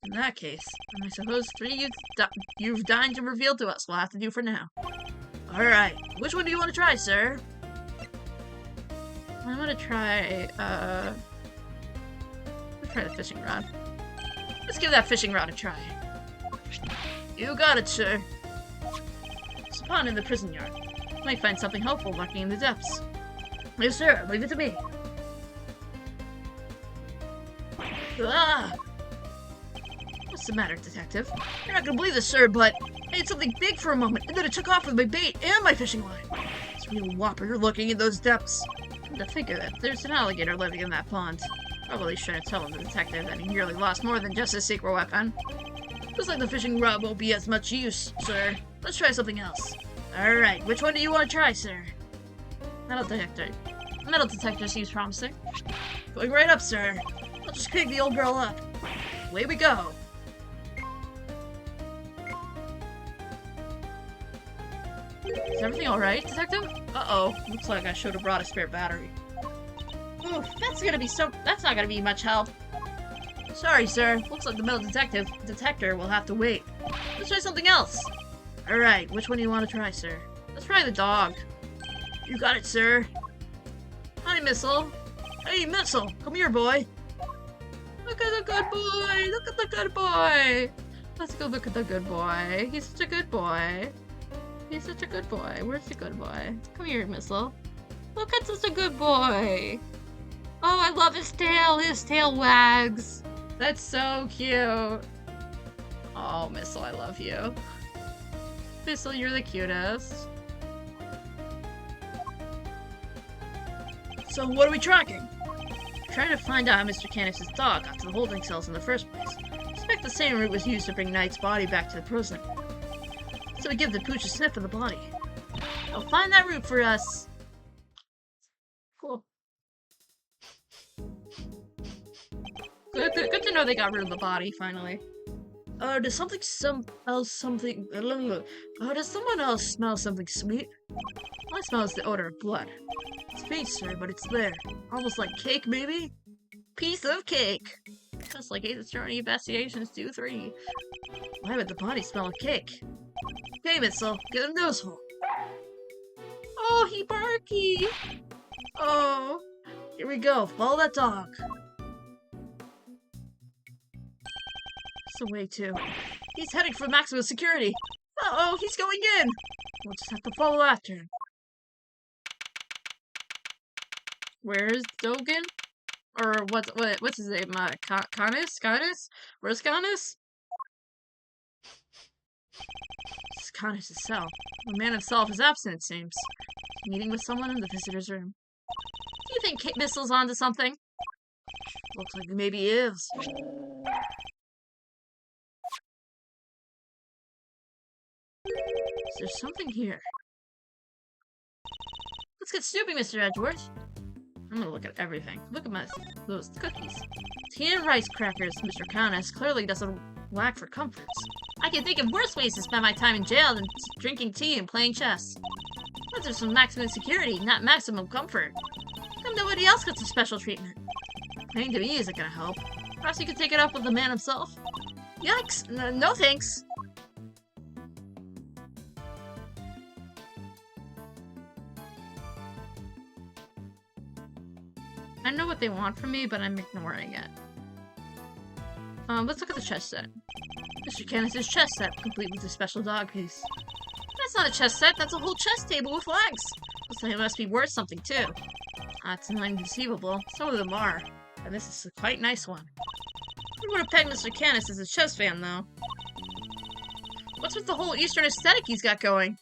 In that case, I suppose 3 you've deigned to reveal to us will have to do for now. Alright, which one do you want to try, sir? I'm gonna try, let's try the fishing rod. Let's give that fishing rod a try. You got it, sir. Spawn in the prison yard. Might find something helpful lurking in the depths. Yes, sir. Leave it to me. Ah! What's the matter, detective? You're not gonna believe this, sir, but I had something big for a moment, and then it took off with my bait and my fishing line. It's a real whopper looking in those depths. Come to think of it, there's an alligator living in that pond. Probably shouldn't tell the detective that he nearly lost more than just his secret weapon. Looks like the fishing rod won't be as much use, sir. Let's try something else. Alright, which one do you want to try, sir? Metal detector. Metal detector seems promising. Going right up, sir. I'll just pick the old girl up. Away we go. Is everything alright, detective? Uh-oh. Looks like I should have brought a spare battery. Oof, that's not gonna be much help. Sorry, sir. Looks like the metal detector will have to wait. Let's try something else. Alright, which one do you want to try, sir? Let's try the dog. You got it, sir. Hi, Missile. Hey, Missile, come here, boy. Look at the good boy. Look at the good boy. Let's go look at the good boy. He's such a good boy. He's such a good boy. Where's the good boy? Come here, Missile. Look at such a good boy. Oh, I love his tail. His tail wags. That's so cute. Oh, Missile, I love you. Missile, you're the cutest. So what are we tracking? Trying to find out how Mr. Canis's dog got to the holding cells in the first place. I suspect the same route was used to bring Knight's body back to the prison. So we give the pooch a sniff of the body. I'll find that route for us. Cool. Good to know they got rid of the body, finally. Does someone else smell something sweet? All I smell is the odor of blood. It's faint, sir, but it's there. Almost like cake, maybe? Piece of cake! Just like Ace Attorney Investigations 2-3. Why would the body smell of cake? Okay, Missile, get a nose hole. Oh, he barky! Oh, here we go. Follow that dog. It's the way to. He's heading for maximum security. Uh-oh, he's going in. We'll just have to follow after him. Where's Dogan? Or what's his name? Canis? Where's Canis? It's Canis' cell. The man himself is absent, it seems. Meeting with someone in the visitor's room. Do you think Missile's onto something? Looks like maybe he is. There's something here. Let's get snooping, Mr. Edgeworth. I'm gonna look at everything. Look at those cookies. Tea and rice crackers, Mr. Canis clearly doesn't lack for comforts. I can think of worse ways to spend my time in jail than drinking tea and playing chess. But there's some maximum security, not maximum comfort. Come nobody else gets a special treatment. Playing to me isn't gonna help. Perhaps you could take it up with the man himself? Yikes! No thanks! I know what they want from me, but I'm ignoring it. Let's look at the chess set. Mr. Canis' chess set, complete with a special dog piece. That's not a chess set, that's a whole chess table with flags. Looks like it must be worth something, too. That's inconceivable. Some of them are. And this is a quite nice one. I would have pegged Mr. Canis as a chess fan, though. What's with the whole Eastern aesthetic he's got going?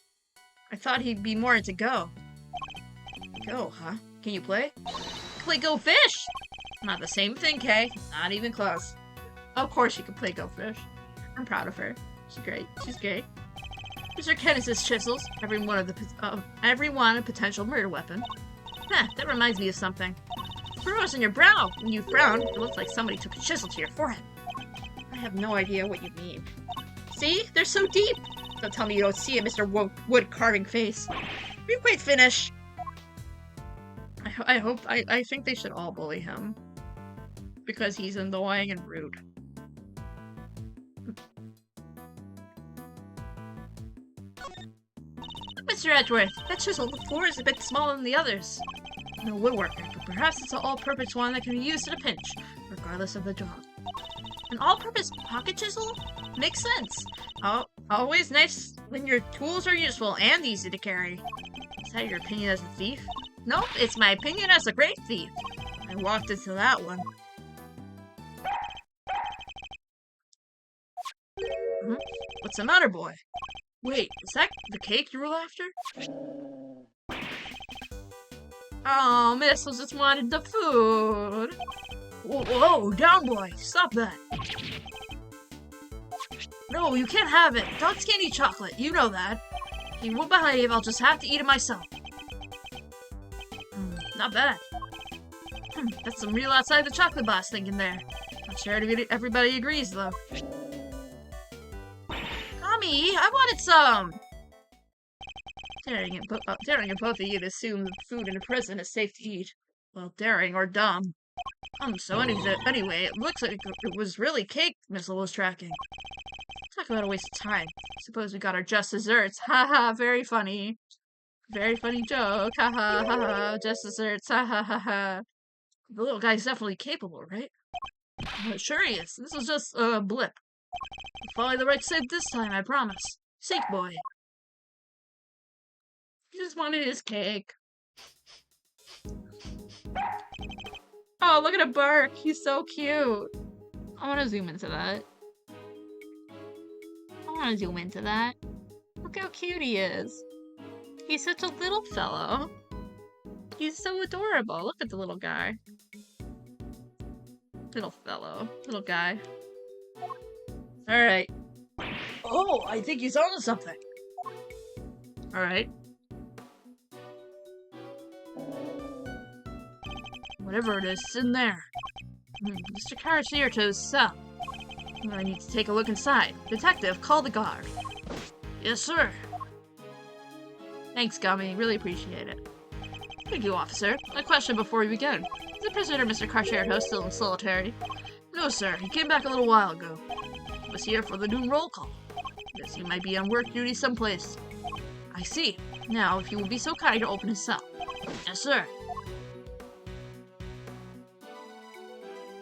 I thought he'd be more into Go. Go, huh? Can you play? Play Go Fish! Not the same thing, Kay. Not even close. Of course she can play Go Fish. I'm proud of her. She's great. She's great. Mr. Canis' chisels. Every one a potential murder weapon. Heh, that reminds me of something. Furrows in your brow. When you frown, it looks like somebody took a chisel to your forehead. I have no idea what you mean. See? They're so deep! Don't tell me you don't see it, Mr. Wood carving face. We quite finish. I think they should all bully him. Because he's annoying and rude. Mr. Edgeworth, that chisel on the floor is a bit smaller than the others. No woodworker, but perhaps it's an all-purpose one that can be used at a pinch, regardless of the job. An all-purpose pocket chisel? Makes sense. Always nice when your tools are useful and easy to carry. Is that your opinion as a thief? Nope, it's my opinion as a great thief. I walked into that one. What's the matter, boy? Wait, is that the cake you were after? Oh, Miss was just wanted the food. Whoa, down, boy. Stop that. No, you can't have it. Dogs can't eat chocolate. You know that. If you won't behave, I'll just have to eat it myself. Not bad. That's some real outside the chocolate box thinking there. Not sure everybody agrees, though. Mommy, I wanted some! Daring at both of you to assume that food in a prison is safe to eat. Well, daring or dumb. So anyway, it looks like it was really cake Missile was tracking. Talk about a waste of time. Suppose we got our just desserts. Haha, very funny. Very funny joke. Haha, haha, just desserts. Haha, haha. The little guy's definitely capable, right? Sure he is. This was just a blip. We'll follow the right side this time, I promise. Sake boy. He just wanted his cake. Oh, look at him bark. He's so cute. I want to zoom into that. Look how cute he is. He's such a little fellow. He's so adorable. Look at the little guy. Little fellow. Little guy. Alright. Oh, I think he's onto something. Alright. Whatever it is, it's in there. Mr. Caracierto's cell. I need to take a look inside. Detective, call the guard. Yes, sir. Thanks, Gummy. Really appreciate it. Thank you, officer. A question before we begin. Is the prisoner, Mr. Caracierto, still in solitary? No, sir. He came back a little while ago. He was here for the noon roll call. Guess he might be on work duty someplace. I see. Now, if you will be so kind to open his cell. Yes, sir.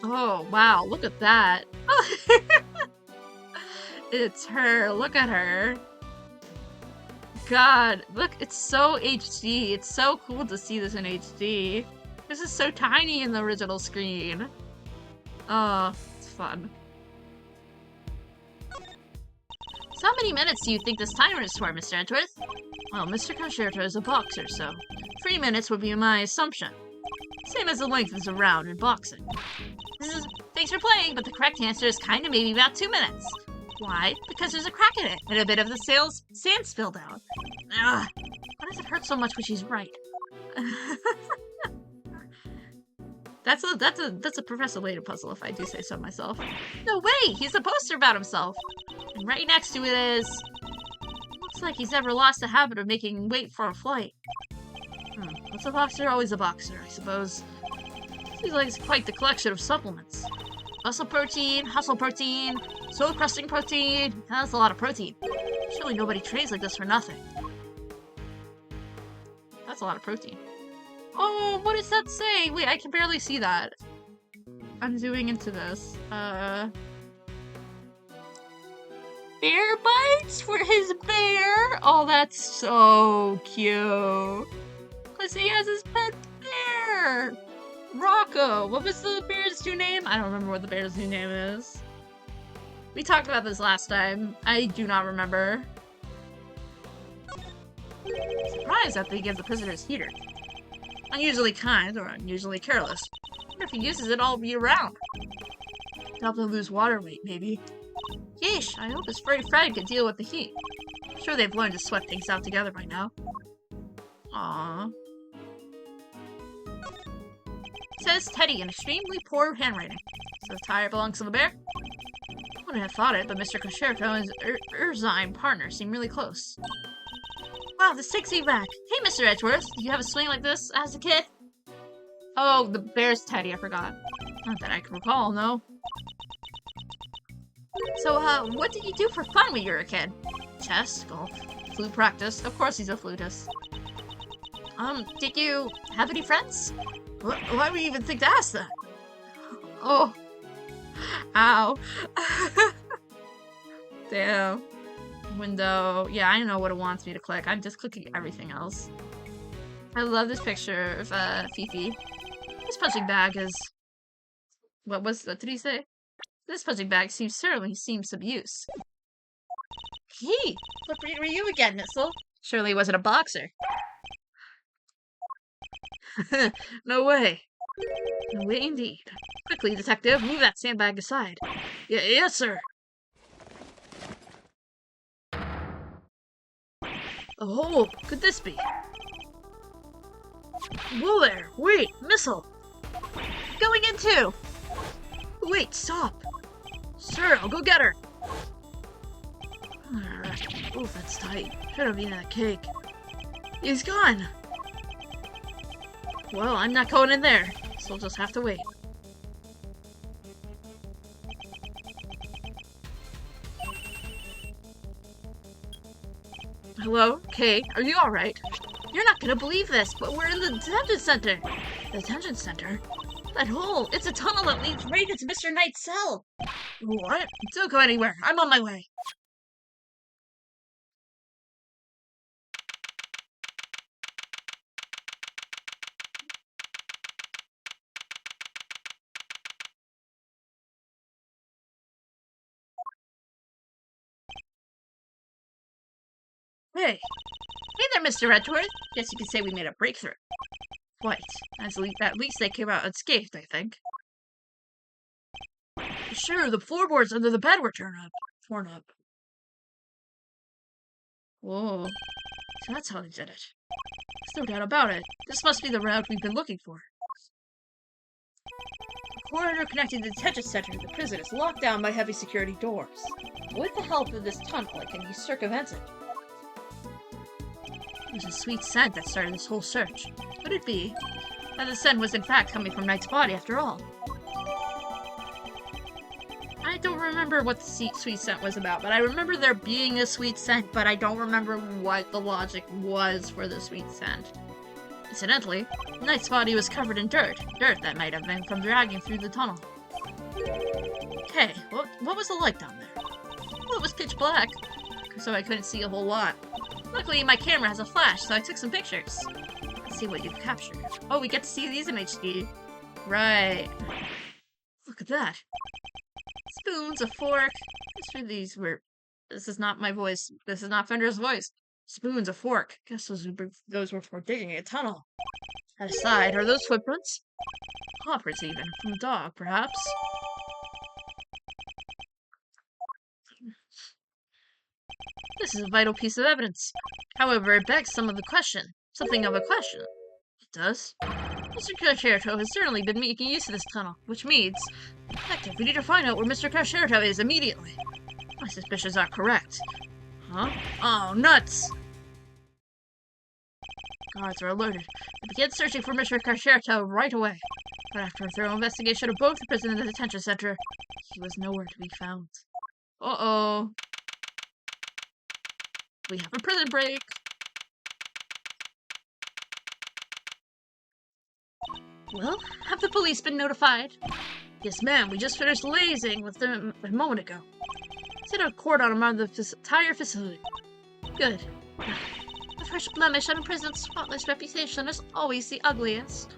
Oh, wow, look at that. It's her. Look at her. God, look, it's so HD. It's so cool to see this in HD. This is so tiny in the original screen. Oh, it's fun. So how many minutes do you think this timer is for, Mr. Edgeworth? Well, Mr. Concerto is a boxer, so 3 minutes would be my assumption. Same as the length of a round in boxing. Thanks for playing, but the correct answer is kinda maybe about 2 minutes. Why? Because there's a crack in it, and a bit of the sand spilled out. Ugh. Why does it hurt so much when she's right? That's a Professor Layton puzzle, if I do say so myself. No way! He's a poster about himself! And right next to it is... Looks like he's never lost the habit of making weight for a flight. What's a boxer? Always a boxer, I suppose. Seems like it's quite the collection of supplements. Muscle protein, hustle protein, soul crusting protein. That's a lot of protein. Surely nobody trains like this for nothing. That's a lot of protein. Oh, what does that say? Wait, I can barely see that. I'm zooming into this. Bear bites for his bear? Oh, that's so cute. Cause he has his pet bear! Rocco! What was the bear's new name? I don't remember what the bear's new name is. We talked about this last time. I do not remember. Surprised that they give the prisoners heater. Unusually kind or unusually careless. I wonder if he uses it all year round. To help them lose water weight, maybe. Yeesh, I hope his furry friend can deal with the heat. I'm sure they've learned to sweat things out together by now. Aww. It says Teddy in extremely poor handwriting. Says tire belongs to the bear. I wouldn't have thought it, but Mr. Concerto and his Urzine partner seem really close. Wow, this takes me back. Hey, Mr. Edgeworth, did you have a swing like this as a kid? Oh, the bear's Teddy, I forgot. Not that I can recall, no. So, what did you do for fun when you were a kid? Chess, golf, flute practice. Of course he's a flutist. Did you have any friends? Why would you even think to ask that? Oh. Ow. Damn. Window. Yeah, I know what it wants me to click. I'm just clicking everything else. I love this picture of, Fifi. This punching bag is... What did he say? This punching bag certainly seems some use. Hey, what breed were you again, Missile? Surely he wasn't a boxer. No way. No way indeed. Quickly, detective, move that sandbag aside. Yes, sir. A hole. Could this be? Whoa there. Wait, Missile. Going in too. Wait, stop. Sir, I'll go get her. Oof, that's tight. Should have been that cake. He's gone. Well, I'm not going in there, so I'll just have to wait. Hello? Kay, are you alright? You're not gonna believe this, but we're in the detention center. The detention center? That hole! It's a tunnel that leads right into Mr. Knight's cell! What? Don't go anywhere. I'm on my way. Hey. Hey there, Mr. Edgeworth. Guess you could say we made a breakthrough. Quite. At least they came out unscathed, I think. Sure, the floorboards under the bed were torn up. Whoa. So that's how they did it. There's no doubt about it. This must be the route we've been looking for. The corridor connecting the detention center to the prison is locked down by heavy security doors. With the help of this tunnel, it can be circumvented. It was a sweet scent that started this whole search. Could it be that the scent was in fact coming from Knight's body after all? I don't remember what the sweet scent was about, but I remember there being a sweet scent, but I don't remember what the logic was for the sweet scent. Incidentally, Knight's body was covered in dirt that might have been from dragging through the tunnel. Okay, what was the light down there? Well, it was pitch black, so I couldn't see a whole lot. Luckily, my camera has a flash, so I took some pictures. Let's see what you've captured. Oh, we get to see these in HD. Right. Look at that. Spoons, a fork. This is not my voice. This is not Fender's voice. Spoons, a fork. Guess those were for digging a tunnel. At a side, are those footprints? Paw prints even. From a dog, perhaps? This is a vital piece of evidence. However, it begs something of a question. It does. Mr. Concerto has certainly been making use of this tunnel, which means... Detective, we need to find out where Mr. Concerto is immediately. My suspicions are correct. Huh? Oh, nuts! Guards are alerted. They began searching for Mr. Concerto right away. But after a thorough investigation of both the prison and the detention center, he was nowhere to be found. Uh-oh. We have a prison break. Well, have the police been notified? Yes, ma'am. We just finished liaising with them a moment ago. Set a cordon around the entire facility. Good. The first blemish on a prison's spotless reputation is always the ugliest.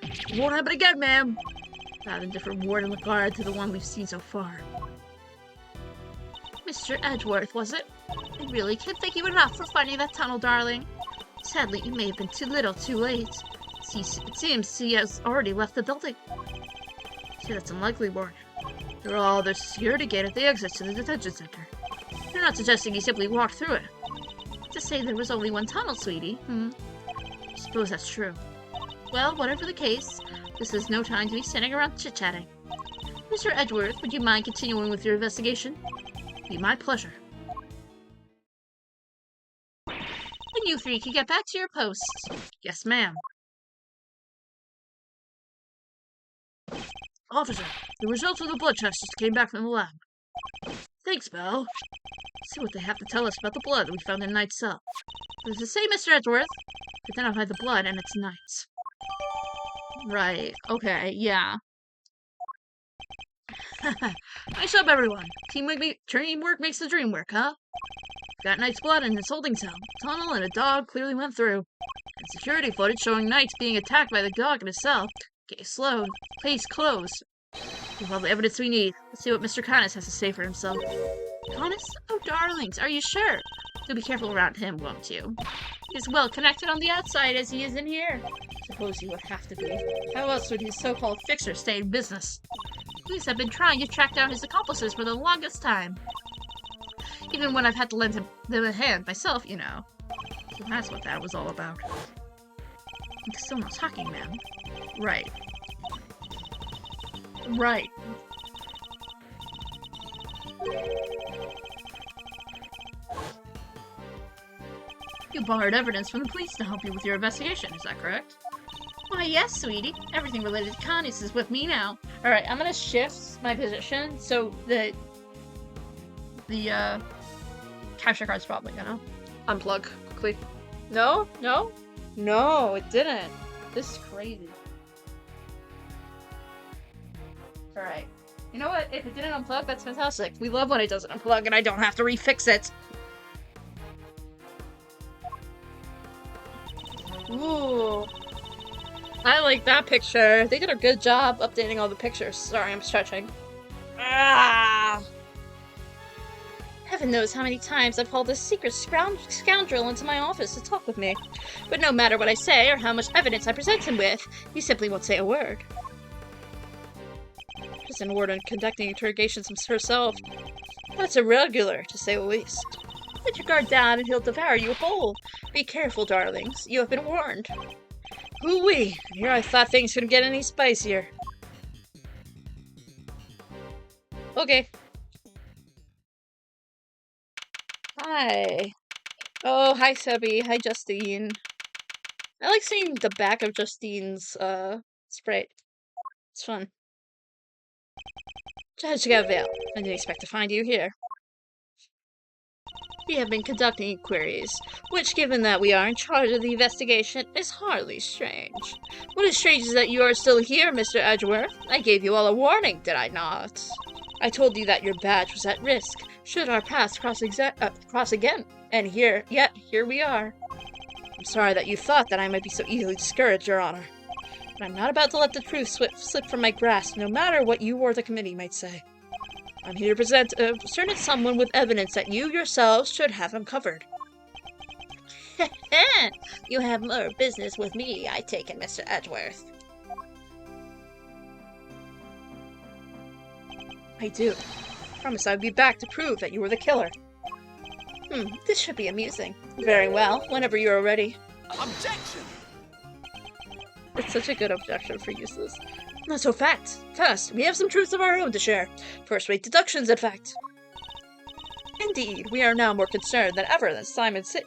It won't happen again, ma'am. Not a different ward in regard to the one we've seen so far. Mr. Edgeworth, was it? I really can't thank you enough for finding that tunnel, darling. Sadly, you may have been too little, too late. It seems he has already left the building. See, that's unlikely, Ward. There's a security gate at the exit to the detention center. You're not suggesting he simply walked through it. To say there was only one tunnel, sweetie. I suppose that's true. Well, whatever the case, this is no time to be standing around chit-chatting. Mr. Edgeworth, would you mind continuing with your investigation? It'd be my pleasure. And you three can get back to your posts. Yes, ma'am. Officer, the results of the blood test just came back from the lab. Thanks, Belle. Let's see what they have to tell us about the blood we found in Knight's cell. Does it say, Mr. Edgeworth? Identify the blood and it's Knight's. Right, okay, yeah. Nice job, everyone. Teamwork makes the dream work, huh? Got Knight's blood in his holding cell. Tunnel and a dog clearly went through. And security footage showing Knight's being attacked by the dog in his cell. Case closed. We have all the evidence we need. Let's see what Mr. Connors has to say for himself. Connors? Oh, darlings, are you sure? You'll be careful around him, won't you? He's well connected on the outside as he is in here. Suppose he would have to be. How else would his so-called fixer stay in business? Police have been trying to track down his accomplices for the longest time. Even when I've had to lend them a hand myself, you know. So that's what that was all about. I'm still not talking, ma'am. Right. Right. You borrowed evidence from the police to help you with your investigation, is that correct? Why, yes, sweetie. Everything related to Connie's is with me now. Alright, I'm gonna shift my position so that the capture card's probably gonna unplug quickly. No? No? No, it didn't. This is crazy. Alright. You know what? If it didn't unplug, that's fantastic. We love when it doesn't unplug and I don't have to refix it. Ooh. I like that picture. They did a good job updating all the pictures. Sorry, I'm stretching. Ah! Heaven knows how many times I've called this secret scoundrel into my office to talk with me. But no matter what I say or how much evidence I present him with, he simply won't say a word. Prison warden conducting interrogations herself. That's irregular, to say the least. Put your guard down and he'll devour you whole. Be careful, darlings. You have been warned. Hoo-wee! Here I thought things couldn't get any spicier. Okay. Hi. Oh, hi Sebby. Hi Justine. I like seeing the back of Justine's sprite. It's fun. Judge Gavelle, I didn't expect to find you here. We have been conducting inquiries, which, given that we are in charge of the investigation, is hardly strange. What is strange is that you are still here, Mr. Edgeworth. I gave you all a warning, did I not? I told you that your badge was at risk, should our paths cross again. And here we are. I'm sorry that you thought that I might be so easily discouraged, Your Honor. But I'm not about to let the truth slip from my grasp, no matter what you or the committee might say. I'm here to present a certain someone with evidence that you yourselves should have uncovered. You have more business with me, I take it, Mr. Edgeworth. I do. Promise I'd be back to prove that you were the killer. This should be amusing. Very well, whenever you are ready. Objection! It's such a good objection for useless. Not so fast. First, we have some truths of our own to share. First-rate deductions, in fact. Indeed, we are now more concerned than ever that Simon Say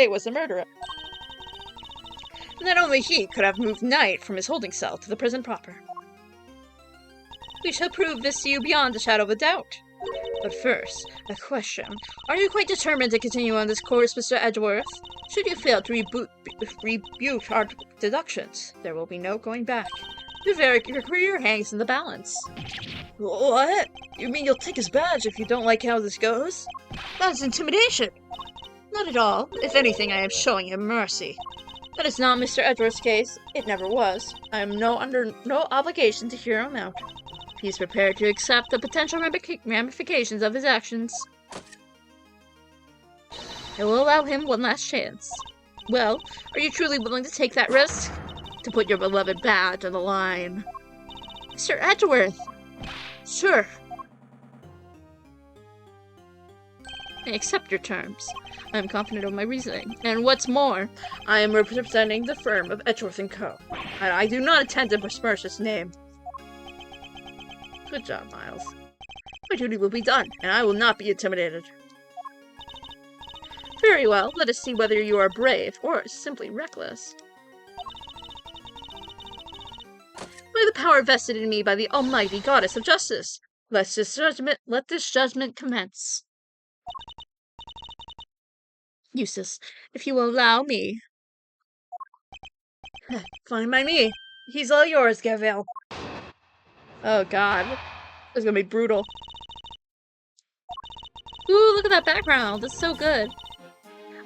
was the murderer. And that only he could have moved Knight from his holding cell to the prison proper. We shall prove this to you beyond a shadow of a doubt. But first, a question. Are you quite determined to continue on this course, Mr. Edgeworth? Should you fail to rebuke our deductions, there will be no going back. Your career hangs in the balance. What? You mean you'll take his badge if you don't like how this goes? That's intimidation! Not at all. If anything, I am showing him mercy. That is not Mr. Edgeworth's case. It never was. I am under no obligation to hear him out. He is prepared to accept the potential ramifications of his actions. I will allow him one last chance. Well, are you truly willing to take that risk? To put your beloved badge on the line? Mr. Edgeworth! Sure. I accept your terms. I am confident of my reasoning. And what's more, I am representing the firm of Edgeworth & Co. And I do not intend to besmirch its name. Good job, Miles. My duty will be done, and I will not be intimidated. Very well, let us see whether you are brave, or simply reckless. By the power vested in me by the almighty goddess of justice, let this judgment commence. Eustace, if you will allow me. Fine by me. He's all yours, Gabrielle. Oh god. This is gonna be brutal. Ooh, look at that background. That's so good.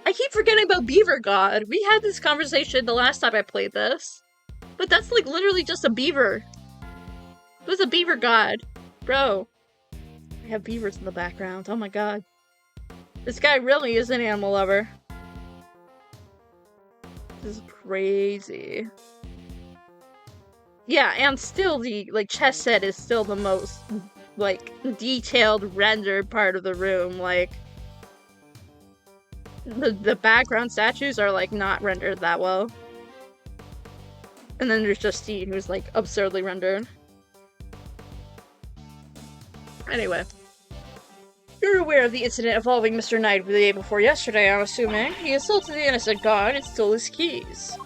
I keep forgetting about Beaver God. We had this conversation the last time I played this. But that's like literally just a beaver. There's a beaver god. Bro. I have beavers in the background. Oh my god. This guy really is an animal lover. This is crazy. Yeah, and still the, like, chess set is still the most, like, detailed rendered part of the room. Like, the background statues are, like, not rendered that well. And then there's Justine, who's, like, absurdly rendered. Anyway. You're aware of the incident involving Mr. Knight the day before yesterday, I'm assuming. He assaulted the innocent guard and stole his keys.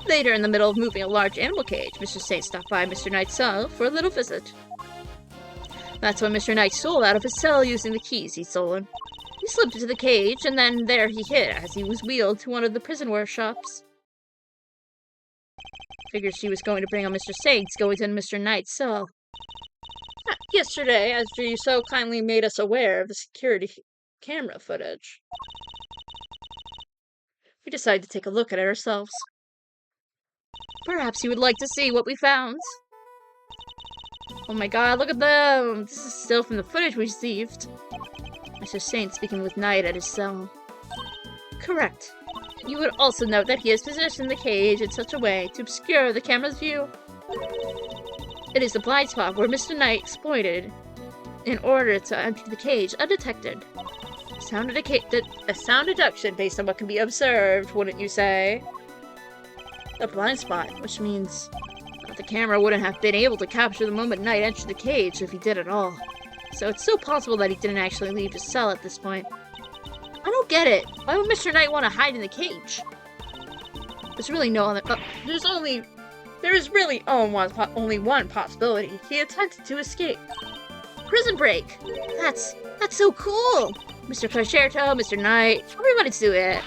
Later, in the middle of moving a large animal cage, Mr. Saint stopped by Mr. Knight's cell for a little visit. That's when Mr. Knight stole out of his cell using the keys he'd stolen. He slipped into the cage, and then there he hid as he was wheeled to one of the prison workshops. Figured she was going to bring on Mr. Saint's going to Mr. Knight's cell. Yesterday, after you so kindly made us aware of the security camera footage, we decided to take a look at it ourselves. Perhaps you would like to see what we found. Oh my god, look at them! This is still from the footage we received. Mr. Saint speaking with Knight at his cell. Correct. You would also note that he has positioned the cage in such a way to obscure the camera's view. It is the blind spot where Mr. Knight exploited in order to enter the cage undetected. A sound deduction based on what can be observed, wouldn't you say? A blind spot, which means that the camera wouldn't have been able to capture the moment Knight entered the cage if he did at all. So it's still possible that he didn't actually leave his cell at this point. I don't get it. Why would Mr. Knight want to hide in the cage? There's really no other. There is really only one possibility. He attempted to escape. Prison break. That's so cool. Mr. Concerto, Mr. Knight, everybody do it.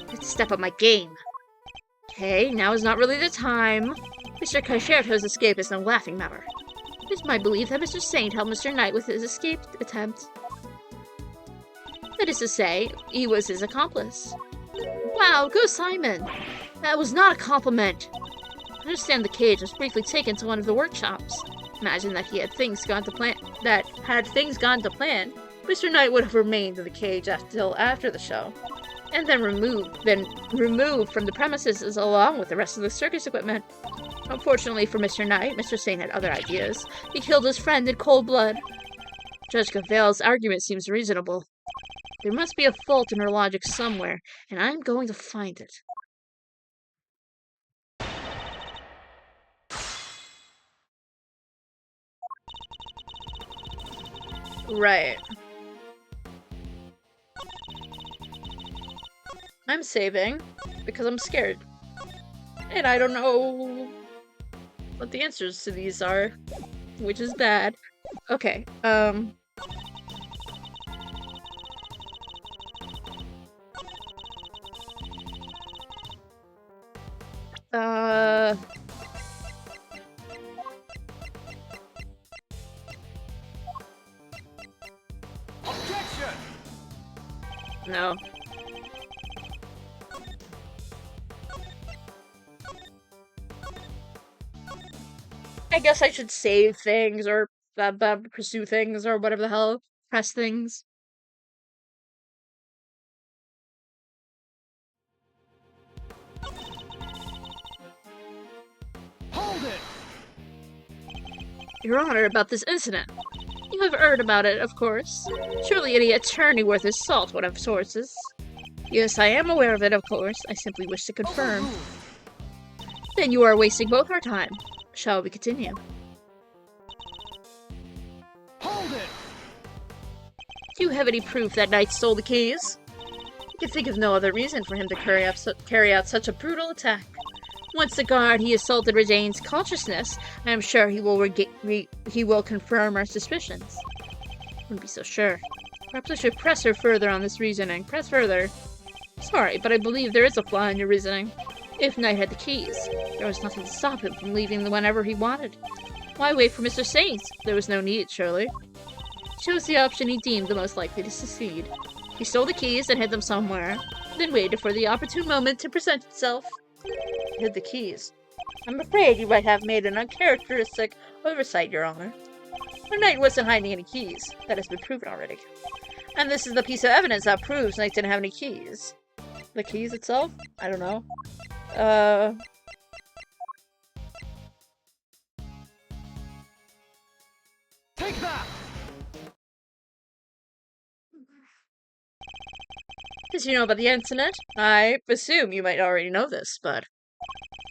Let's step up my game. Okay, now is not really the time. Mr. Concerto's escape is no laughing matter. It is my belief that Mr. Saint helped Mr. Knight with his escape attempt. That is to say, he was his accomplice. Wow, go Simon! That was not a compliment. I understand the cage was briefly taken to one of the workshops. Imagine that had things gone to plan, Mr. Knight would have remained in the cage until after the show, and then removed from the premises along with the rest of the circus equipment. Unfortunately for Mr. Knight, Mr. Saint had other ideas. He killed his friend in cold blood. Judge Cavell's argument seems reasonable. There must be a fault in her logic somewhere, and I'm going to find it. Right. I'm saving because I'm scared. And I don't know what the answers to these are, which is bad. Okay, Objection! No. I guess I should save things or pursue things or whatever the hell. Press things. Hold it! Your Honor, about this incident. You have heard about it, of course. Surely any attorney worth his salt would have sources. Yes, I am aware of it, of course. I simply wish to confirm. Overruled. Then you are wasting both our time. Shall we continue? Hold it! Do you have any proof that Knight stole the keys? I can think of no other reason for him to carry out such a brutal attack. Once the guard he assaulted regains consciousness, I am sure he will confirm our suspicions. Wouldn't be so sure. Perhaps I should press her further on this reasoning. Press further. Sorry, but I believe there is a flaw in your reasoning. If Knight had the keys, there was nothing to stop him from leaving whenever he wanted. Why wait for Mr. Saint? There was no need, surely. Chose the option he deemed the most likely to succeed. He stole the keys and hid them somewhere, then waited for the opportune moment to present himself. Hid the keys. I'm afraid you might have made an uncharacteristic oversight, Your Honor. The Knight wasn't hiding any keys. That has been proven already. And this is the piece of evidence that proves Knight didn't have any keys. The keys itself? I don't know. Take that! Did you know about the incident? I assume you might already know this, but...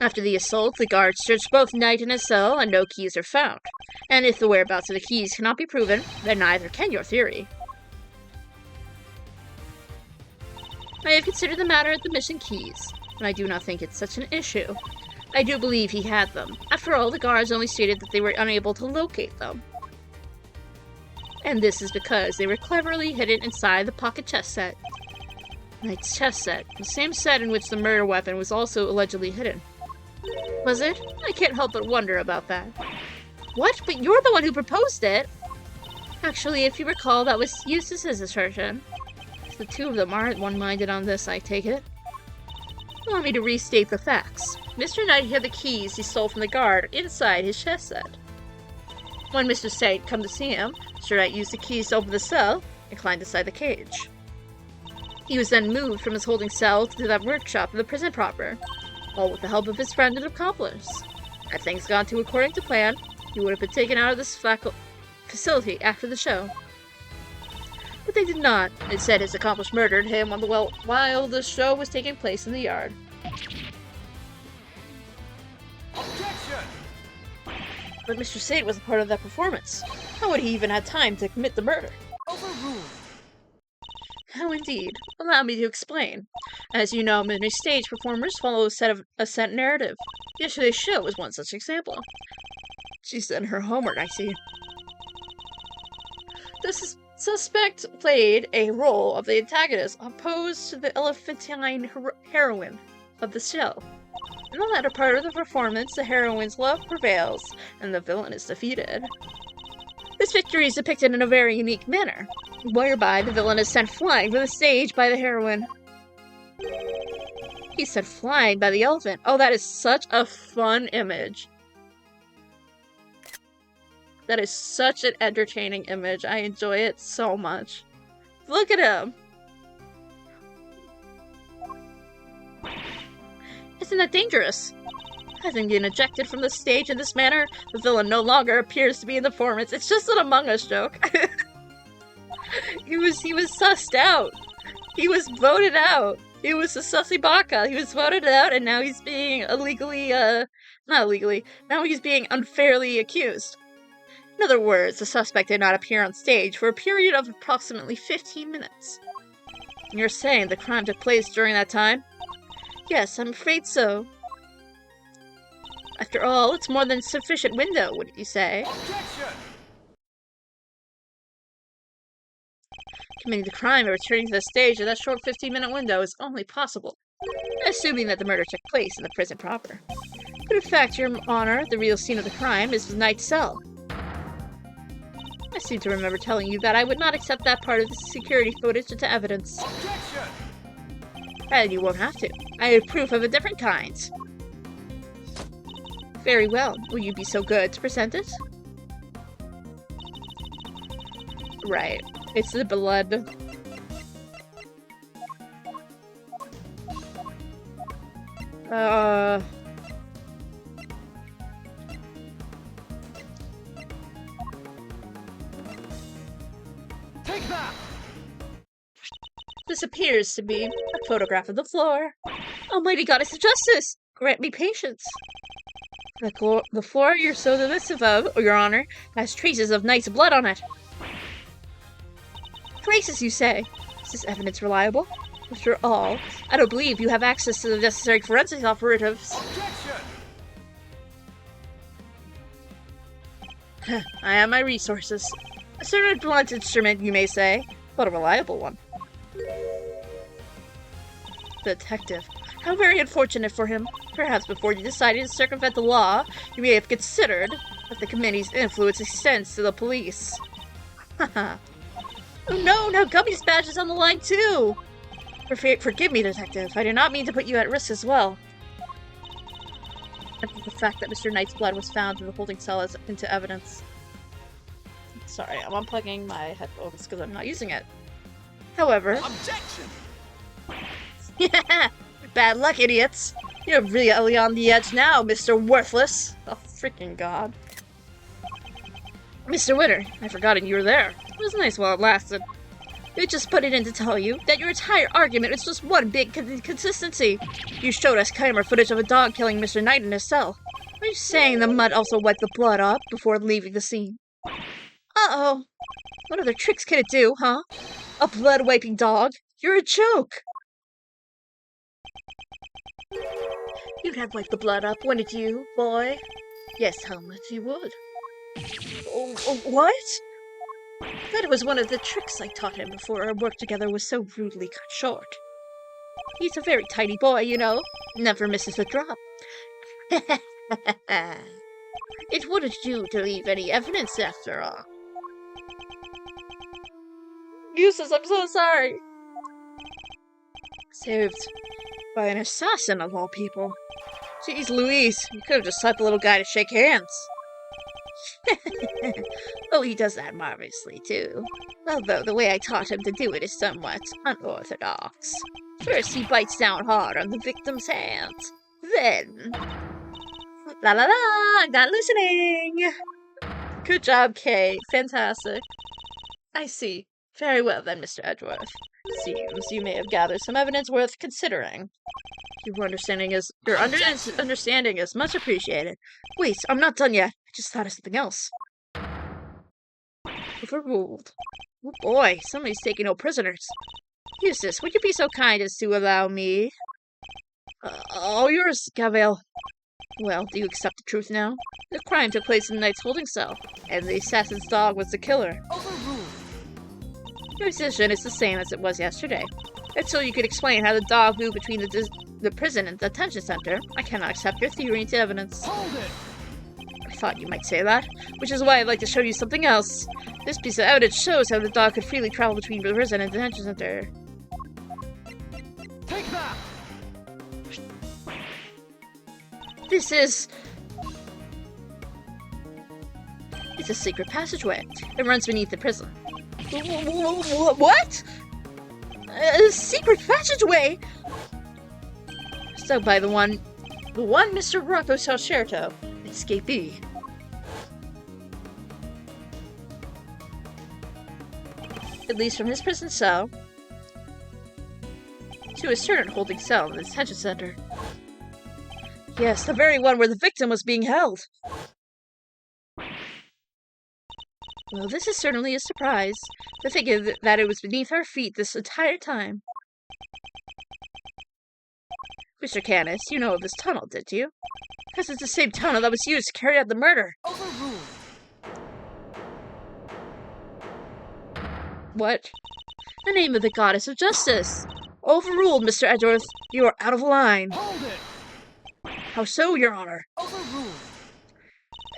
After the assault, the guards searched both Knight and his cell, and no keys are found. And if the whereabouts of the keys cannot be proven, then neither can your theory. I have considered the matter of the missing keys, and I do not think it's such an issue. I do believe he had them. After all, the guards only stated that they were unable to locate them. And this is because they were cleverly hidden inside the pocket chess set. Knight's chess set, the same set in which the murder weapon was also allegedly hidden. Was it? I can't help but wonder about that. What? But you're the one who proposed it! Actually, if you recall, that was Eustace's assertion. The two of them aren't one-minded on this, I take it. Allow me to restate the facts. Mr. Knight had the keys he stole from the guard inside his chess set. When Mr. Saint came to see him, Mr. Knight used the keys to open the cell and climbed inside the cage. He was then moved from his holding cell to that workshop in the prison proper, all with the help of his friend and accomplice. Had things gone according to plan, he would have been taken out of this facility after the show. But they did not. Instead, his accomplice murdered him while the show was taking place in the yard. Objection! But Mr. Saint was a part of that performance. How would he even have time to commit the murder? Overruled. How indeed. Allow me to explain. As you know, many stage performers follow a set narrative. Yesterday's show was one such example. She said her homework, I see. The suspect played a role of the antagonist opposed to the elephantine heroine of the show. In the latter part of the performance, the heroine's love prevails, and the villain is defeated. This victory is depicted in a very unique manner, whereby the villain is sent flying from the stage by the heroine. He's sent flying by the elephant. Oh, that is such a fun image. That is such an entertaining image. I enjoy it so much. Look at him! Isn't that dangerous? Having been ejected from the stage in this manner, the villain no longer appears to be in the performance. It's just an Among Us joke. he was sussed out. He was voted out. He was a sussy baka. He was voted out, and now he's being now he's being unfairly accused. In other words, the suspect did not appear on stage for a period of approximately 15 minutes. You're saying the crime took place during that time? Yes, I'm afraid so. After all, it's more than sufficient window, wouldn't you say? Objection! Committing the crime and returning to the stage in that short 15-minute window is only possible assuming that the murder took place in the prison proper. But in fact, Your Honor, the real scene of the crime is the Knight's cell. I seem to remember telling you that I would not accept that part of the security footage into evidence. Objection! And you won't have to. I have proof of a different kind. Very well. Will you be so good to present it? Right. It's the blood. Take that! This appears to be a photograph of the floor. Almighty Goddess of Justice! Grant me patience. The floor you're so divisive of, Your Honor, has traces of Knight's blood on it. Traces, you say? Is this evidence reliable? After all, I don't believe you have access to the necessary forensic operatives. Objection! I have my resources. A certain blunt instrument, you may say, but a reliable one. Detective. How very unfortunate for him. Perhaps before you decided to circumvent the law, you may have considered that the committee's influence extends to the police. Haha. Oh no, now Gummy's badge is on the line too! Forgive me, Detective. I did not mean to put you at risk as well. The fact that Mr. Knight's blood was found in the holding cell is into evidence. Sorry, I'm unplugging my headphones because I'm not using it. However... Objection! Yeah! Bad luck, idiots! You're really on the edge now, Mr. Worthless! Oh, freaking god. Mr. Winner, I'd forgotten you were there. It was nice while it lasted. You just put it in to tell you that your entire argument is just one big inconsistency. You showed us camera footage of a dog killing Mr. Knight in his cell. Are you saying the mud also wiped the blood up before leaving the scene? Uh-oh. What other tricks can it do, huh? A blood-wiping dog? You're a joke! You'd have wiped the blood up, wouldn't you, boy? Yes, how much you would. What? That was one of the tricks I taught him before our work together was so rudely cut short. He's a very tiny boy, you know. Never misses a drop. It wouldn't do to leave any evidence after all. Eustace, I'm so sorry. Saved by an assassin of all people. Jeez Louise, you could have just taught the little guy to shake hands. Oh, he does that marvelously, too. Although the way I taught him to do it is somewhat unorthodox. First, he bites down hard on the victim's hands. Then... La la la! I'm not listening! Good job, Kay. Fantastic. I see. Very well then, Mr. Edgeworth. Seems you may have gathered some evidence worth considering. Your understanding is much appreciated. Wait, I'm not done yet. I just thought of something else. Overruled. Oh boy, somebody's taking no prisoners. Eustace, would you be so kind as to allow me? All yours, Gabriel. Well, do you accept the truth now? The crime took place in the Knight's holding cell, and the assassin's dog was the killer. Overruled. Your decision is the same as it was yesterday. Until you could explain how the dog moved between the prison and the detention center, I cannot accept your theory into evidence. Hold it! I thought you might say that, which is why I'd like to show you something else. This piece of evidence shows how the dog could freely travel between the prison and the detention center. Take that! This is... It's a secret passageway. It runs beneath the prison. What? A secret passageway? So by the one Mr. Rocco Salcerto, escapee. At least from his prison cell to a certain holding cell in the detention center. Yes, the very one where the victim was being held. Well, this is certainly a surprise. To think that it was beneath our feet this entire time. Mr. Canis, you know of this tunnel, did you? Because it's the same tunnel that was used to carry out the murder. Overruled. What? The name of the goddess of justice. Overruled, Mr. Edgeworth. You are out of line. Hold it! How so, Your Honor? Overruled.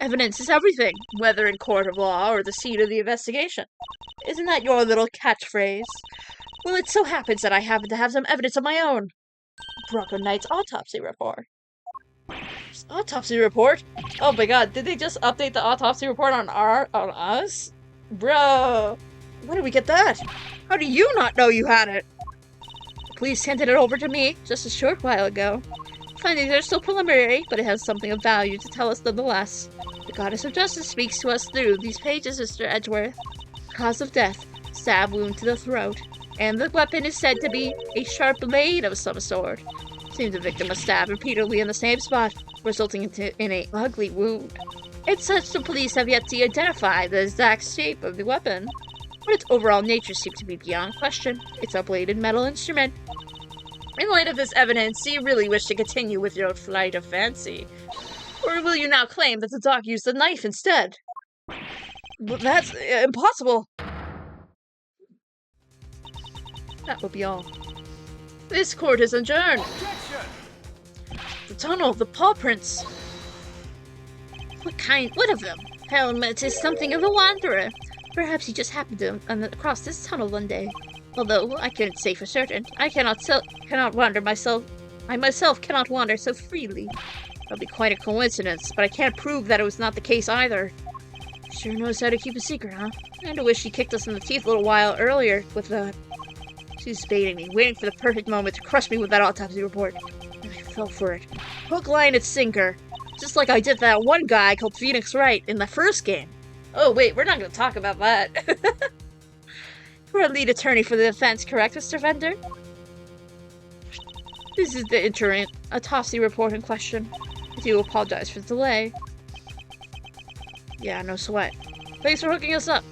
Evidence is everything, whether in court of law or the scene of the investigation. Isn't that your little catchphrase? Well, it so happens that I happen to have some evidence of my own. Bronco Knight's autopsy report. Autopsy report? Oh my god, did they just update the autopsy report on us? Bro, when did we get that? How do you not know you had it? The police handed it over to me just a short while ago. Findings are still preliminary, but it has something of value to tell us nonetheless. The Goddess of Justice speaks to us through these pages, Mr. Edgeworth. Cause of death, stab wound to the throat, and the weapon is said to be a sharp blade of some sort. Seems the victim was stabbed repeatedly in the same spot, resulting in an ugly wound. It's such the police have yet to identify the exact shape of the weapon, but its overall nature seems to be beyond question. It's a bladed metal instrument. In light of this evidence, do you really wish to continue with your flight of fancy? Or will you now claim that the dog used a knife instead? But that's impossible! That will be all. This court is adjourned! Objection! The tunnel, the paw prints! What of them? Helmet is something of a wanderer. Perhaps he just happened to cross this tunnel one day. Although I can't say for certain, I cannot wander myself. I myself cannot wander so freely. That'll be quite a coincidence, but I can't prove that it was not the case either. Sure knows how to keep a secret, huh? Kinda wish she kicked us in the teeth a little while earlier with the... She's baiting me, waiting for the perfect moment to crush me with that autopsy report. And I fell for it. Hook, line, and sinker. Just like I did that one guy called Phoenix Wright in the first game. Oh wait, we're not gonna talk about that. You're a lead attorney for the defense, correct, Mr. Fender? This is the autopsy report in question. I do apologize for the delay. Yeah, no sweat. Thanks for hooking us up.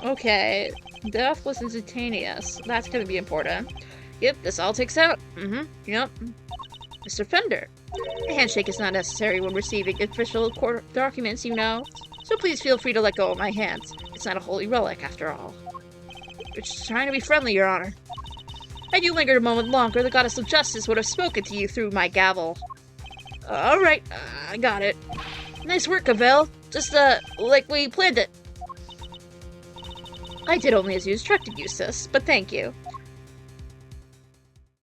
Okay, death was instantaneous. That's gonna be important. Yep, this all takes out. Yep. Mr. Fender, a handshake is not necessary when receiving official court documents, you know. So please feel free to let go of my hands. It's not a holy relic, after all. We're just trying to be friendly, Your Honor. Had you lingered a moment longer, the Goddess of Justice would have spoken to you through my gavel. Alright, I got it. Nice work, Cavell. Just, like we planned it. I did only as you instructed, Eustace, but thank you.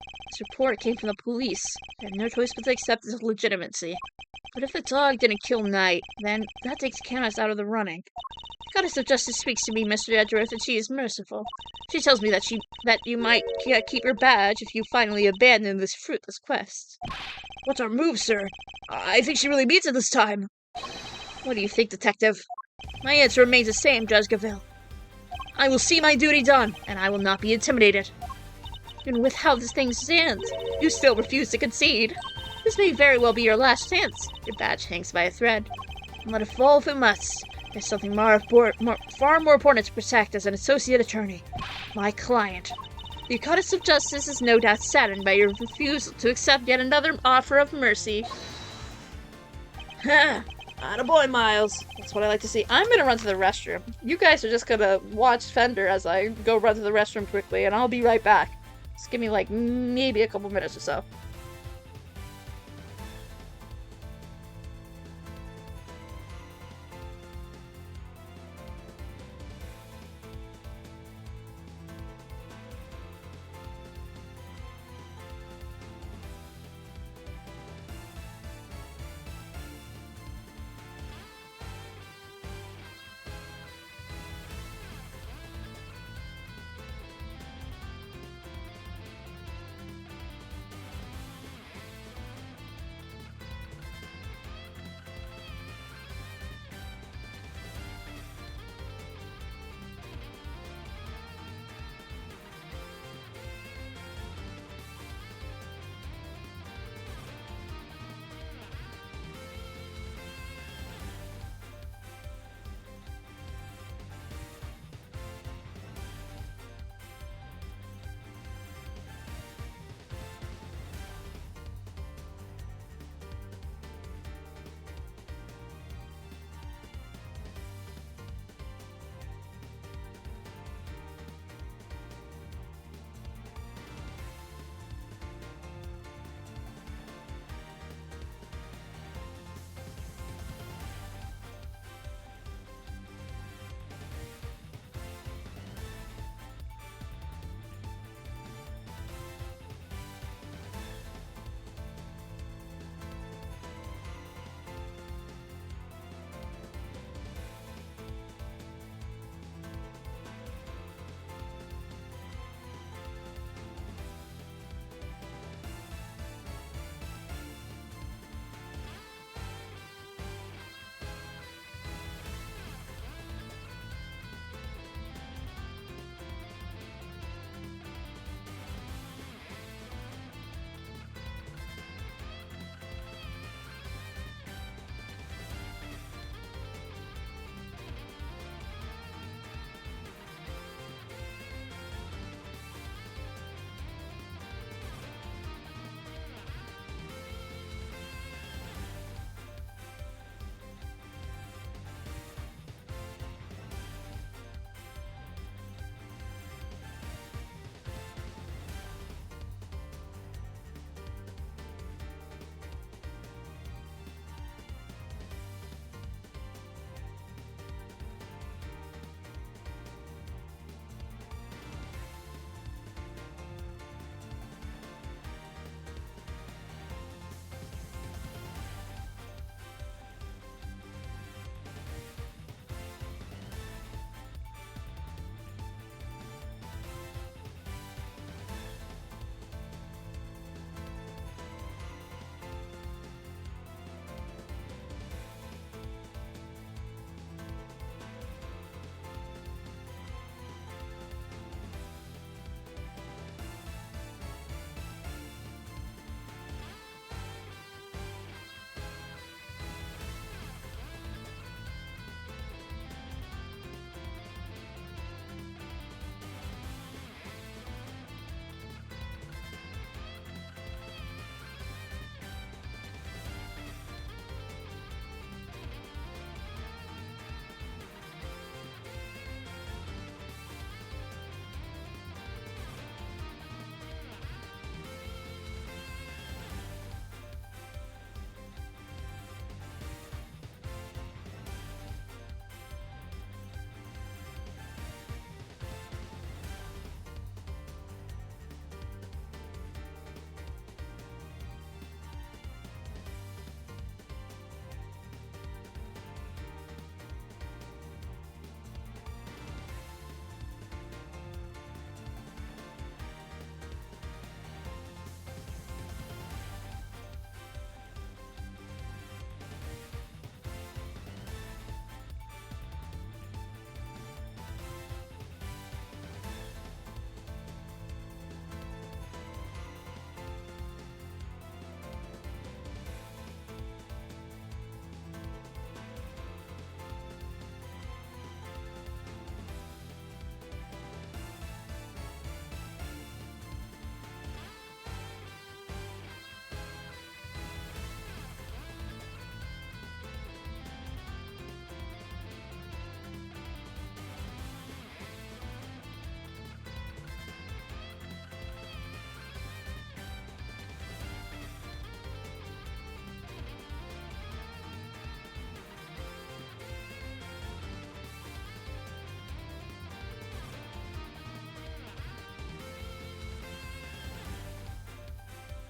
This report came from the police. I had no choice but to accept its legitimacy. But if the dog didn't kill Knight, then that takes Canis out of the running. The Goddess of Justice speaks to me, Mr. Edgeworth, and she is merciful. She tells me that you might keep your badge if you finally abandon this fruitless quest. What's our move, sir? I think she really means it this time. What do you think, Detective? My answer remains the same, Judge Gaville. I will see my duty done, and I will not be intimidated. Even with how this thing stands, you still refuse to concede. This may very well be your last chance. Your badge hangs by a thread. And let it fall if it must. There's something far more important to protect as an associate attorney. My client. The Goddess of Justice is no doubt saddened by your refusal to accept yet another offer of mercy. Ha! Attaboy, Miles. That's what I like to see. I'm gonna run to the restroom. You guys are just gonna watch Fender as I go run to the restroom quickly, and I'll be right back. Just give me, like, maybe a couple minutes or so.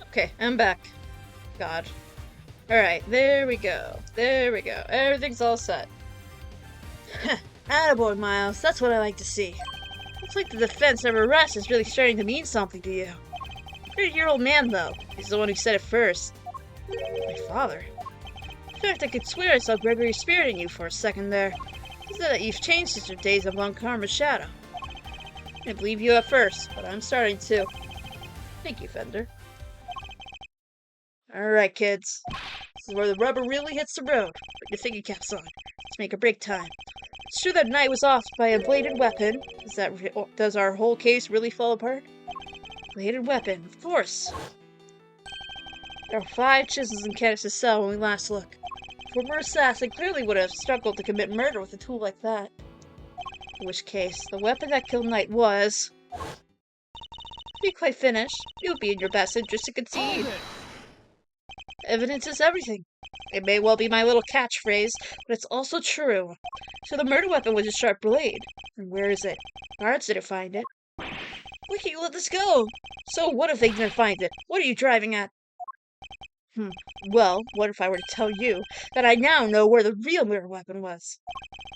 Okay, I'm back. God. Alright, there we go. There we go. Everything's all set. Attaboy, Miles. That's what I like to see. Looks like the defense of arrest is really starting to mean something to you. You're your old man, though. He's the one who said it first. My father? In fact, I could swear I saw Gregory's spirit in you for a second there. He said that you've changed since your days of Von Karma's shadow. I didn't believe you at first, but I'm starting to. Thank you, Fender. Alright, kids. This is where the rubber really hits the road. Put your thinking caps on. Let's make a break time. It's true that Knight was off by a bladed weapon. Does our whole case really fall apart? Bladed weapon, of course. There are 5 chisels in Candace's cell when we last looked. A former assassin clearly would have struggled to commit murder with a tool like that. In which case, the weapon that killed Knight was... To be quite finished, it would be in your best interest to concede. Evidence is everything. It may well be my little catchphrase, but it's also true. So the murder weapon was a sharp blade. And where is it? Guards didn't find it. Why can't you let this go? So what if they didn't find it? What are you driving at? Well, what if I were to tell you that I now know where the real murder weapon was?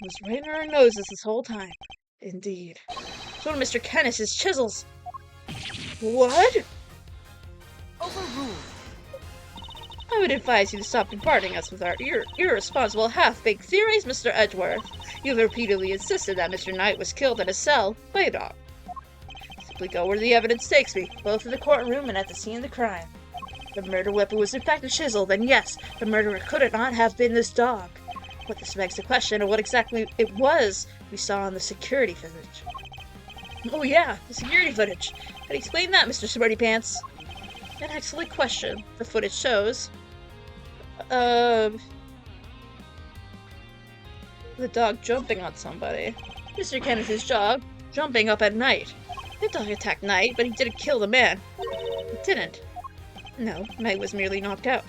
It was right in our noses this whole time. Indeed. It's one of Mr. Kenneth's chisels. What? Overruled. I would advise you to stop bombarding us with our irresponsible half-baked theories, Mr. Edgeworth. You've repeatedly insisted that Mr. Knight was killed in a cell by a dog. Simply go where the evidence takes me, both in the courtroom and at the scene of the crime. If the murder weapon was in fact a chisel, then yes, the murderer could not have been this dog. But this begs the question of what exactly it was we saw on the security footage. Oh yeah, the security footage. How do you explain that, Mr. Smarty Pants? An excellent question. The footage shows... the dog jumping on somebody. Mr. Kenneth's dog jumping up at Knight. The dog attacked Knight, but he didn't kill the man. He didn't. No, Knight was merely knocked out.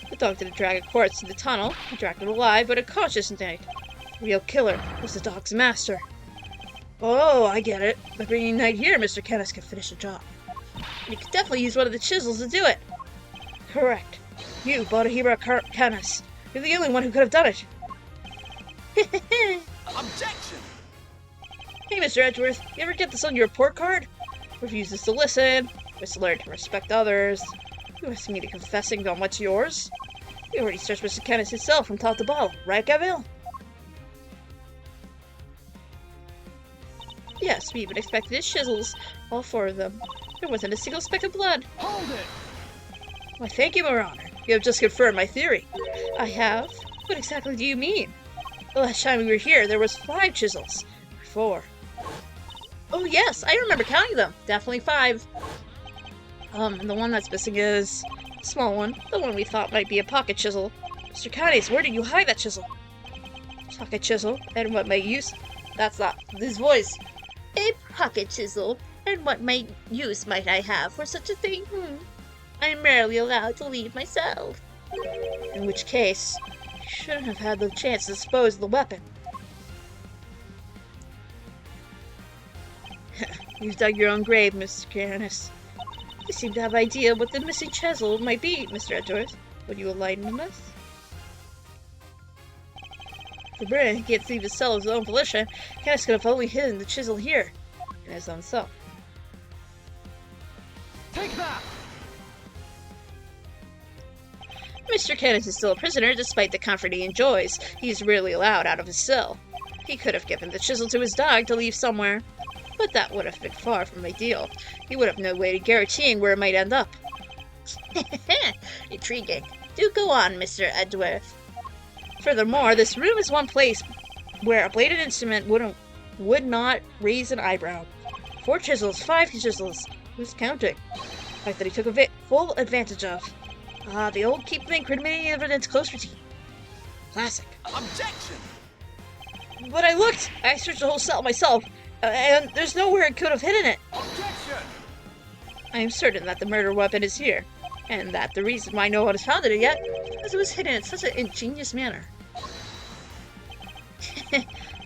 The dog didn't drag a corpse to the tunnel. He dragged it alive, but a cautious Knight. The real killer was the dog's master. Oh, I get it. By bringing Knight here, Mr. Kenneth could finish the job. And you could definitely use one of the chisels to do it. Correct. You, Bodahira Kenneth. You're the only one who could have done it. Objection! Hey, Mr. Edgeworth, you ever get this on your report card? Refuses to listen, must learn to respect others. You asked me to confessing on what's yours? You already searched Mr. Kenneth himself from top to bottom, right, Gavil? Yes, we even expected his chisels, all 4 of them. There wasn't a single speck of blood. Hold it! Why, thank you, Your Honor. You have just confirmed my theory. I have? What exactly do you mean? The last time we were here, there was 5 chisels. 4. Oh yes, I remember counting them. Definitely 5. And the one that's missing is... a small one. The one we thought might be a pocket chisel. Mr. Cadius, where did you hide that chisel? Pocket chisel, and what may use... That's not his voice. A pocket chisel, and what use might I have for such a thing? I am rarely allowed to leave myself. In which case, you shouldn't have had the chance to dispose of the weapon. You've dug your own grave, Mr. Cairns. You seem to have an idea what the missing chisel might be, Mr. Edgeworth. Would you enlighten us? The Baron can't leave his cell of his own volition. Cairns could have only hidden the chisel here, in his own cell. Take that! Mr. Kenneth is still a prisoner, despite the comfort he enjoys. He is rarely allowed out of his cell. He could have given the chisel to his dog to leave somewhere, but that would have been far from ideal. He would have no way of guaranteeing where it might end up. Intriguing. Do go on, Mr. Edgeworth. Furthermore, this room is one place where a bladed instrument would not raise an eyebrow. 4 chisels, 5 chisels. Who's counting? The fact that he took full advantage of. The old keep the incriminating evidence close routine. Classic. Objection! But I looked! I searched the whole cell myself, and there's nowhere it could have hidden it. Objection! I am certain that the murder weapon is here, and that the reason why no one has found it yet is it was hidden in such an ingenious manner.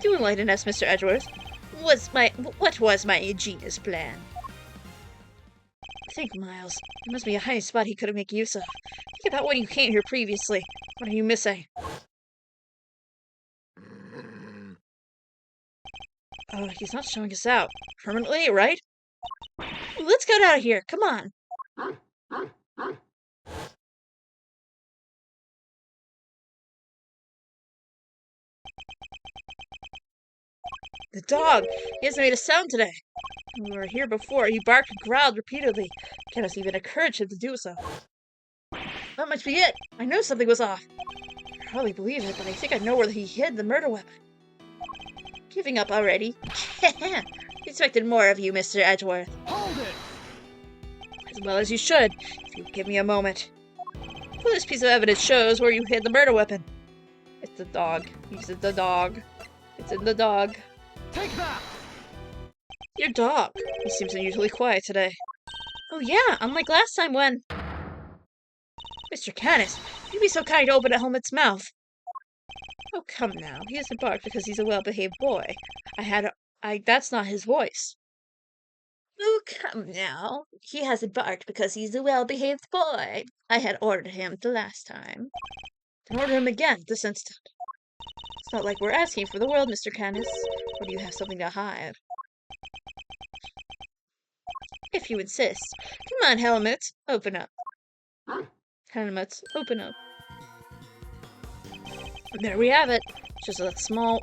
Do enlighten us, Mr. Edgeworth. What was my ingenious plan? Think, Miles. There must be a hiding spot he could make use of. Think about when you came here previously. What are you missing? Oh, he's not showing us out. Permanently, right? Let's get out of here. Come on. The dog! He hasn't made a sound today. When we were here before, he barked and growled repeatedly. Kenneth even encouraged him to do so. That must be it. I knew something was off. I hardly believe it, but I think I know where he hid the murder weapon. Giving up already? Expected more of you, Mr. Edgeworth. Hold it! As well as you should, if you give me a moment. Well, this piece of evidence shows where you hid the murder weapon. It's the dog. He said the dog. It's in the dog. Take that! Your dog. He seems unusually quiet today. Oh yeah, unlike last time when... Mr. Canis, you'd be so kind to open Helmet's mouth. Oh, come now. He hasn't barked because he's a well-behaved boy. That's not his voice. Oh, come now. He hasn't barked because he's a well-behaved boy. I had ordered him the last time. Then order him again, this instant. It's not like we're asking for the world, Mr. Canis. Or do you have something to hide? If you insist. Come on, Helmet. Open up. Helmet, open up. There we have it. Just that small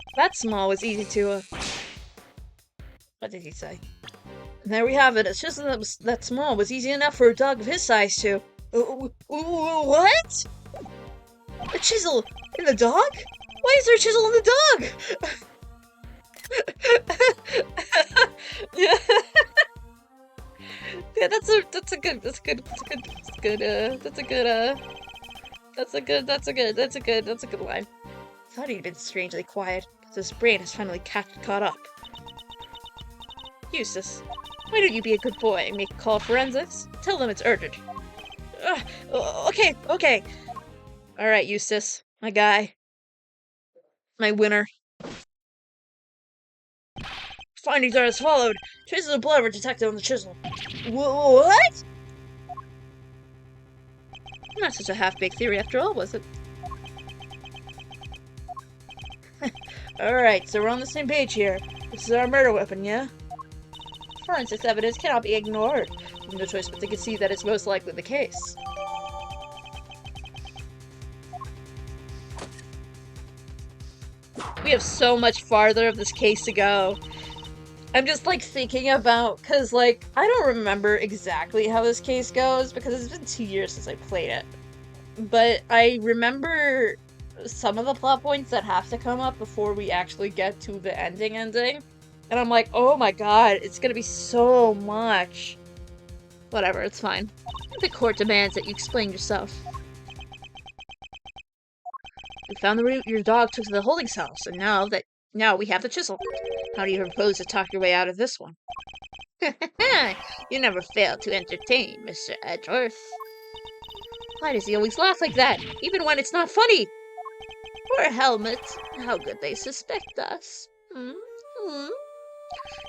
was easy to, what did he say? There we have it. It's just that small was easy enough for a dog of his size to... What? A chisel in the dog? Why is there a chisel in the dog? Yeah, that's a good line. I thought he'd been strangely quiet, because his brain has finally caught up. Eustace, why don't you be a good boy and make a call forensics? Tell them it's urgent. Okay. Alright, Eustace, my guy. My winner. Findings are as followed. Traces of blood were detected on the chisel. What? Not such a half-baked theory after all, was it? Alright, so we're on the same page here. This is our murder weapon, yeah? Forensics evidence cannot be ignored. No choice but to concede that it's most likely the case. We have so much farther of this case to go. I'm just, like, thinking about, because, like, I don't remember exactly how this case goes, because it's been 2 years since I played it. But I remember some of the plot points that have to come up before we actually get to the ending. And I'm like, oh my god, it's gonna be so much. Whatever, it's fine. The court demands that you explain yourself. We found the route your dog took to the holding cell, so now we have the chisel. How do you propose to talk your way out of this one? You never fail to entertain, Mr. Edgeworth. Why does he always laugh like that, even when it's not funny? Poor Helmet, how could they suspect us?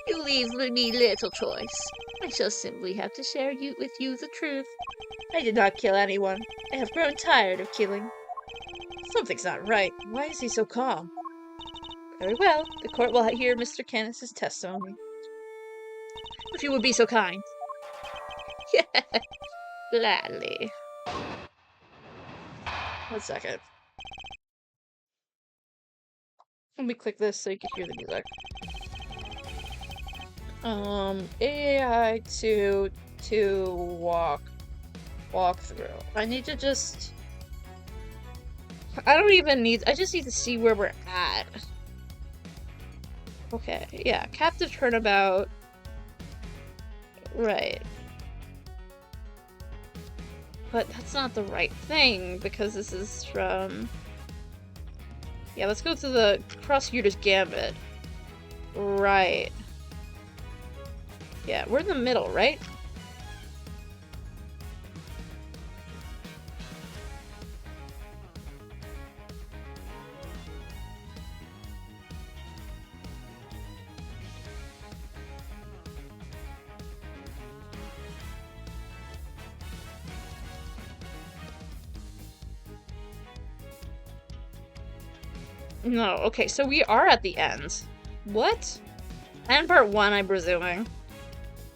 You leave me little choice. I shall simply have to share with you the truth. I did not kill anyone. I have grown tired of killing. Something's not right. Why is he so calm? Very well. The court will hear Mr. Canis' testimony. If you would be so kind. Gladly. 1 second. Let me click this so you can hear the music. AAI2 to walk through. I need to just... I just need to see where we're at. Okay, yeah, captive turnabout. Right. But that's not the right thing, because this is from... Yeah, let's go to the Prosecutor's Gambit. Right. Yeah, we're in the middle, right? No, okay, so we are at the end. What? And part 1, I'm presuming.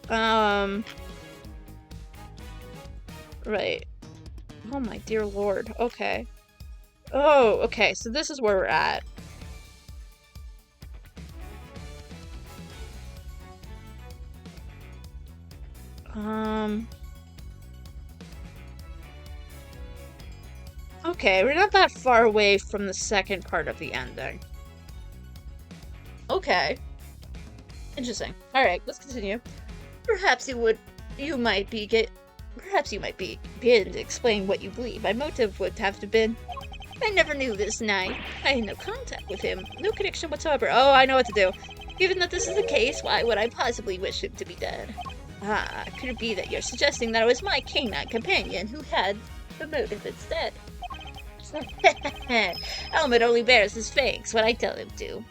Right. Oh my dear lord, okay. Oh, okay, so this is where we're at. Okay, we're not that far away from the second part of the ending. Okay. Interesting. Alright, let's continue. Perhaps you might begin to explain what you believe. My motive would have to been, I never knew this knight. I had no contact with him, no connection whatsoever. Oh, I know what to do. Given that this is the case, why would I possibly wish him to be dead? Ah, could it be that you're suggesting that it was my canine companion who had the motive instead? Helmet only bears his fangs when I tell him to.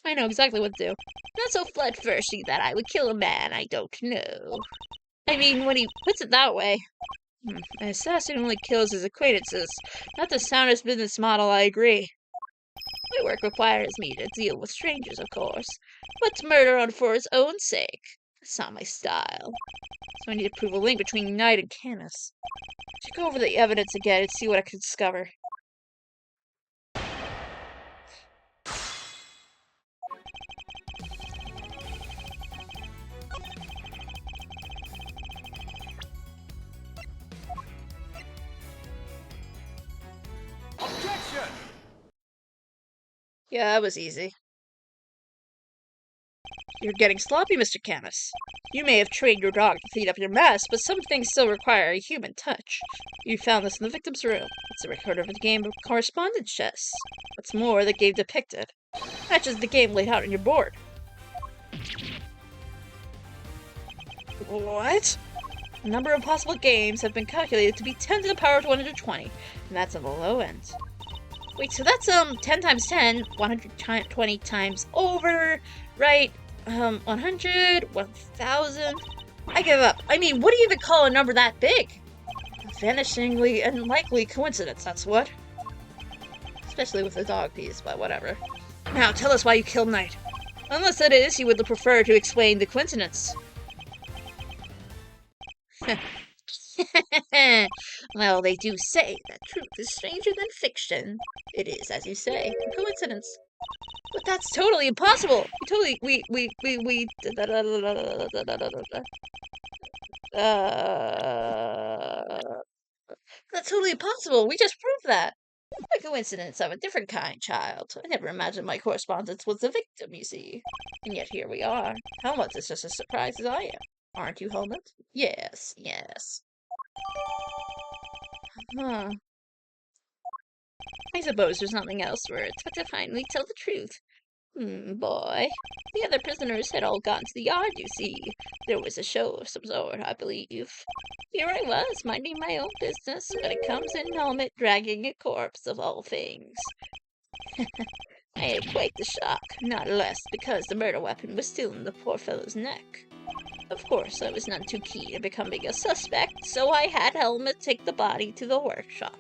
I know exactly what to do. Not so bloodthirsty that I would kill a man I don't know. I mean, when he puts it that way. An assassin only kills his acquaintances. Not the soundest business model, I agree. My work requires me to deal with strangers, of course. But to murder on for his own sake, that's not my style. So I need to prove a link between Knight and Canis. To go over the evidence again and see what I can discover. Objection! Yeah, that was easy. You're getting sloppy, Mr. Canis. You may have trained your dog to clean up your mess, but some things still require a human touch. You found this in the victim's room. It's a record of a game of correspondence chess. What's more, the game depicted matches the game laid out on your board. What? The number of possible games have been calculated to be 10 to the power of 120, and that's on the low end. Wait, so that's 10 times 10, 120 times over, right? 100, 1000. I give up. I mean, what do you even call a number that big? A vanishingly unlikely coincidence, that's what. Especially with the dog piece, but whatever. Now, tell us why you killed Knight. Unless that is, you would prefer to explain the coincidence. Well, they do say that truth is stranger than fiction. It is, as you say, a coincidence. But that's totally impossible! That's totally impossible! We just proved that! A coincidence of a different kind, child. I never imagined my correspondence was the victim, you see. And yet here we are. Helmut is just as surprised as I am. Aren't you, Helmut? Yes, yes. Huh. I suppose there's nothing else for it but to finally tell the truth. Boy. The other prisoners had all gone to the yard, you see. There was a show of some sort, I believe. Here I was, minding my own business, when it comes in Helmet dragging a corpse of all things. I had quite the shock, not less because the murder weapon was still in the poor fellow's neck. Of course, I was none too keen on becoming a suspect, so I had Helmet take the body to the workshop.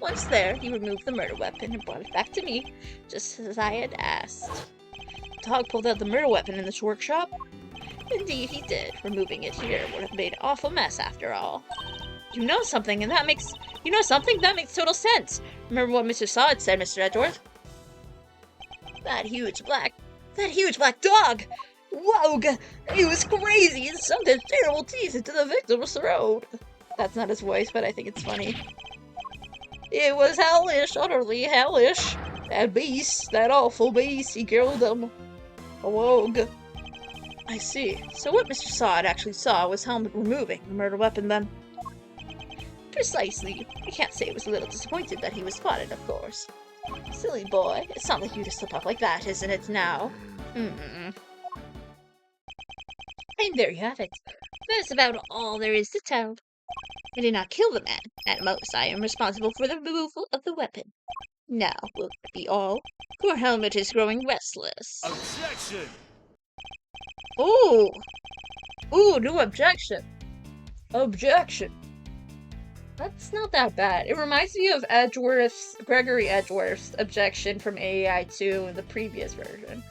Once there, he removed the murder weapon and brought it back to me, just as I had asked. The dog pulled out the murder weapon in this workshop? Indeed he did. Removing it here would have made an awful mess after all. You know something, and that makes total sense. Remember what Mr. Saw had said, Mr. Edgeworth? That huge black dog! Rogue! He was crazy and sunk his terrible teeth into the victim's throat. That's not his voice, but I think it's funny. It was hellish, utterly hellish. That beast, that awful beast, he killed him. A rogue. I see. So what Mr. Sod actually saw was Helmut removing the murder weapon then? Precisely. I can't say I was a little disappointed that he was spotted, of course. Silly boy. It's not like you to slip up like that, isn't it, now? And there you have it. That's about all there is to tell. I did not kill the man. At most, I am responsible for the removal of the weapon. Now, will that be all? Poor Helmut is growing restless. Objection! Ooh! Ooh, new objection. Objection. That's not that bad. It reminds me of Gregory Edgeworth's objection from AAI2 in the previous version,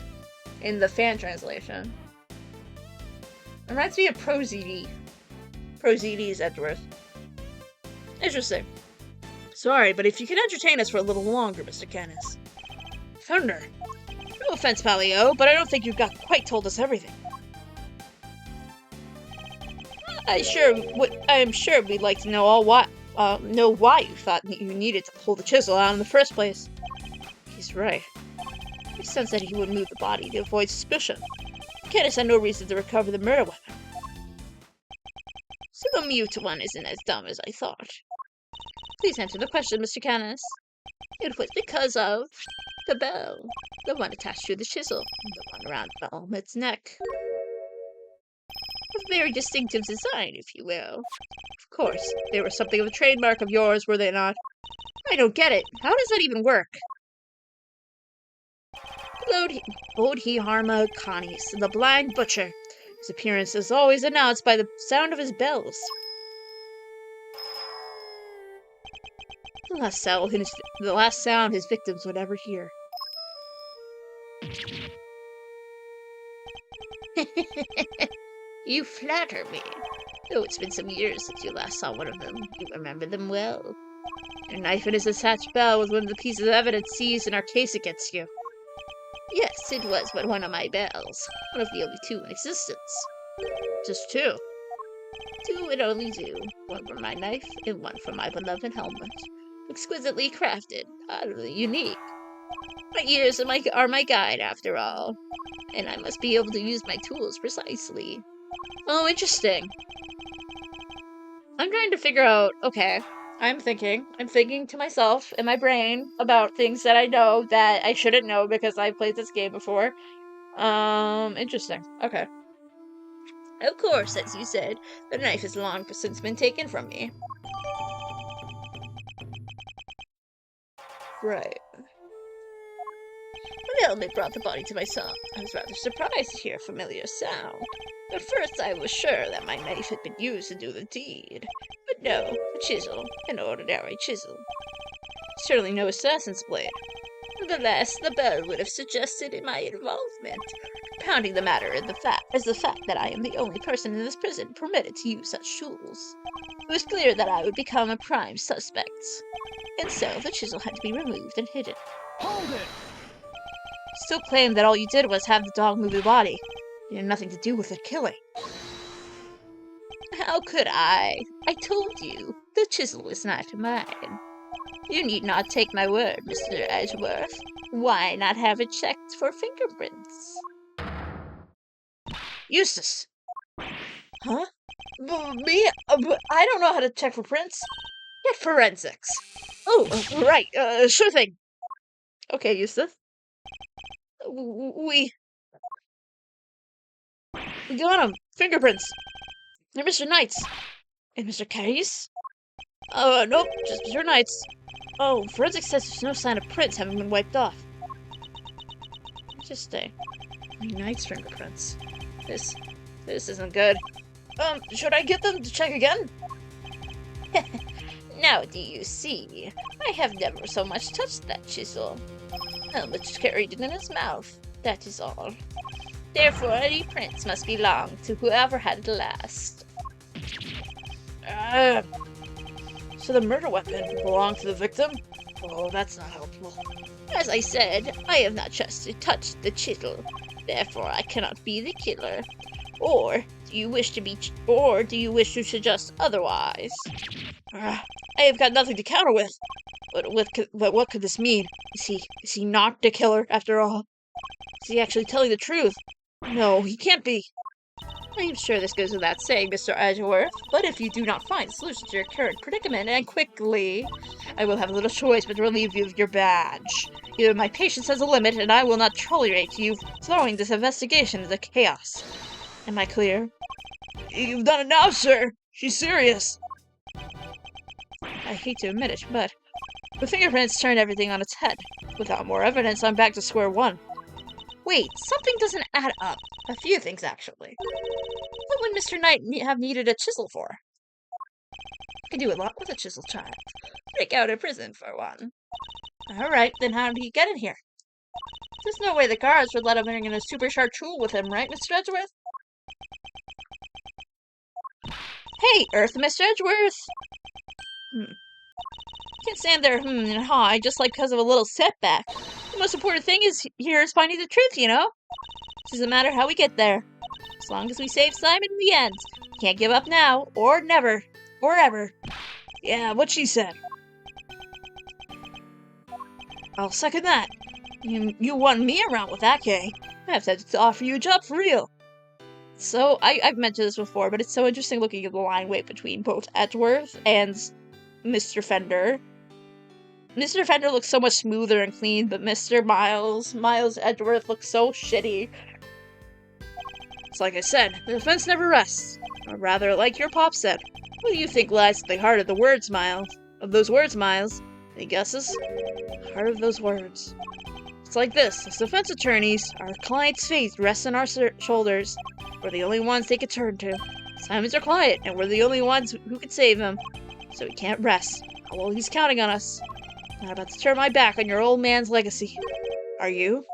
in the fan translation. It reminds me of ProZD's Edgeworth. Interesting. Sorry, but if you can entertain us for a little longer, Mr. Canis. Thunder. No offense, Palio, but I don't think you've quite told us everything. I am sure we'd like to know why you thought you needed to pull the chisel out in the first place. He's right. I sense that he would move the body to avoid suspicion. Canis had no reason to recover the murder weapon. So the mute one isn't as dumb as I thought. Please answer the question, Mr. Canis. It was because of the bell. The one attached to the chisel. The one around Velvet's neck. A very distinctive design, if you will. Of course, they were something of a trademark of yours, were they not? I don't get it. How does that even work? Bodhidharma Kanis, the blind butcher. His appearance is always announced by the sound of his bells. The last sound his victims would ever hear. You flatter me. Though it's been some years since you last saw one of them, you remember them well. Your knife and his attached bell was one of the pieces of evidence seized in our case against you. Yes, it was but one of my bells. One of the only two in existence. Just two. Two and only two. One for my knife, and one for my beloved helmet. Exquisitely crafted, utterly unique. My ears are my guide, after all. And I must be able to use my tools precisely. Oh, interesting. I'm trying to figure out, okay, I'm thinking to myself in my brain about things that I know that I shouldn't know because I played this game before. Interesting. Okay. Of course, as you said, the knife has long since been taken from me. Right. When the helmet brought the body to my son, I was rather surprised to hear a familiar sound. At first I was sure that my knife had been used to do the deed. But no, a chisel, an ordinary chisel. Certainly no assassin's blade. Nonetheless, the bell would have suggested my involvement, compounding the matter as the fact that I am the only person in this prison permitted to use such tools. It was clear that I would become a prime suspect, and so the chisel had to be removed and hidden. Hold it! Still claimed that all you did was have the dog move the body. You had nothing to do with the killing. How could I? I told you, the chisel is not mine. You need not take my word, Mr. Edgeworth. Why not have it checked for fingerprints? Eustace! Huh? Me? I don't know how to check for prints. Get forensics. Oh, right. Sure thing. Okay, Eustace. We got him. Fingerprints. They're Mr. Knight's. And Mr. Case? Nope. Just Mr. Knight's. Oh, forensics says there's no sign of prints having been wiped off. Interesting. Knight's fingerprints. This isn't good. Should I get them to check again? Now do you see? I have never so much touched that chisel. Helmut carried it in his mouth, that is all. Therefore, any prints must belong to whoever had it last. So the murder weapon belonged to the victim? Oh, that's not helpful. As I said, I have not just touched the chisel. Therefore, I cannot be the killer. Or do you wish to suggest otherwise? I have got nothing to counter with. But what could this mean? Is he not the killer after all? Is he actually telling the truth? No, he can't be. I am sure this goes without saying, Mr. Edgeworth, but if you do not find a solution to your current predicament, and quickly, I will have little choice but to relieve you of your badge. Either my patience has a limit, and I will not tolerate you throwing this investigation into chaos. Am I clear? You've done it now, sir! She's serious! I hate to admit it, but the fingerprints turned everything on its head. Without more evidence, I'm back to square one. Wait, something doesn't add up. A few things, actually. What would Mr. Knight have needed a chisel for? I can do a lot with a chisel child. Break out of prison for one. Alright, then how did he get in here? There's no way the guards would let him bring in a super sharp tool with him, right, Mr. Edgeworth? Hey, Earth, Mr. Edgeworth! Can't stand there and haw just like because of a little setback. The most important thing here is finding the truth, you know? It doesn't matter how we get there. As long as we save Simon in the end. Can't give up now, or never, or ever. Yeah, what she said. I'll second that. You won me around with that, Kay. I have to offer you a job for real. So, I've mentioned this before, but it's so interesting looking at the line weight between both Edgeworth and Mr. Fender. Mr. Fender looks so much smoother and clean, but Mr. Miles Edgeworth looks so shitty. It's like I said, the defense never rests. Or rather, like your pop said, what do you think lies at the heart of the words, Miles? Of those words, Miles? Any guesses? The heart of those words. It's like this, as defense attorneys, our client's fate rests on our shoulders. We're the only ones they could turn to. Simon's our client, and we're the only ones who could save him. So he can't rest. Well, he's counting on us. I'm not about to turn my back on your old man's legacy. Are you?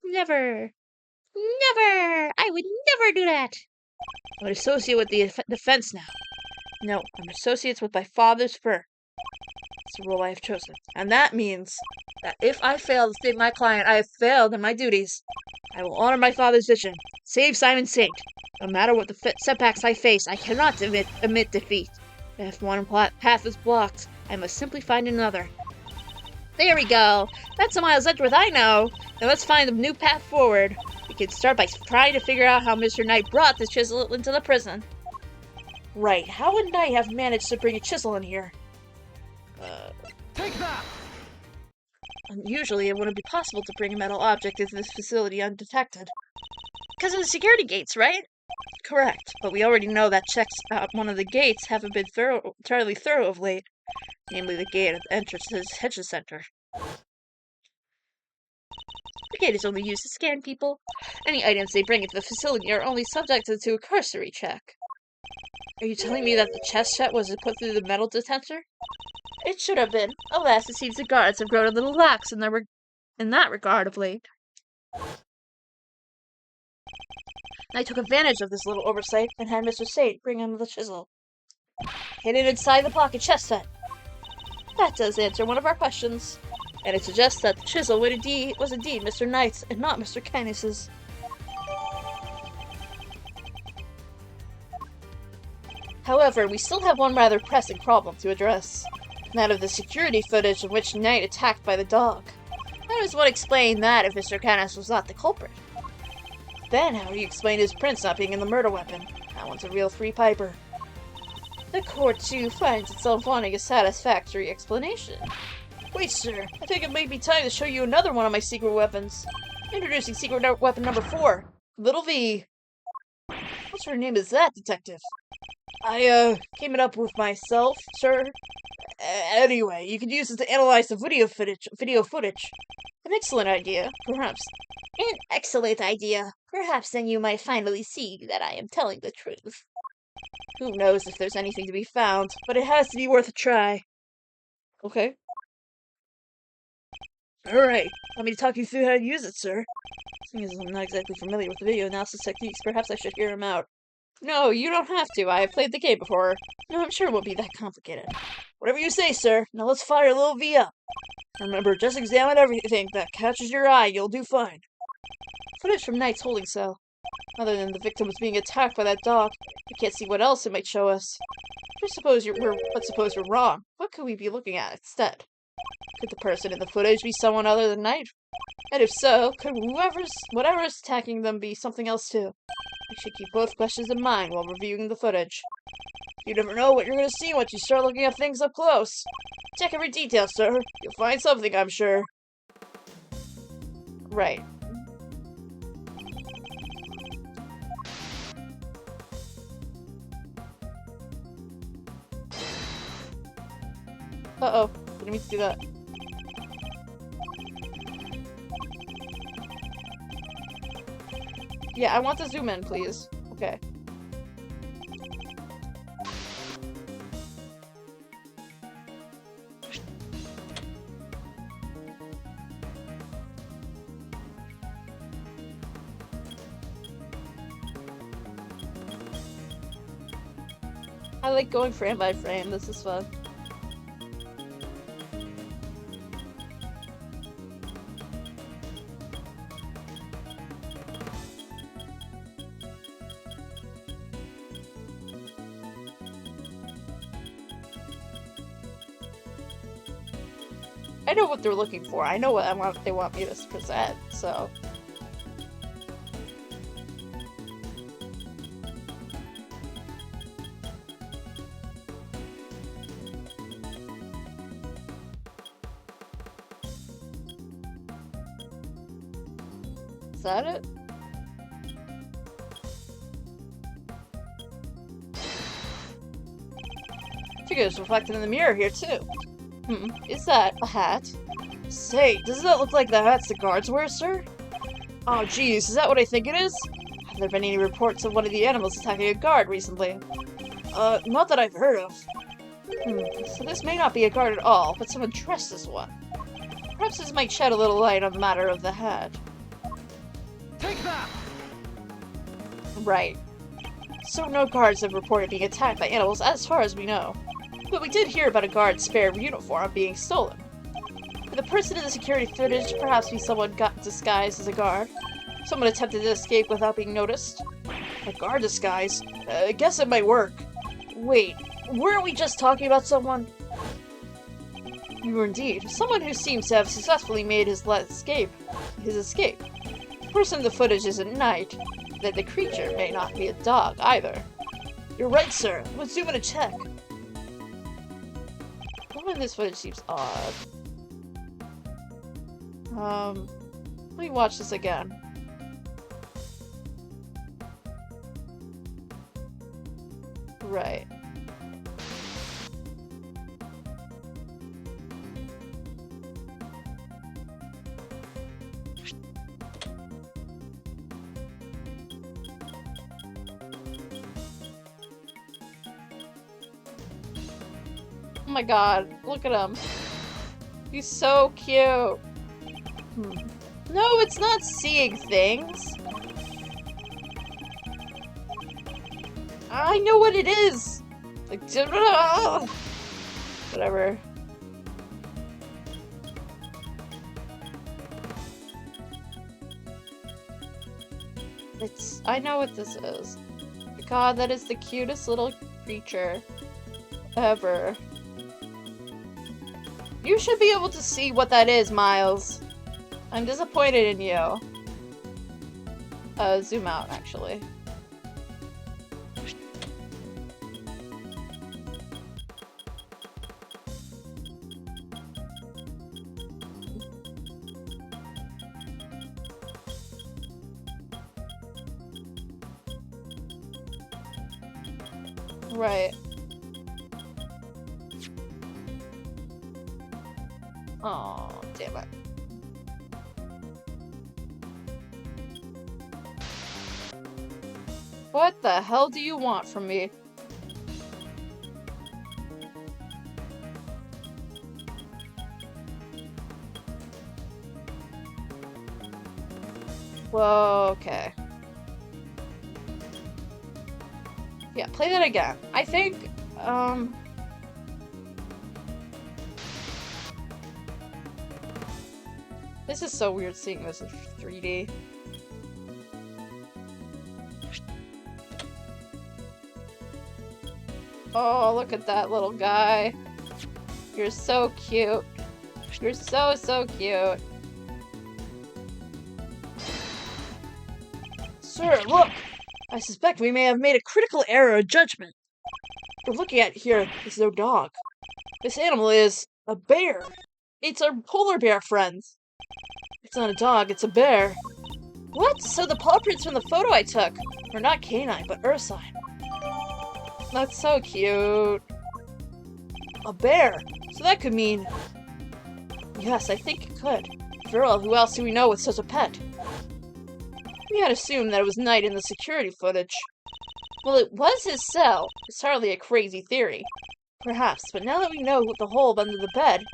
Never. Never! I would never do that! I'm an associate with the defense now. No, I'm associates with my father's firm. It's the role I have chosen. And that means that if I fail to save my client, I have failed in my duties. I will honor my father's vision. Save Simon's sake. No matter what the setbacks I face, I cannot admit defeat. If one path is blocked, I must simply find another. There we go. That's a Miles Edgeworth I know. Now let's find a new path forward. We can start by trying to figure out how Mr. Knight brought the chisel into the prison. Right, how would Knight have managed to bring a chisel in here? Take that! Usually it wouldn't be possible to bring a metal object into this facility undetected. Because of the security gates, right? Correct, but we already know that checks at one of the gates haven't been entirely thorough of late. Namely the gate at the entrance to the detention center. The gate is only used to scan people. Any items they bring into the facility are only subjected to a cursory check. Are you telling me that the chest check was put through the metal detector? It should have been. Alas, it seems the guards have grown a little lax in that regard of late. I took advantage of this little oversight and had Mr. Sate bring him the chisel. Hidden inside the pocket chest set. That does answer one of our questions. And it suggests that the chisel was indeed Mr. Knight's and not Mr. Kindness's. However, we still have one rather pressing problem to address. That of the security footage in which Knight attacked by the dog. How does one explain that if Mr. Kindness was not the culprit? Then how do you explain his prints not being in the murder weapon? That one's a real free piper. The court, too, finds itself wanting a satisfactory explanation. Wait, sir. I think it may be time to show you another one of my secret weapons. Introducing secret weapon number 4. Little V. What sort of name is that, detective? I, came it up with myself, sir. Anyway, you can use it to analyze the video footage. An excellent idea, perhaps. An excellent idea. Perhaps then you might finally see that I am telling the truth. Who knows if there's anything to be found, but it has to be worth a try. Okay. Alright, want me to talk you through how to use it, sir? Seeing as I'm not exactly familiar with the video analysis techniques, perhaps I should hear him out. No, you don't have to. I have played the game before. No, I'm sure it won't be that complicated. Whatever you say, sir. Now let's fire a little V up. Remember, just examine everything that catches your eye. You'll do fine. Footage from Knight's holding cell. Other than the victim was being attacked by that dog, I can't see what else it might show us. Let's suppose we're wrong. What could we be looking at instead? Could the person in the footage be someone other than Knight? And if so, could whatever's attacking them be something else too? We should keep both questions in mind while reviewing the footage. You never know what you're going to see once you start looking at things up close. Check every detail, sir. You'll find something, I'm sure. Right. Uh-oh. Didn't mean to do that. Yeah, I want to zoom in, please. Okay. I like going frame by frame. This is fun. I know what they're looking for. I know what they want me to present, so. Is that it? Figures reflected in the mirror here, too. Is that a hat? Say, doesn't that look like the hats the guards wear, sir? Oh, geez, is that what I think it is? Have there been any reports of one of the animals attacking a guard recently? Not that I've heard of. So this may not be a guard at all, but someone dressed as one. Perhaps this might shed a little light on the matter of the hat. Take that! Right. So no guards have reported being attacked by animals as far as we know. But we did hear about a guard's spare uniform being stolen. Could the person in the security footage perhaps be someone got disguised as a guard? Someone attempted to escape without being noticed? A guard disguise? I guess it might work. Wait, weren't we just talking about someone? You were indeed. Someone who seems to have successfully made his escape. The person in the footage is a knight. That the creature may not be a dog either. You're right, sir. Let's zoom in and check. Someone in this footage seems odd. Let me watch this again. Right. Oh my god, look at him. He's so cute. No, it's not seeing things. I know what it is. Like, whatever. I know what this is. God, that is the cutest little creature ever. You should be able to see what that is, Miles. I'm disappointed in you. Zoom out, actually. Right. Oh, damn it. What the hell do you want from me? Whoa, okay. Yeah, play that again. I think, this is so weird seeing this in 3D. Oh, look at that little guy. You're so cute. You're so, so cute. Sir, look! I suspect we may have made a critical error of judgment. What we're looking at here is no dog. This animal is a bear. It's our polar bear friends. It's not a dog, it's a bear. What? So the paw prints from the photo I took are not canine, but ursine. That's so cute. A bear. So that could mean... Yes, I think it could. After all, who else do we know with such a pet? We had assumed that it was Knight in the security footage. Well, it was his cell. It's hardly a crazy theory. Perhaps, but now that we know the hole under the bed,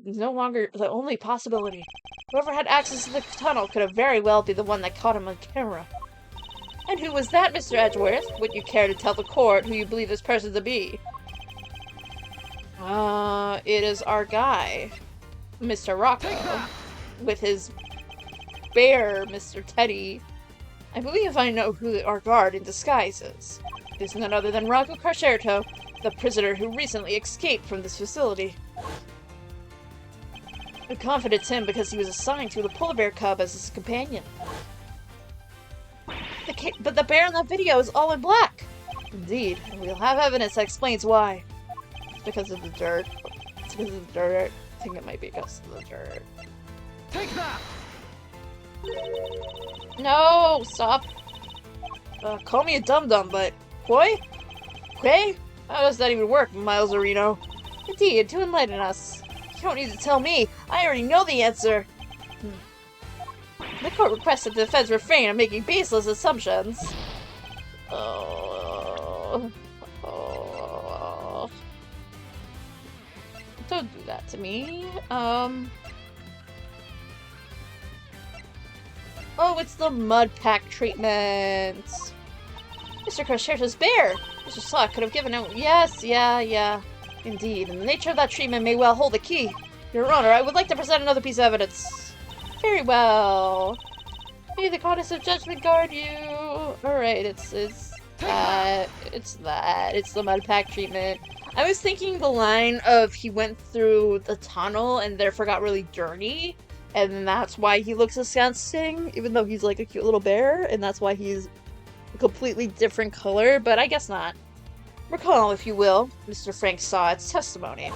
it's no longer the only possibility. Whoever had access to the tunnel could have very well be the one that caught him on camera. And who was that, Mr. Edgeworth? Would you care to tell the court who you believe this person to be? It is our guy, Mr. Rocco, with his bear, Mr. Teddy. I believe I know who our guard in disguise is. It is none other than Rocco Carcerto, the prisoner who recently escaped from this facility. I confided him because he was assigned to the polar bear cub as his companion. But the bear in that video is all in black! Indeed, and we'll have evidence that explains why. It's because of the dirt. It's because of the dirt. I think it might be because of the dirt. Take that! No! Stop! Call me a dum-dum, but... Koi? Koi? How does that even work, Miles Areno? Indeed, to enlighten us. You don't need to tell me. I already know the answer. The court requests that the defense refrain from making baseless assumptions. Don't do that to me. Oh, it's the mud pack treatment. Mr. Carcerto's bear. Mr. Sock could have given out. Yes, yeah. Indeed, and the nature of that treatment may well hold the key. Your Honor, I would like to present another piece of evidence. Very well. May the goddess of judgment guard you. Alright, it's that. It's the mud pack treatment. I was thinking the line of he went through the tunnel and therefore got really dirty, and that's why he looks disgusting, even though he's like a cute little bear, and that's why he's a completely different color, but I guess not. Recall, if you will, Mr. Frank Sod's testimony.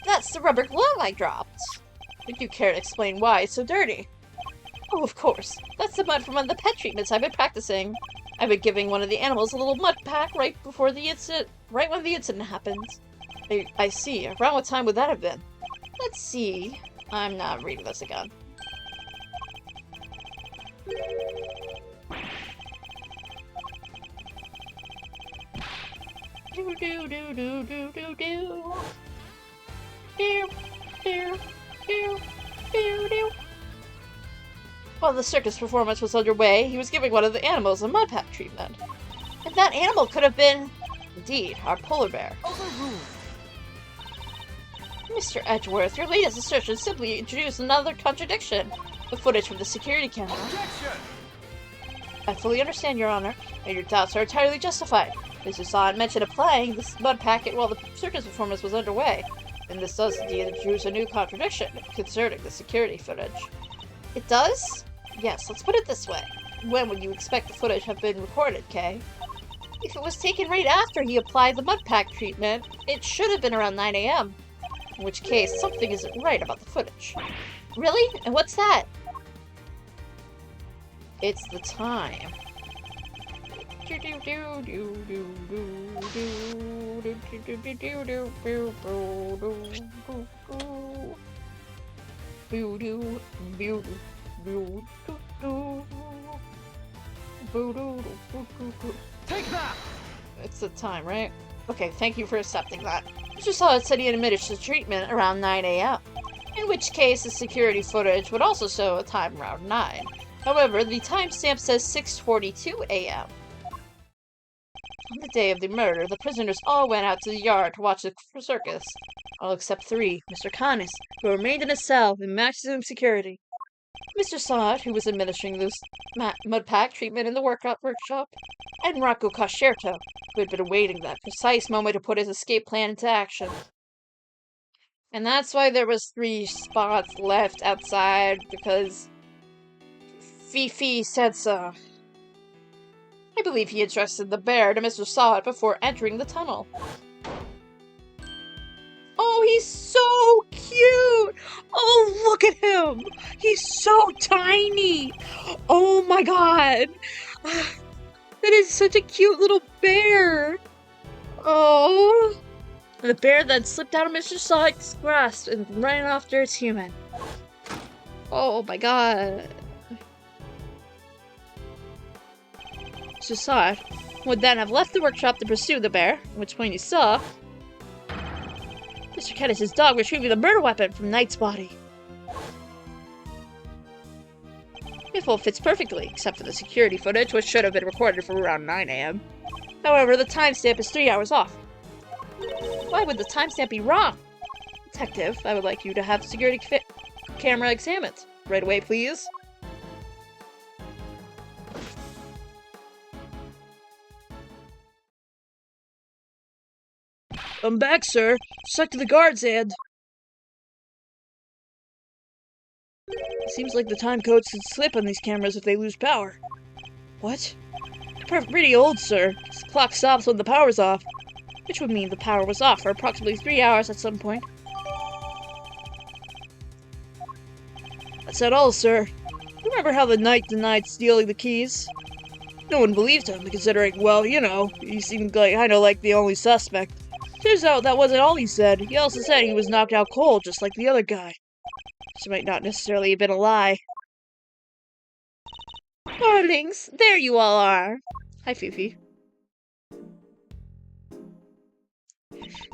That's the rubber glove I dropped. Would you care to explain why it's so dirty? Oh, of course. That's the mud from one of the pet treatments I've been practicing. I've been giving one of the animals a little mud pack right when the incident happened. I see. Around what time would that have been? Let's see. I'm not reading this again. Do do do do do do do. Do do do do do. While the circus performance was underway, he was giving one of the animals a mud pack treatment. And that animal could have been, indeed, our polar bear. Mr. Edgeworth, your latest assertion simply introduced another contradiction. The footage from the security camera. Objection! I fully understand, Your Honor, and your doubts are entirely justified. Mr. Sod mentioned applying this mud packet while the circus performance was underway, and this does indeed introduce a new contradiction concerning the security footage. It does? Yes, let's put it this way. When would you expect the footage have been recorded, Kay? If it was taken right after he applied the mud pack treatment, it should have been around 9 AM. In which case, something isn't right about the footage. Really? And what's that? It's the time. Take that! It's the time, right? Okay, thank you for accepting that. Mr. Solid said he had administered treatment around 9 AM. In which case, the security footage would also show a time around 9. However, the timestamp says 6:42 AM. On the day of the murder, the prisoners all went out to the yard to watch the circus. All except 3, Mr. Canis, who remained in his cell in maximum security. Mr. Sod, who was administering this mud pack treatment in the workshop, and Rocco Carcerto, who had been awaiting that precise moment to put his escape plan into action. And that's why there was 3 spots left outside, because Fifi said so. I believe he entrusted the bear to Mr. Sod before entering the tunnel. Oh, he's so cute! Oh, look at him! He's so tiny! Oh my god! That is such a cute little bear! Oh! The bear then slipped out of Mr. Sod's grasp and ran after its human. Oh my god. Mr. Sod would then have left the workshop to pursue the bear, at which point he saw Mr. Canis' dog retrieving the murder weapon from Knight's body. rifle fits perfectly, except for the security footage, which should have been recorded from around 9 a.m. However, the timestamp is 3 hours off. Why would the timestamp be wrong? Detective, I would like you to have the security camera examined. Right away, please. I'm back, sir. Stuck to the guards and... Seems like the time codes should slip on these cameras if they lose power. What? They're pretty old, sir. This clock stops when the power's off. Which would mean the power was off for approximately 3 hours at some point. That's not all, sir. Remember how the knight denied stealing the keys? No one believed him, considering, well, you know, he seemed like kind of like the only suspect. Turns out that wasn't all he said. He also said he was knocked out cold, just like the other guy. This might not necessarily have been a lie. Darlings, there you all are. Hi, Fifi.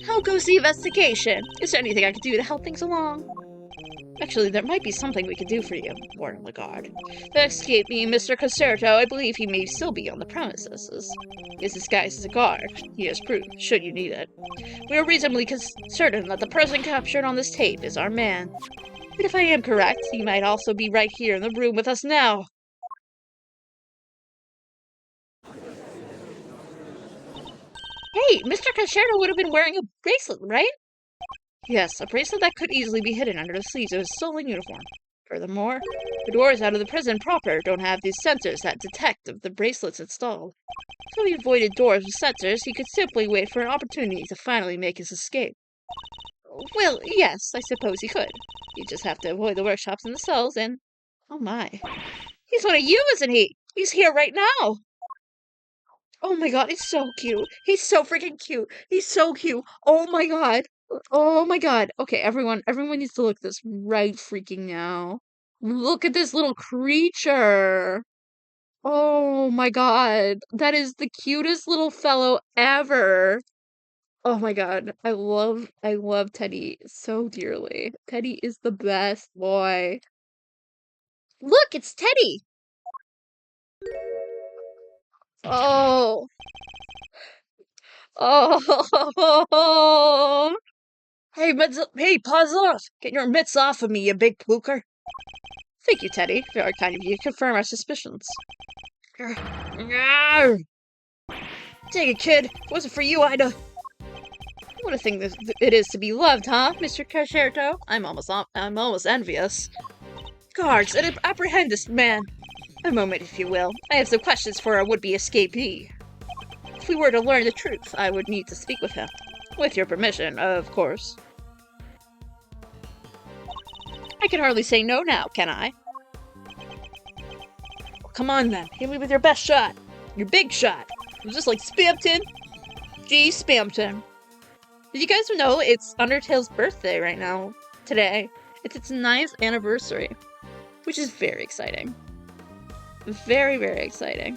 How goes the investigation? Is there anything I could do to help things along? Actually, there might be something we could do for you, warned Lagarde. That escaped me, Mr. Concerto. I believe he may still be on the premises. He is disguised as a guard. He has proof, should you need it. We are reasonably certain that the person captured on this tape is our man. But if I am correct, he might also be right here in the room with us now. Hey, Mr. Concerto would have been wearing a bracelet, right? Yes, a bracelet that could easily be hidden under the sleeves of his stolen uniform. Furthermore, the doors out of the prison proper don't have these sensors that detect if the bracelet's installed. So if he avoided doors with sensors, he could simply wait for an opportunity to finally make his escape. Well, yes, I suppose he could. He'd just have to avoid the workshops and the cells and... Oh my. He's one of you, isn't he? He's here right now! Oh my god, he's so cute. He's so freaking cute. He's so cute. Oh my god. Oh my god. Okay, everyone needs to look at this right freaking now. Look at this little creature. Oh my god. That is the cutest little fellow ever. Oh my god. I love Teddy so dearly. Teddy is the best boy. Look, it's Teddy. Oh. Oh. Hey, pause off! Get your mitts off of me, you big pluker! Thank you, Teddy. Very kind of you to confirm our suspicions. Take it, kid. If it wasn't for you, I'd, What a thing it is to be loved, huh, Mr. Concerto? I'm almost envious. Guards, apprehend this man! A moment, if you will. I have some questions for our would-be escapee. If we were to learn the truth, I would need to speak with him. With your permission, of course. I can hardly say no now, can I? Well, come on then, hit me with your best shot. Your big shot. Just like Spamton. Gee, Spamton. Did you guys know it's Undertale's birthday right now? Today. It's its 9th anniversary. Which is very exciting. Very, very exciting.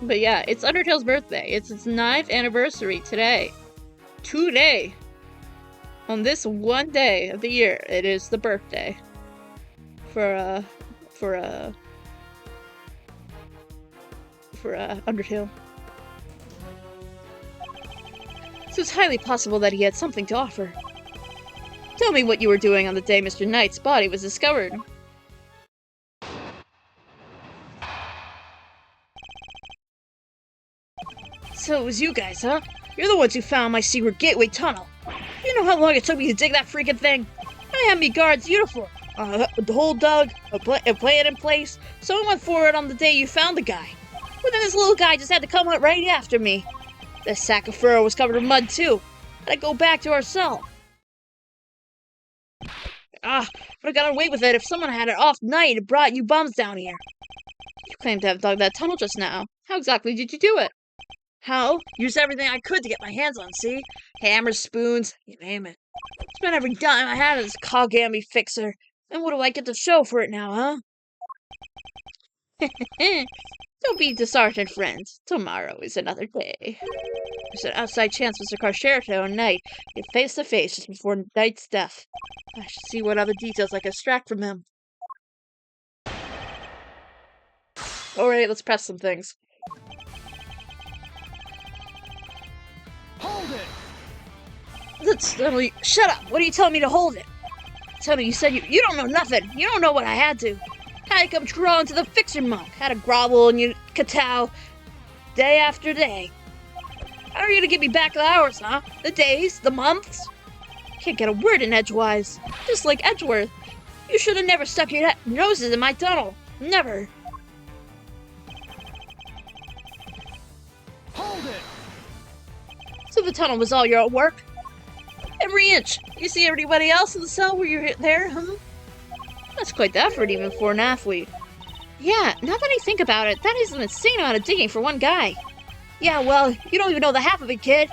But yeah, it's Undertale's birthday. It's its 9th anniversary today. Today. On this one day of the year, it is the birthday. For Undertale. So it's highly possible that he had something to offer. Tell me what you were doing on the day Mr. Knight's body was discovered. So it was you guys, huh? You're the ones who found my secret gateway tunnel. You know how long it took me to dig that freaking thing? I had me guard's uniform, the hole dug, a plan in place, so I went forward on the day you found the guy. But then this little guy just had to come up right after me. The sack of fur was covered in mud too. Had to go back to our cell. But I got away with it if someone had an off night and brought you bums down here. You claim to have dug that tunnel just now. How exactly did you do it? How? Used everything I could to get my hands on, see? Hammers, spoons, you name it. Spent every dime I had on this Kagami fixer. And what do I get to show for it now, huh? Don't be disheartened, friends. Tomorrow is another day. There's an outside chance Mr. Carcerto and Knight get face to face just before Knight's death. I should see what other details I can extract from him. Alright, let's press some things. Hold it! Shut up! What are you telling me to hold it? Tell me, you said you don't know nothing. You don't know what I had to. Had to come crawling to the fixer monk. Had to grovel and you kowtow day after day. How are you gonna give me back the hours, huh? The days, the months? Can't get a word in edgewise. Just like Edgeworth. You should have never stuck your noses in my tunnel. Never. Hold it! So the tunnel was all your work? Every inch. You see everybody else in the cell where you're there, huh? That's quite the effort even for an athlete. Yeah, now that I think about it, that is an insane amount of digging for one guy. Yeah, well, you don't even know the half of it, kid.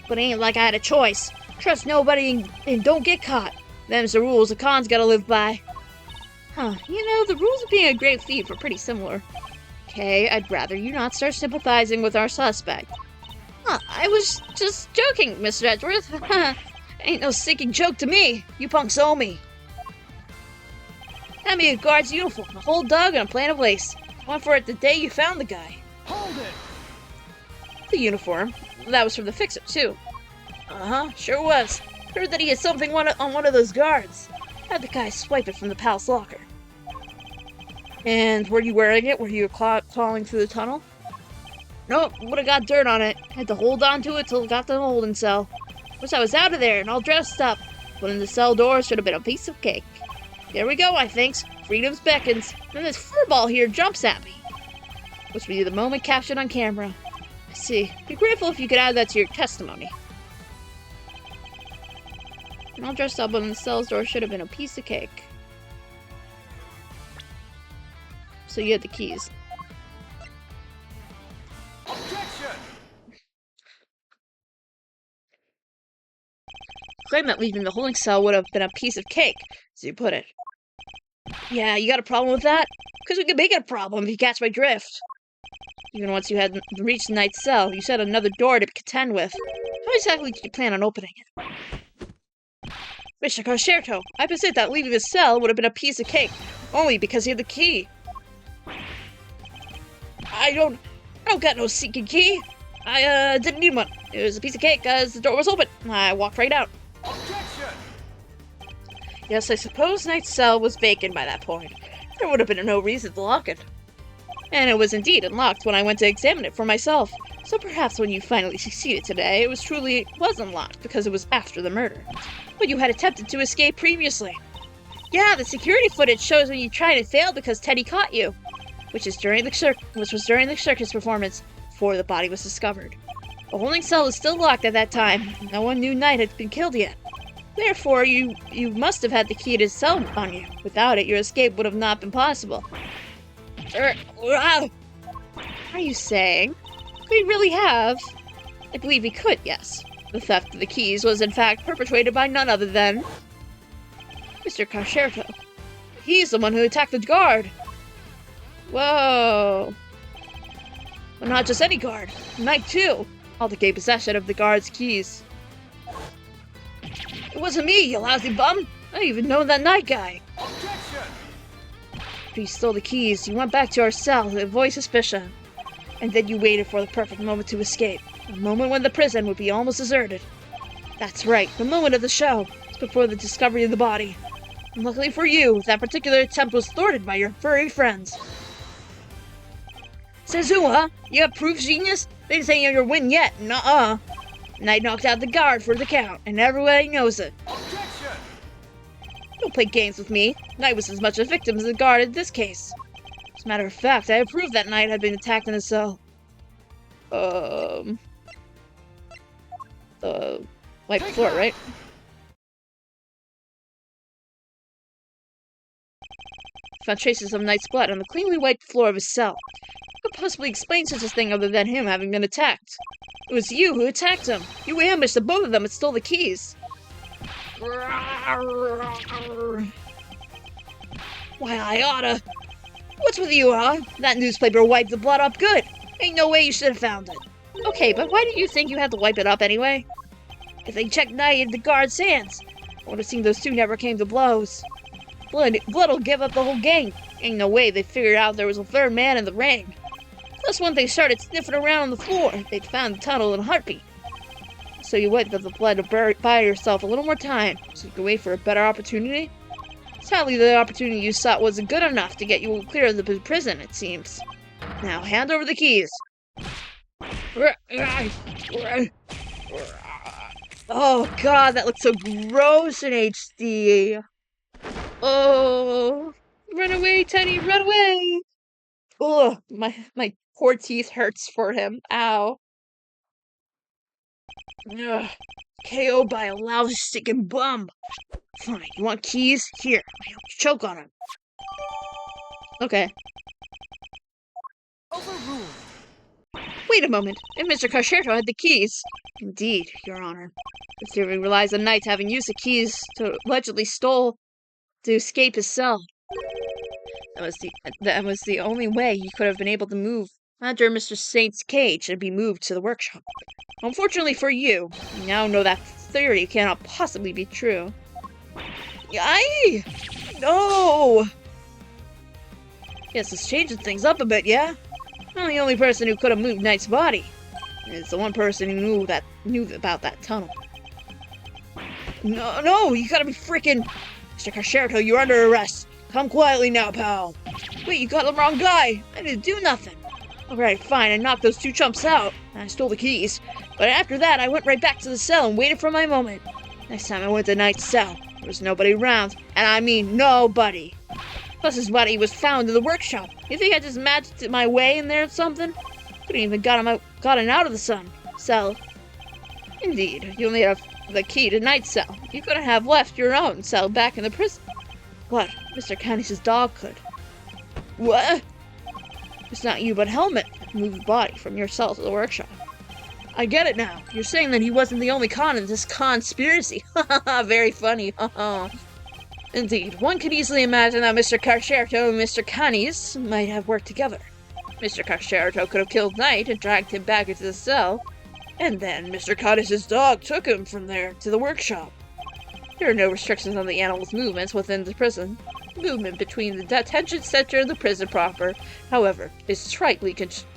But it ain't like I had a choice. Trust nobody and don't get caught. Them's the rules the con's gotta live by. Huh, you know, the rules of being a great thief are pretty similar. Okay, I'd rather you not start sympathizing with our suspect. Huh, I was just joking, Mr. Edgeworth. Ain't no sinking joke to me. You punks owe me. Hand me a guard's uniform, a whole dog, and a plan of lace. Went for it the day you found the guy. Hold it! The uniform. That was from the fixer, too. Uh-huh, sure was. Heard that he had something on one of those guards. Had the guy swipe it from the palace locker. And were you wearing it? Were you crawling through the tunnel? Nope, would've got dirt on it. Had to hold on to it till it got to the holding cell. Wish I was out of there and all dressed up. But in the cell door should have been a piece of cake. There we go, I thinks. Freedom's beckons. Then this furball here jumps at me. Which will be the moment captured on camera. I see. Be grateful if you could add that to your testimony. And all dressed up, but in the cell's door should have been a piece of cake. So you had the keys. Objection! Claim that leaving the holding cell would have been a piece of cake, as you put it. Yeah, you got a problem with that? Because we could make it a problem if you catch my drift. Even once you had reached Knight's cell, you set another door to contend with. How exactly did you plan on opening it? Mr. Concerto, I posit that leaving the cell would have been a piece of cake, only because he had the key. I don't got no secret key. I didn't need one. It was a piece of cake because the door was open. I walked right out. Objection! Yes, I suppose Knight's cell was vacant by that point. There would have been no reason to lock it. And it was indeed unlocked when I went to examine it for myself. So perhaps when you finally succeeded today, it was unlocked because it was after the murder. But you had attempted to escape previously. Yeah, the security footage shows when you tried and failed because Teddy caught you. Which was during the circus performance, before the body was discovered. The holding cell was still locked at that time. No one knew Knight had been killed yet. Therefore, you must have had the key to his cell on you. Without it, your escape would have not been possible. Are you saying? We really have? I believe we could, yes. The theft of the keys was in fact perpetrated by none other than Mr. Concerto. He's the one who attacked the guard. Whoa. But not just any guard. Knight, too. All to gain possession of the guard's keys. It wasn't me, you lousy bum. I don't even know that Knight guy. Objection! After you stole the keys, you went back to our cell to avoid suspicion. And then you waited for the perfect moment to escape. A moment when the prison would be almost deserted. That's right, the moment of the show. It's before the discovery of the body. And luckily for you, that particular attempt was thwarted by your furry friends. Says who, huh? You have proof, genius? They say you're win yet. Nuh-uh. Knight knocked out the guard for the count, and everybody knows it. Objection! Don't play games with me. Knight was as much a victim as the guard in this case. As a matter of fact, I have proved that Knight had been attacked in his cell. Wipe the floor, right? Found traces of Knight's blood on the cleanly wiped floor of his cell. What could possibly explain such a thing other than him having been attacked? It was you who attacked him. You ambushed the both of them and stole the keys. Why, I oughta... What's with you, huh? That newspaper wiped the blood up good. Ain't no way you should have found it. Okay, but why do you think you had to wipe it up anyway? If they checked Knight in the guard's hands, I would have seen those two never came to blows. Blood'll give up the whole gang. Ain't no way they figured out there was a third man in the ring. Plus, when they started sniffing around on the floor, they'd found the tunnel in a heartbeat. So you wiped up the blood to buy yourself a little more time, so you could wait for a better opportunity? Sadly, the opportunity you sought wasn't good enough to get you clear of the prison, it seems. Now, hand over the keys. Oh god, that looks so gross in HD. Oh, run away, Teddy, run away! Ugh, my poor teeth hurts for him. Ow. Ugh. KO'd by a lousy sticking bum. Fine, you want keys? Here, I help you choke on him. Okay. Overruled. Wait a moment, and Mr. Carcerto had the keys. Indeed, Your Honor. The theory relies on Knight having used the keys to allegedly stole to escape his cell. That was the only way he could have been able to move enter Mr. Saint's cage and be moved to the workshop. Unfortunately for you, you now know that theory cannot possibly be true. Yay! No! Yes, it's changing things up a bit, yeah? I'm the only person who could have moved Knight's body. And it's the one person who knew about that tunnel. No, you gotta be freaking... Mr. Carcerto, you're under arrest. Come quietly now, pal. Wait, you got the wrong guy. I didn't do nothing. Alright, fine, I knocked those two chumps out. And I stole the keys. But after that, I went right back to the cell and waited for my moment. Next time I went to Knight's cell, there was nobody around. And I mean nobody. Plus his body was found in the workshop. You think I just magicked my way in there or something? Couldn't even gotten out of the cell. Indeed, you only have the key to Knight's cell. You couldn't have left your own cell back in the prison. What? Mr. Canis' dog could. What? It's not you, but Helmet that moved the body from your cell to the workshop. I get it now. You're saying that he wasn't the only con in this conspiracy. Very funny. Indeed, one could easily imagine that Mr. Carcerto and Mr. Canis might have worked together. Mr. Carcerto could have killed Knight and dragged him back into the cell, and then Mr. Canis' dog took him from there to the workshop. There are no restrictions on the animal's movements within the prison. Movement between the detention center and the prison proper, however, is tightly controlled.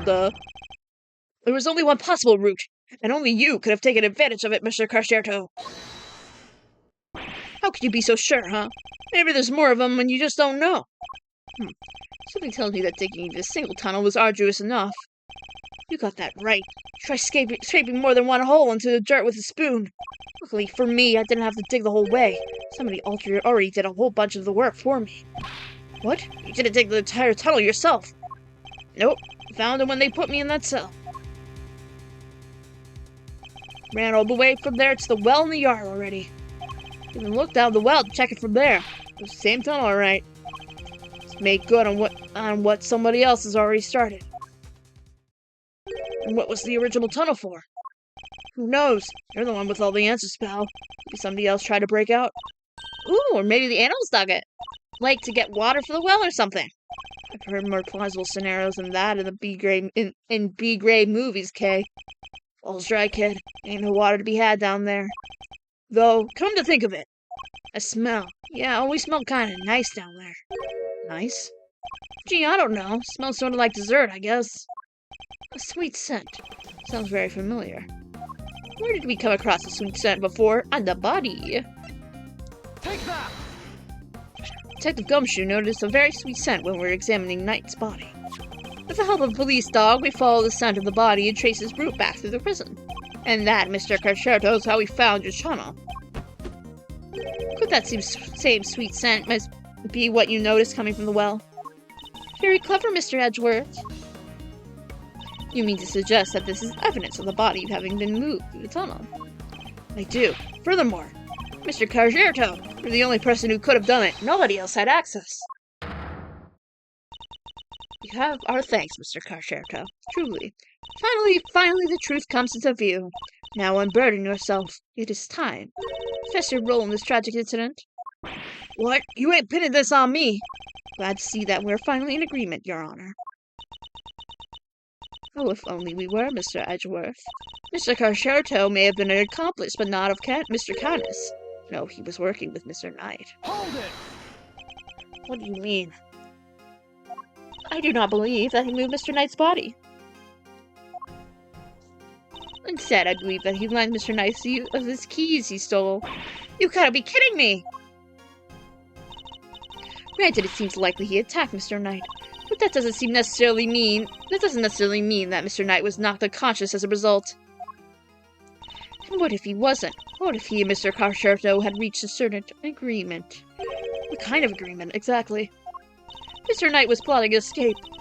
There was only one possible route, and only you could have taken advantage of it, Mr. Carcerto. How could you be so sure, huh? Maybe there's more of them and you just don't know. Something tells me that digging this single tunnel was arduous enough. You got that right. Try scraping more than one hole into the dirt with a spoon. Luckily for me, I didn't have to dig the whole way. Somebody already did a whole bunch of the work for me. What? You didn't dig the entire tunnel yourself? Nope. Found it when they put me in that cell. Ran all the way from there to the well in the yard already. Even looked down the well to check it from there. It was the same tunnel, alright. It's made good on what somebody else has already started. And what was the original tunnel for? Who knows? You're the one with all the answers, pal. Maybe somebody else tried to break out. Ooh, or maybe the animals dug it. Like to get water for the well or something. I've heard more plausible scenarios than that in the B-grade movies, Kay. All's dry, kid. Ain't no water to be had down there. Though, come to think of it, a smell. Yeah, always smelled kind of nice down there. Nice? Gee, I don't know. Smells sort of like dessert, I guess. A sweet scent. Sounds very familiar. Where did we come across a sweet scent before? On the body. Take that! Detective Gumshoe noticed a very sweet scent when we were examining Knight's body. With the help of a police dog, we followed the scent of the body and traced its route back through the prison. And that, Mr. Carcerto, is how we found your tunnel. Could that same sweet scent must be what you noticed coming from the well? Very clever, Mr. Edgeworth. You mean to suggest that this is evidence of the body having been moved through the tunnel? I do. Furthermore, Mr. Carcerto, you're the only person who could have done it. Nobody else had access. You have our thanks, Mr. Carcerto. Truly. Finally the truth comes into view. Now unburden yourself. It is time. Confess your role in this tragic incident. What? You ain't pinning this on me. Glad to see that we're finally in agreement, Your Honor. Oh, if only we were, Mr. Edgeworth. Mr. Carcerto may have been an accomplice, but not of Mr. Canis. No, he was working with Mr. Knight. Hold it! What do you mean? I do not believe that he moved Mr. Knight's body. Instead, I believe that he lent Mr. Knight the use of his keys he stole. You gotta be kidding me! Granted, it seems likely he attacked Mr. Knight, but that doesn't necessarily mean that Mr. Knight was knocked unconscious as a result. And what if he wasn't? What if he and Mr. Carcerto had reached a certain agreement? What kind of agreement, exactly? Mr. Knight was plotting an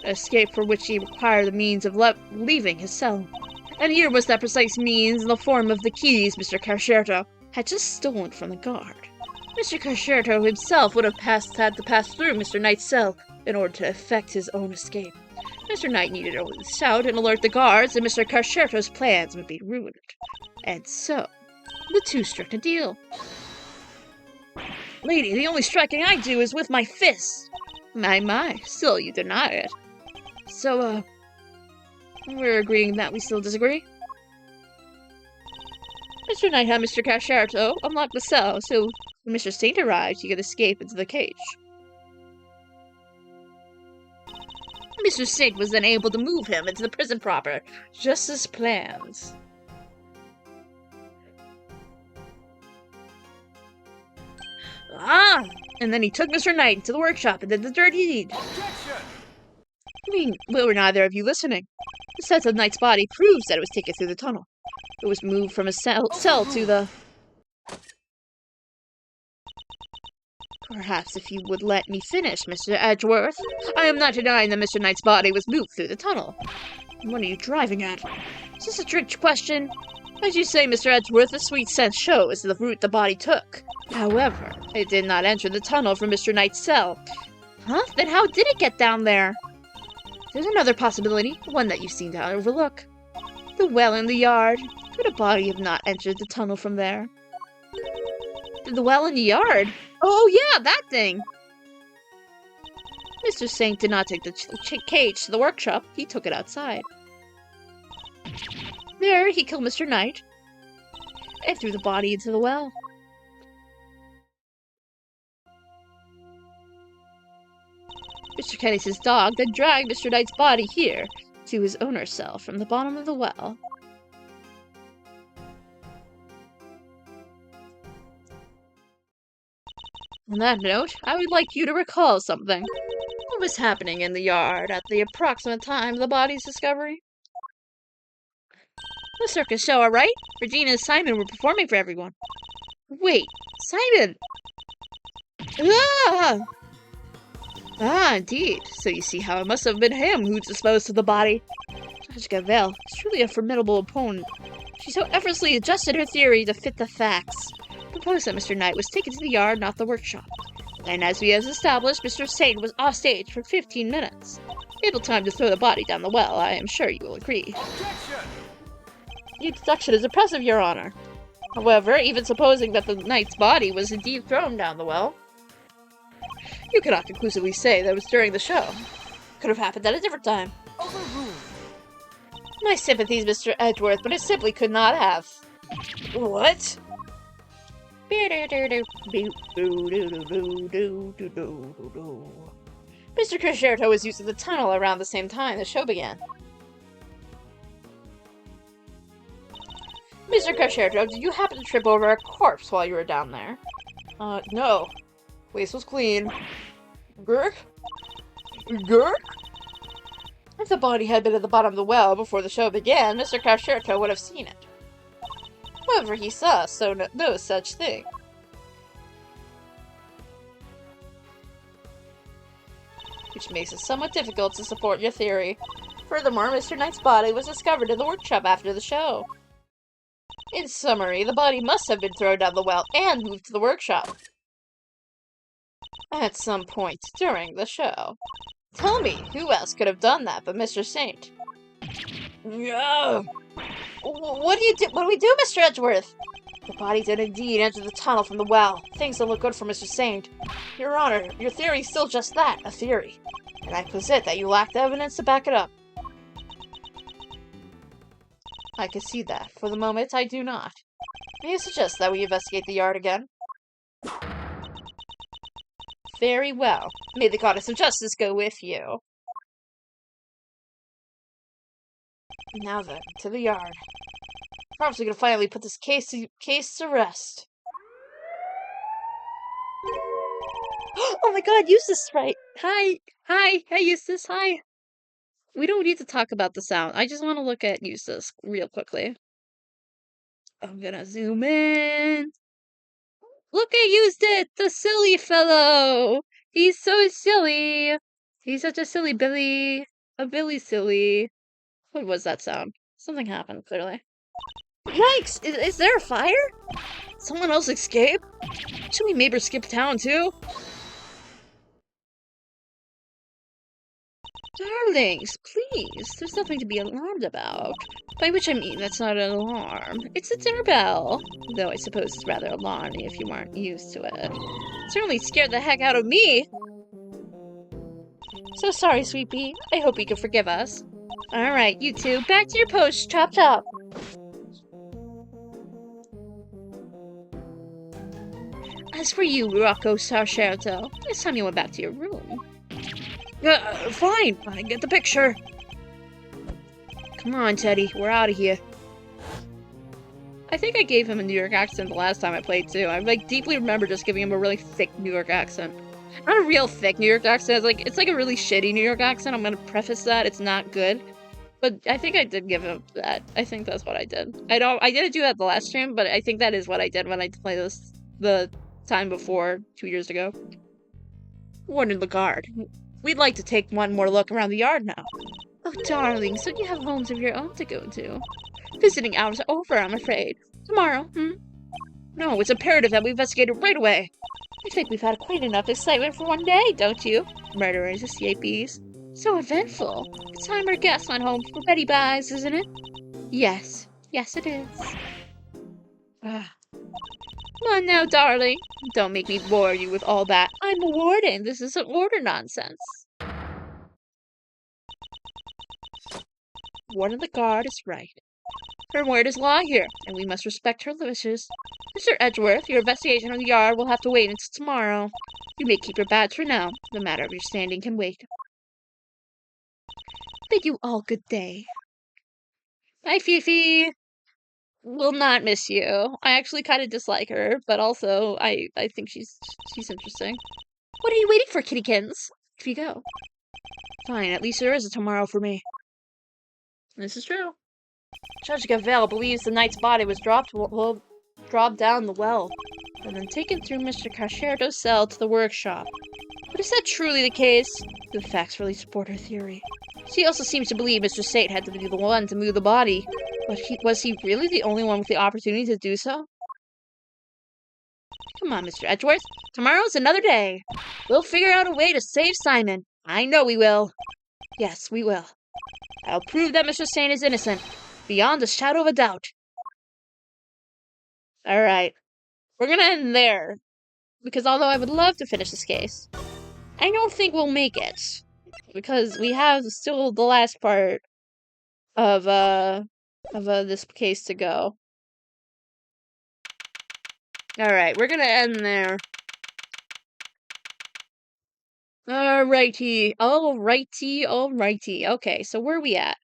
escape for which he required the means of leaving his cell. And here was that precise means in the form of the keys Mr. Carcerto had just stolen from the guard. Mr. Carcerto himself would have had to pass through Mr. Knight's cell in order to effect his own escape. Mr. Knight needed only to shout and alert the guards, and Mr. Carcerto's plans would be ruined. And so, the two struck a deal. Lady, the only striking I do is with my fists. My, still you deny it. So, we're agreeing that we still disagree? Mr. Knight had Mr. Carcerto unlock the cell, so when Mr. Saint arrived, he could escape into the cage. Mr. Saint was then able to move him into the prison proper, just as planned. And then he took Mr. Knight into the workshop and did the dirty deed. Objection! I mean, were neither of you listening? The sense of Knight's body proves that it was taken through the tunnel. It was moved from a cell to the... Perhaps if you would let me finish, Mr. Edgeworth. I am not denying that Mr. Knight's body was moved through the tunnel. What are you driving at? Is this a trick question? As you say, Mr. Edgeworth, the sweet sense shows the route the body took. However, it did not enter the tunnel from Mr. Knight's cell. Huh? Then how did it get down there? There's another possibility, one that you seem to overlook. The well in the yard. Could a body have not entered the tunnel from there? The well in the yard? Oh yeah, that thing! Mr. Saint did not take the cage to the workshop, he took it outside. There, he killed Mr. Knight and threw the body into the well. Mr. Canis' dog then dragged Mr. Knight's body here to his owner's cell from the bottom of the well. On that note, I would like you to recall something. What was happening in the yard at the approximate time of the body's discovery? The circus show, alright? Regina and Simon were performing for everyone. Wait, Simon! Indeed. So you see how it must have been him who disposed of the body. Judge Gavelle is truly a formidable opponent. She so effortlessly adjusted her theory to fit the facts. Proposed that Mr. Knight was taken to the yard, not the workshop. And as we have established, Mr. Saint was off stage for 15 minutes. Ample time to throw the body down the well, I am sure you will agree. Objection! Your deduction is impressive, Your Honor. However, even supposing that the knight's body was indeed thrown down the well, you cannot conclusively say that it was during the show. Could have happened at a different time. Overruled! My sympathies, Mr. Edgeworth, but it simply could not have. What? Mr. Carcerto was using the tunnel around the same time the show began. Mr. Carcerto, did you happen to trip over a corpse while you were down there? No. Place was clean. Gurk? Gurk? If the body had been at the bottom of the well before the show began, Mr. Carcerto would have seen it. However, he saw no such thing. Which makes it somewhat difficult to support your theory. Furthermore, Mr. Knight's body was discovered in the workshop after the show. In summary, the body must have been thrown down the well and moved to the workshop at some point during the show. Tell me, who else could have done that but Mr. Saint? No. What do we do, Mr. Edgeworth? The body did indeed enter the tunnel from the well. Things don't look good for Mr. Saint. Your Honor, your theory is still just that, a theory. And I posit that you lack the evidence to back it up. I can see that. For the moment, I do not. May I suggest that we investigate the yard again? Very well. May the goddess of justice go with you. Now then, to the yard. Perhaps we can finally put this case to rest. Oh my god, Eustace, right? Hi. Hi. Hey, Eustace. Hi. We don't need to talk about the sound. I just want to look at Eustace real quickly. I'm gonna zoom in. Look at Eustace, the silly fellow. He's so silly. He's such a silly Billy. A Billy silly. What was that sound? Something happened, clearly. Yikes! Is there a fire? Someone else escaped? Should we maybe skip town too? Darlings, please. There's nothing to be alarmed about. By which I mean that's not an alarm. It's a dinner bell. Though I suppose it's rather alarming if you aren't used to it. It certainly scared the heck out of me. So sorry, Sweet Pea. I hope you can forgive us. Alright, you two, back to your post. Chop chop. As for you, Rocco Sarcerto, it's time you went back to your room. Fine. I get the picture. Come on, Teddy. We're out of here. I think I gave him a New York accent the last time I played, too. I, deeply remember just giving him a really thick New York accent. Not a real thick New York accent. It's like a really shitty New York accent. I'm gonna preface that. It's not good. But I think I did give him that. I think that's what I did. I didn't do that the last stream, but I think that is what I did when I played this the time before, 2 years ago. Warden Lagarde. We'd like to take one more look around the yard now. Oh, darling, so you have homes of your own to go to. Visiting hours are over, I'm afraid. Tomorrow, No, it's imperative that we investigate it right away. I think we've had quite enough excitement for one day, don't you? Murderers, escapees. So eventful. It's time our guests went home for Betty Buys, isn't it? Yes. Yes, it is. Come on now, darling. Don't make me bore you with all that. I'm a warden. This isn't order nonsense. Warden Lagarde is right. Her word is law here, and we must respect her wishes. Mr. Edgeworth, your investigation of the yard will have to wait until tomorrow. You may keep your badge for now. The matter of your standing can wait. Bid you all good day. Bye, Fifi. Will not miss you. I actually kind of dislike her, but also I think she's interesting. What are you waiting for, kittykins? If you go. Fine, at least there is a tomorrow for me. This is true. Judge Gavelle believes the knight's body was dropped down the well, and then taken through Mr. Carcerto's cell to the workshop. But is that truly the case? The facts really support her theory. She also seems to believe Mr. Sate had to be the one to move the body. But was he really the only one with the opportunity to do so? Come on, Mr. Edgeworth. Tomorrow's another day. We'll figure out a way to save Simon. I know we will. Yes, we will. I'll prove that Mr. Sate is innocent, beyond a shadow of a doubt. Alright. We're gonna end there. Because although I would love to finish this case, I don't think we'll make it. Because we have still the last part of this case to go. Alright, we're gonna end there. Alrighty. Okay, so where are we at?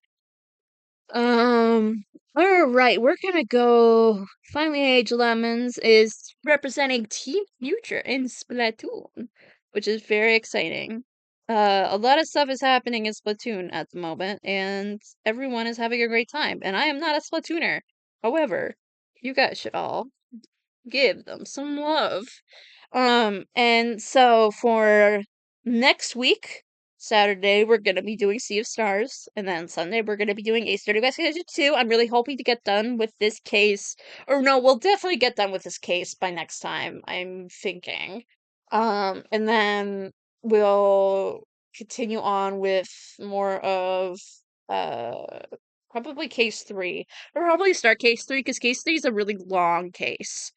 Alright, we're gonna go. Finally Age Lemons is representing Team Future in Splatoon, which is very exciting. A lot of stuff is happening in Splatoon at the moment, and everyone is having a great time. And I am not a Splatooner. However, you guys should all give them some love. And so for next week, Saturday, we're gonna be doing Sea of Stars, and then Sunday, we're gonna be doing Ace 30 Investigation 2. I'm really hoping to get done with this case. Or no, we'll definitely get done with this case by next time, I'm thinking. And then we'll continue on with more of Probably case 3. Or probably start case 3, because case 3 is a really long case.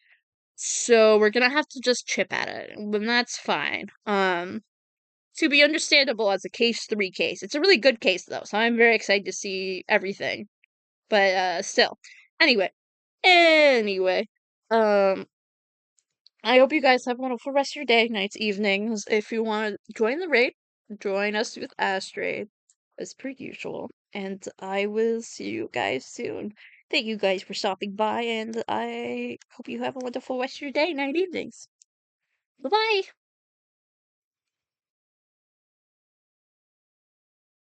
So we're gonna have to just chip at it, and that's fine. To be understandable as a case 3 case. It's a really good case though, so I'm very excited to see everything. But still. Anyway. Anyway. Um I hope you guys have a wonderful rest of your day, nights, evenings. If you want to join the raid, join us with Astrid, as per usual. And I will see you guys soon. Thank you guys for stopping by, and I hope you have a wonderful rest of your day, night, evenings. Bye bye!